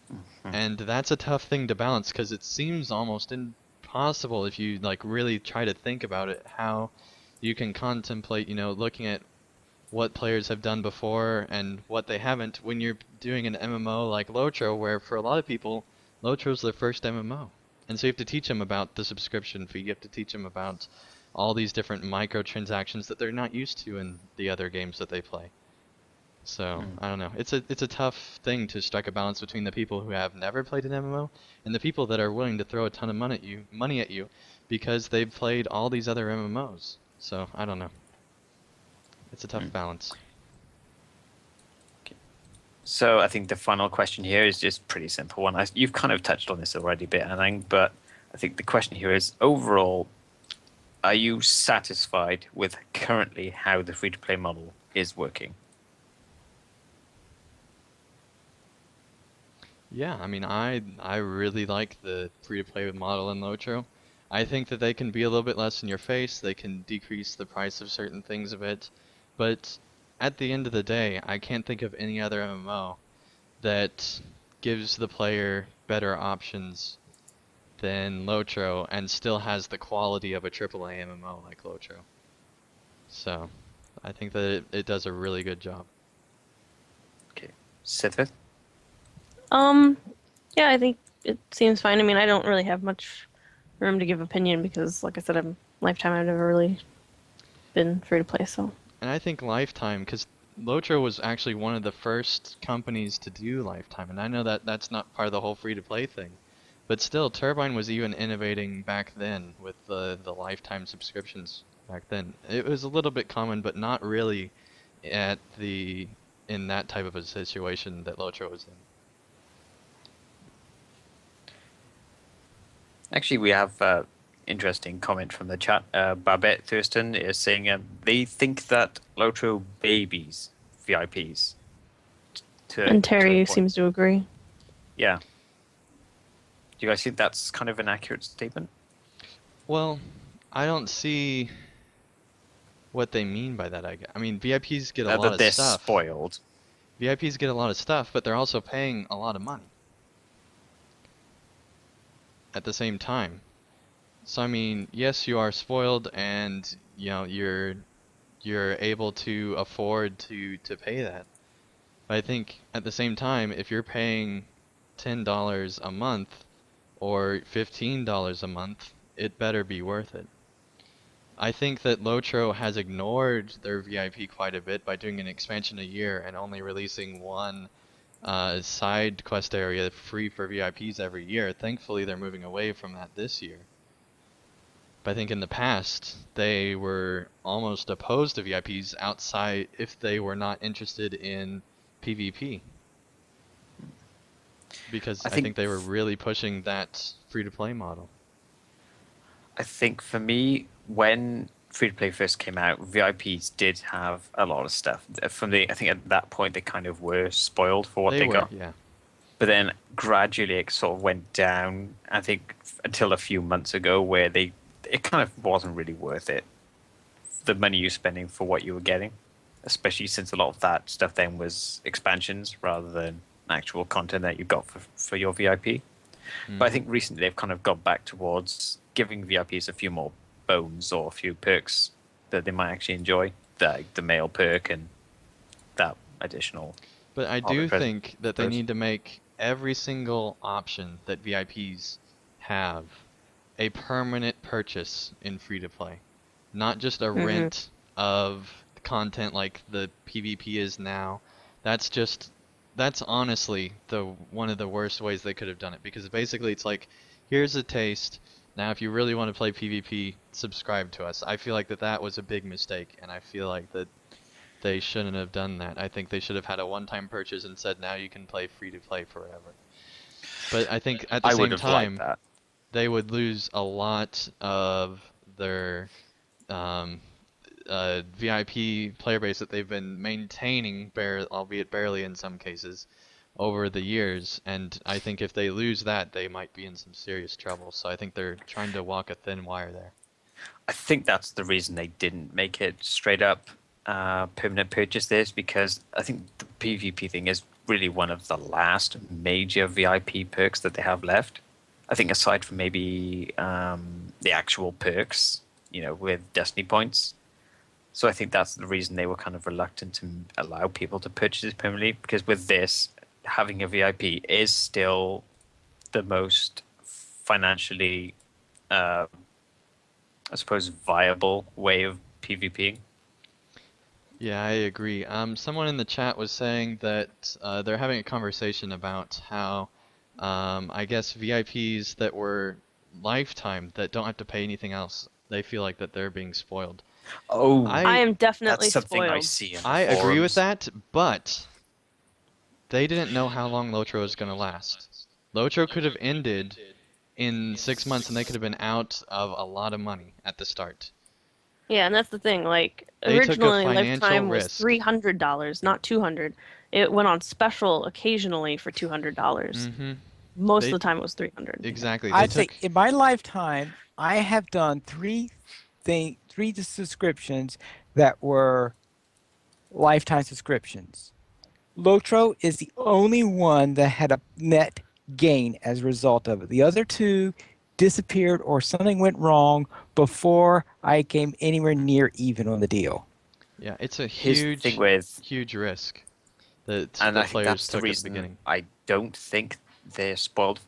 Hmm. And that's a tough thing to balance because it seems almost impossible if you like really try to think about it, how you can contemplate, looking at what players have done before and what they haven't when you're doing an MMO like LOTRO, where for a lot of people, LOTRO's their first MMO. And so you have to teach them about the subscription fee, you have to teach them about all these different microtransactions that they're not used to in the other games that they play. So, Mm. I don't know. It's a tough thing to strike a balance between the people who have never played an MMO and the people that are willing to throw a ton of money at you because they've played all these other MMOs. So, I don't know. It's a tough Mm. balance. So I think the final question here is just pretty simple one. You've kind of touched on this already a bit, I think, but I think the question here is overall, are you satisfied with currently how the free-to-play model is working? Yeah, I mean, I really like the free-to-play model in LOTRO. I think that they can be a little bit less in your face, they can decrease the price of certain things a bit, but at the end of the day, I can't think of any other MMO that gives the player better options than LOTRO and still has the quality of a AAA MMO like LOTRO. So, I think that it does a really good job. Okay. Sithith? Um, yeah, I think it seems fine. I mean, I don't really have much room to give opinion because, like I said, I'm Lifetime. I've never really been free to play, so. And I think Lifetime, because LOTRO was actually one of the first companies to do Lifetime, and I know that that's not part of the whole free-to-play thing, but still, Turbine was even innovating back then with the Lifetime subscriptions back then. It was a little bit common, but not really at in that type of a situation that LOTRO was in. Actually, we have interesting comment from the chat. Babette Thurston is saying they think that Lotro babies VIPs. And to a Terry point. seems to agree. Yeah. Do you guys think that's kind of an accurate statement? Well, I don't see what they mean by that. I mean, VIPs get a lot That of they're stuff. spoiled. VIPs get a lot of stuff, but they're also paying a lot of money at the same time. So I mean, yes, you are spoiled, and you're able to afford to pay that. But I think at the same time, if you're paying $10 a month or $15 a month, it better be worth it. I think that LOTRO has ignored their VIP quite a bit by doing an expansion a year and only releasing one side quest area free for VIPs every year. Thankfully, they're moving away from that this year. But I think in the past, they were almost opposed to VIPs outside if they were not interested in PvP. Because I think they were really pushing that free-to-play model. I think for me, when free to play first came out, VIPs did have a lot of stuff. I think at that point they kind of were spoiled for what they were, got. yeah. But then gradually it sort of went down. I think until a few months ago, where it kind of wasn't really worth it. The money you're spending for what you were getting, especially since a lot of that stuff then was expansions rather than actual content that you got for your VIP. But I think recently they've kind of got back towards giving VIPs a few more bones or a few perks that they might actually enjoy, like the mail perk and that additional. But I All the do present think that they perks. need to make every single option that VIPs have a permanent purchase in free-to-play. Not just a rent of content like the PvP is now. That's honestly one of the worst ways they could have done it, because basically it's like, here's a taste. Now if you really want to play PvP, subscribe to us. I feel like that was a big mistake, and I feel like that they shouldn't have done that. I think they should have had a one-time purchase and said now you can play free-to-play forever. But I think at the I same would have time, liked that. they would lose a lot of their VIP player base that they've been maintaining, albeit barely in some cases, over the years. And I think if they lose that, they might be in some serious trouble. So I think they're trying to walk a thin wire there. I think that's the reason they didn't make it straight up permanent purchase this, because I think the PvP thing is really one of the last major VIP perks that they have left. I think aside from maybe the actual perks, with Destiny points. So I think that's the reason they were kind of reluctant to allow people to purchase it permanently, because with this, having a VIP is still the most financially, I suppose, viable way of PvPing. Yeah, I agree. Someone in the chat was saying that they're having a conversation about how, I guess VIPs that were lifetime that don't have to pay anything else, they feel like that they're being spoiled. Oh, I am definitely that's something I spoiled. see in the I agree with forums. that, but they didn't know how long LOTRO was going to last. LOTRO could have ended in 6 months and they could have been out of a lot of money at the start. Yeah, and that's the thing. Like, They took a originally financial Lifetime was risk. $300, not $200. It went on special occasionally for $200. Mm-hmm. Most They- of the time it was $300. Exactly. I'd say in my lifetime, I have done three subscriptions that were lifetime subscriptions. Lotro is the only one that had a net gain as a result of it. The other two disappeared or something went wrong before I came anywhere near even on the deal. Yeah, it's a Here's the huge, thing with, huge risk that and the I think players that's the took at the reason beginning. I don't think they're spoiled.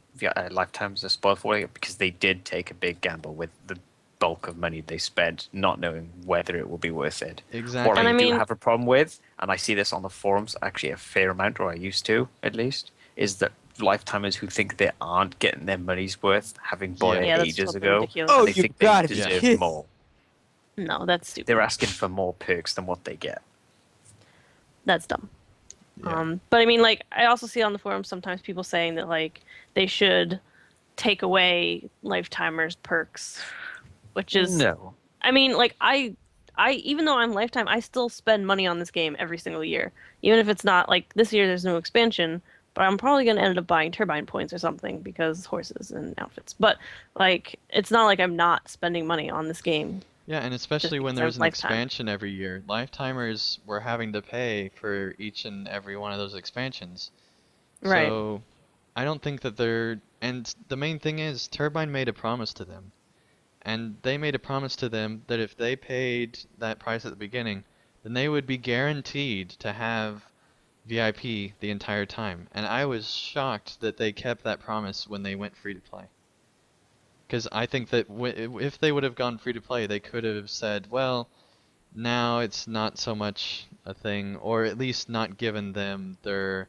Lifetimes are spoiled for it, because they did take a big gamble with the bulk of money they spent, not knowing whether it will be worth it. Exactly. What And I I do mean- have a problem with, and I see this on the forums actually a fair amount, or I used to at least, is that lifetimers who think they aren't getting their money's worth, having bought Yeah. it Yeah, that's ages totally ago, ridiculous. Oh, and they you think gotta they be deserve kidding. more. No, that's stupid. They're asking for more perks than what they get. That's dumb. Yeah. But I mean, like, I also see on the forums sometimes people saying that, like, they should take away Lifetimers perks, which is, No. I mean, like, I even though I'm lifetime, I still spend money on this game every single year. Even if it's not like this year there's no expansion, but I'm probably gonna end up buying turbine points or something because horses and outfits. But like it's not like I'm not spending money on this game Yeah, and just especially when because I'm there's an lifetime. expansion every year. Lifetimers were having to pay for each and every one of those expansions. Right. So I don't think that they're. And the main thing is, Turbine made a promise to them. And they made a promise to them that if they paid that price at the beginning, then they would be guaranteed to have VIP the entire time. And I was shocked that they kept that promise when they went free to play. Because I think that if they would have gone free to play, they could have said, well, now it's not so much a thing, or at least not given them their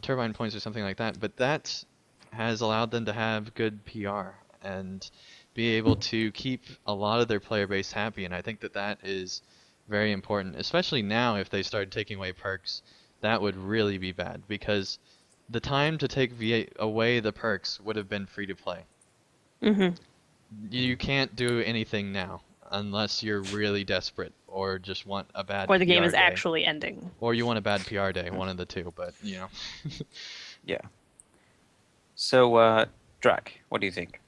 turbine points or something like that. But that has allowed them to have good PR and be able to keep a lot of their player base happy. And I think that that is very important, especially now if they started taking away perks. That would really be bad because the time to take away the perks would have been free to play. Hmm. You can't do anything now unless you're really desperate or just want a bad Or the game PR is day. actually ending. Or you want a bad PR day, one of the two, but Yeah. So, Drac, what do you think?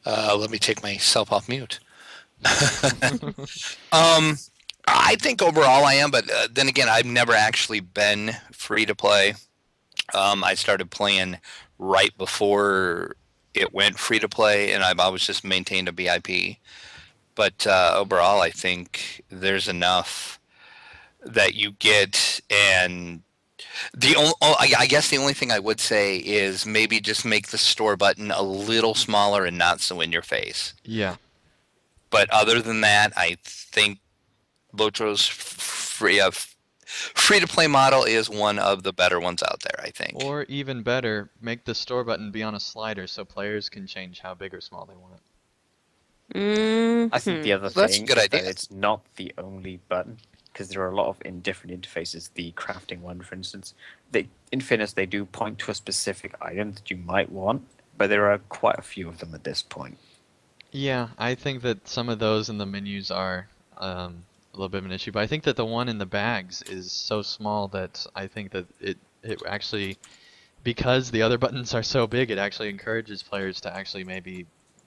Let me take myself off mute. I think overall I am, but then again, I've never actually been free to play. I started playing right before it went free to play, and I've always just maintained a BIP. But overall, I think there's enough that you get, and I guess the only thing I would say is maybe just make the store button a little smaller and not so in your face. yeah. But other than that, I think Lotro's free to play model is one of the better ones out there, I think. Or even better, make the store button be on a slider so players can change how big or small they want it. I think Hmm. the other Well, that's a thing good is idea. that it's not the only button because there are a lot of in different interfaces. The crafting one, for instance, in fairness, they do point to a specific item that you might want, but there are quite a few of them at this point. Yeah, I think that some of those in the menus are a little bit of an issue, but I think that the one in the bags is so small that I think that it actually, because the other buttons are so big, it actually encourages players to actually maybe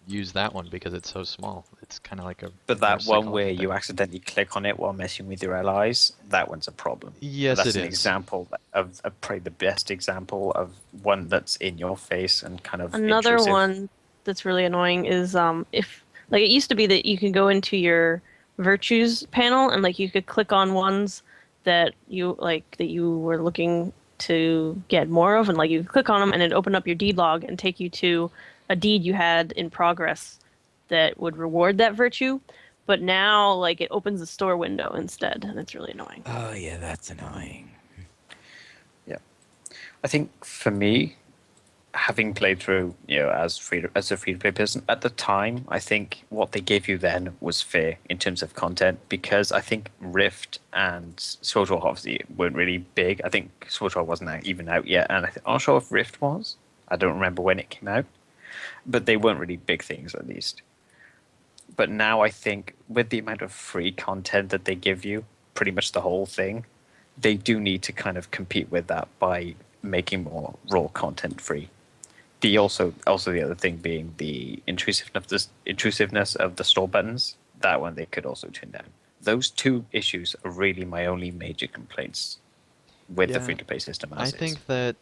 use that one because it's so small. It's kind of like a But that reverse one where psychology you thing. accidentally click on it while messing with your allies, that one's a problem. Yes, That's it an is. example of probably the best example of one that's in your face and kind of Another intrusive. one that's really annoying is if like it used to be that you could go into your virtues panel and like you could click on ones that you were looking to get more of and like you could click on them and it'd open up your deed log and take you to a deed you had in progress that would reward that virtue. But now like it opens a store window instead and it's really annoying. Oh yeah, that's annoying. Yeah, I think for me, having played through, as a free to play person at the time, I think what they gave you then was fair in terms of content because I think Rift and SWTOR obviously weren't really big. I think SWTOR wasn't even out yet, and I'm not sure if Rift was. I don't remember when it came out, but they weren't really big things at least. But now I think with the amount of free content that they give you, pretty much the whole thing, they do need to kind of compete with that by making more raw content free. The also the other thing being the intrusiveness of the store buttons. That one they could also turn down. Those two issues are really my only major complaints with the Yeah, free to play system I as is. think that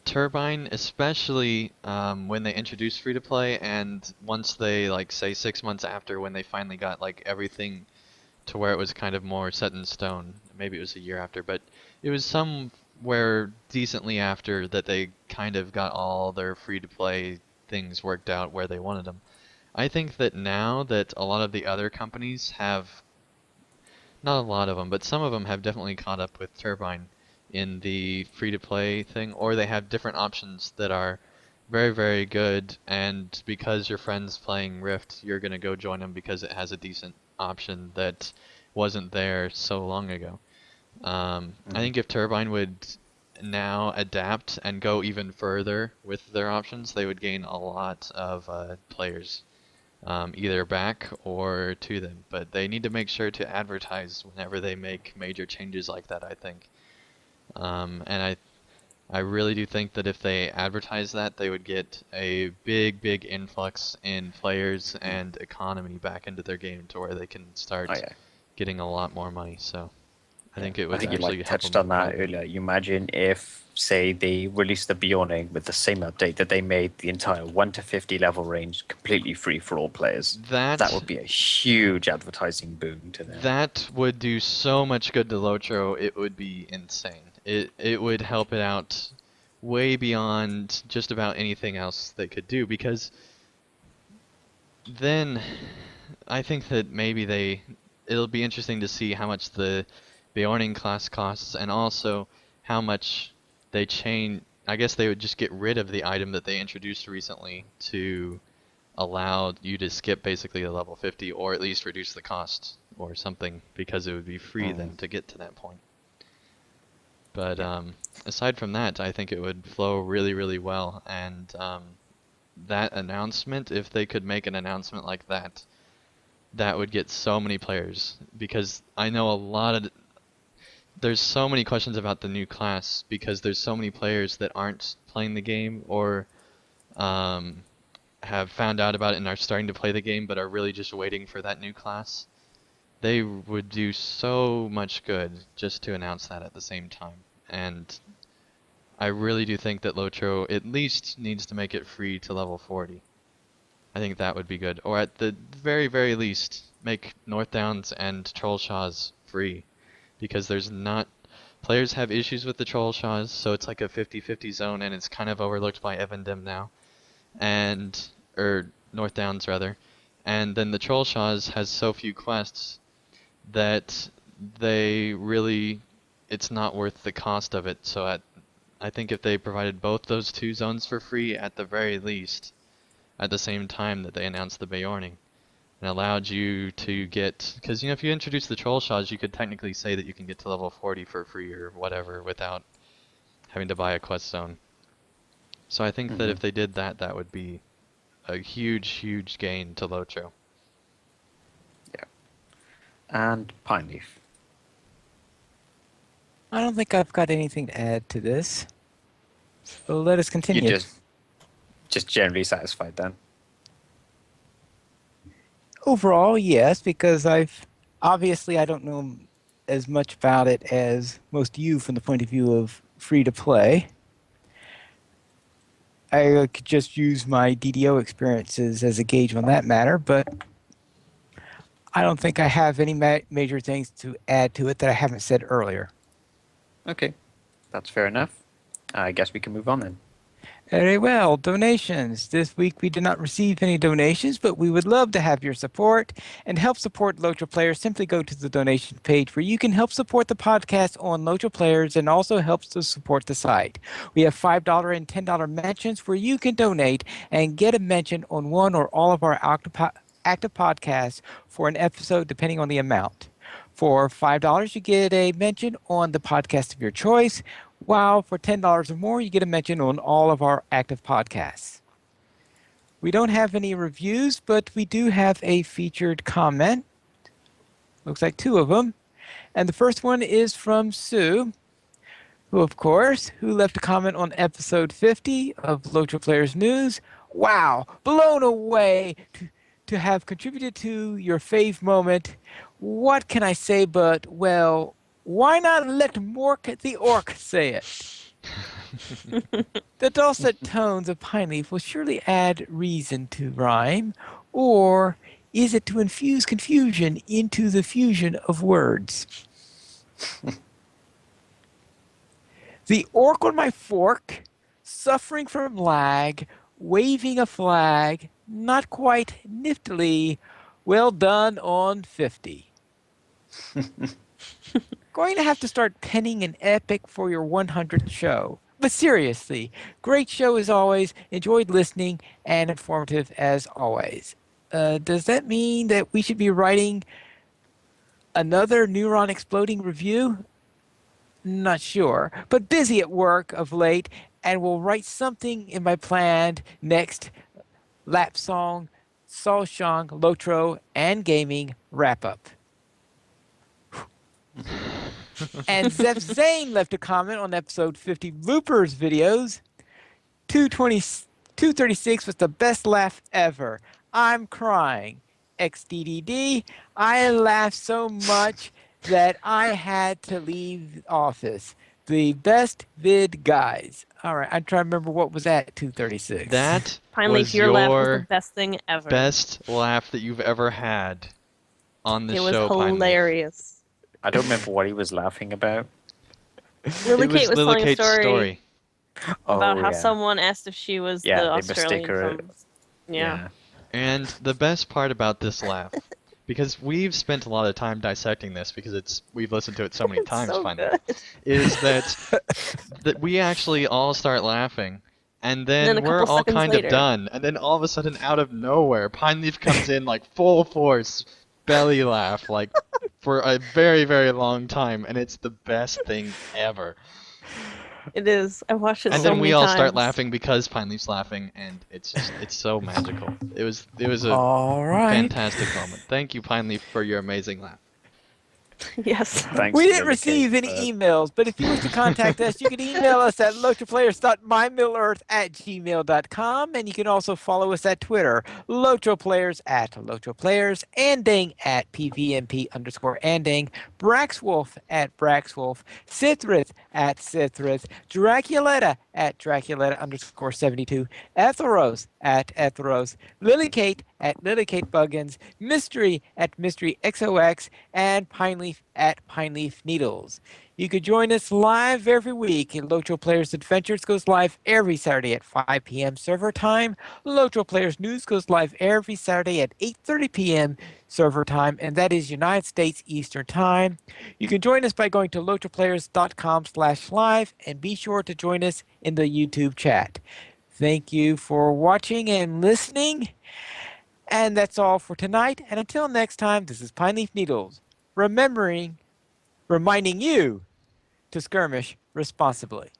Turbine, especially when they introduced free to play, and once they like say 6 months after when they finally got like everything to where it was kind of more set in stone. Maybe it was a year after, but it was somewhere decently after that they kind of got all their free to play things worked out where they wanted them. I think that now that a lot of the other companies have, not a lot of them, but some of them have definitely caught up with Turbine in the free to play thing, or they have different options that are very, very good, and because your friend's playing Rift, you're going to go join them because it has a decent option that wasn't there so long ago. I think if Turbine would now adapt and go even further with their options, they would gain a lot of players. either back or to them. But they need to make sure to advertise whenever they make major changes like that, I think. And I really do think that if they advertise that, they would get a big, big influx in players and economy back into their game to where they can Oh start yeah. getting a lot more money. So I Yeah. think it I would think you actually like help touched them on that quite a bit. earlier. You imagine if, say, they released the Beyonding with the same update that they made the entire 1 to 50 level range completely free for all players. That That would be a huge advertising boon to them. that would do so much good to LOTRO, it would be insane. It would help it out way beyond just about anything else they could do, because then I think that maybe it'll be interesting to see how much the Bjorning class costs, and also how much they change. I guess they would just get rid of the item that they introduced recently to allow you to skip basically to level 50, or at least reduce the cost or something, because it would be free Mm. then to get to that point. But Yeah. aside from that, I think it would flow really, really well, and that announcement, if they could make an announcement like that, that would get so many players, because I know there's so many questions about the new class, because there's so many players that aren't playing the game, or um, have found out about it and are starting to play the game but are really just waiting for that new class. They would do so much good just to announce that at the same time. And I really do think that LOTRO at least needs to make it free to level 40. I think that would be good. Or at the very, very least, make North Downs and Troll Shaws free. Because there's not... Players have issues with the Troll Shaws, so it's like a 50-50 zone, and it's kind of overlooked by Evandim now. Or North Downs rather. And then the Troll Shaws has so few quests that it's not worth the cost of it. So I think if they provided both those two zones for free at the very least, at the same time that they announced the Bjorning, and allowed you to get, because if you introduce the Troll Shaws, you could technically say that you can get to level 40 for free or whatever without having to buy a quest zone. So I think that Hmm. if they did that, that would be a huge, huge gain to LOTRO. Yeah. And Pine Leaf. I don't think I've got anything to add to this. So let us You continue. just generally satisfied then. Overall, yes, because I don't know as much about it as most of you from the point of view of free to play. I could just use my DDO experiences as a gauge on that matter, but I don't think I have any major things to add to it that I haven't said earlier. Okay, that's fair enough. I guess we can move on then. Very well, donations. This week we did not receive any donations, but we would love to have your support. And help support LOTRO Players, simply go to the donation page where you can help support the podcast on LOTRO Players and also helps to support the site. We have $5 and $10 mentions where you can donate and get a mention on one or all of our active podcasts for an episode depending on the amount. For $5, you get a mention on the podcast of your choice, while for $10 or more, you get a mention on all of our active podcasts. We don't have any reviews, but we do have a featured comment. Looks like two of them. And the first one is from Sue, who left a comment on episode 50 of LOTRO Players News. Wow, blown away to have contributed to your fave moment. What can I say but, well, why not let Mork the Orc say it? The dulcet tones of Pine Leaf will surely add reason to rhyme, or is it to infuse confusion into the fusion of words? The orc on my fork, suffering from lag, waving a flag, not quite niftily, well done on 50. Going to have to start penning an epic for your 100th show. But seriously, great show as always. Enjoyed listening and informative as always. Does that mean that we should be writing another neuron exploding review? Not sure, but busy at work of late, and will write something in my planned next lap song Solshang, Lotro, and Gaming Wrap-Up. And Zeph Zane left a comment on episode 50 bloopers videos. 220, 236 was the best laugh ever. I'm crying. XDDD, I laughed so much that I had to leave the office. The best vid guys. All right, I'm trying to remember what was at 236. That Pine was Leaf, your laugh was the your best thing ever. best laugh that you've ever had on the It was show, Pine Leaf. hilarious. I don't remember what he was laughing about. Lily It was Kate was Lily telling Kate's a story story. about Oh, how yeah. someone asked if she was Yeah, the they mistake Australian her. from. Yeah. And the best part about this laugh, because we've spent a lot of time dissecting this because we've listened to it so many It's times, so finally, good. is that we actually all start laughing, and then then a we're couple all seconds kind later- of done, and then all of a sudden, out of nowhere, Pine Leaf comes in like full force, belly laugh, like for a very, very long time, and it's the best thing ever. It is. I watched it And so then we many all times. start laughing because Pine Leaf's laughing, and it's so magical. It was a All right. fantastic moment. Thank you, Pine Leaf, for your amazing laugh. Yes. Thanks We to didn't Lily receive Kate any for- emails, but if you wish to contact us, you can email us at lotroflayers.mymiddleearth@gmail.com, and you can also follow us at Twitter, LotroPlayers @LotroPlayers, Anding @PVMP_Anding, Braxwolf @Braxwolf, Sithrith @Sithrith, Draculetta @Draculetta_72, Etheros @Etheros, Lily Kate @LilyKateBuggins, Mystery @MysteryXOX, and Pineleaf @Pineleaf Needles. You could join us live every week. Lotro Players Adventures goes live every Saturday at 5 p.m. server time. Lotro Players News goes live every Saturday at 8:30 p.m. server time, and that is United States Eastern Time. You can join us by going to lotroplayers.com/live, and be sure to join us in the YouTube chat. Thank you for watching and listening. And that's all for tonight. And until next time, this is Pineleaf Needles, reminding you to skirmish responsibly.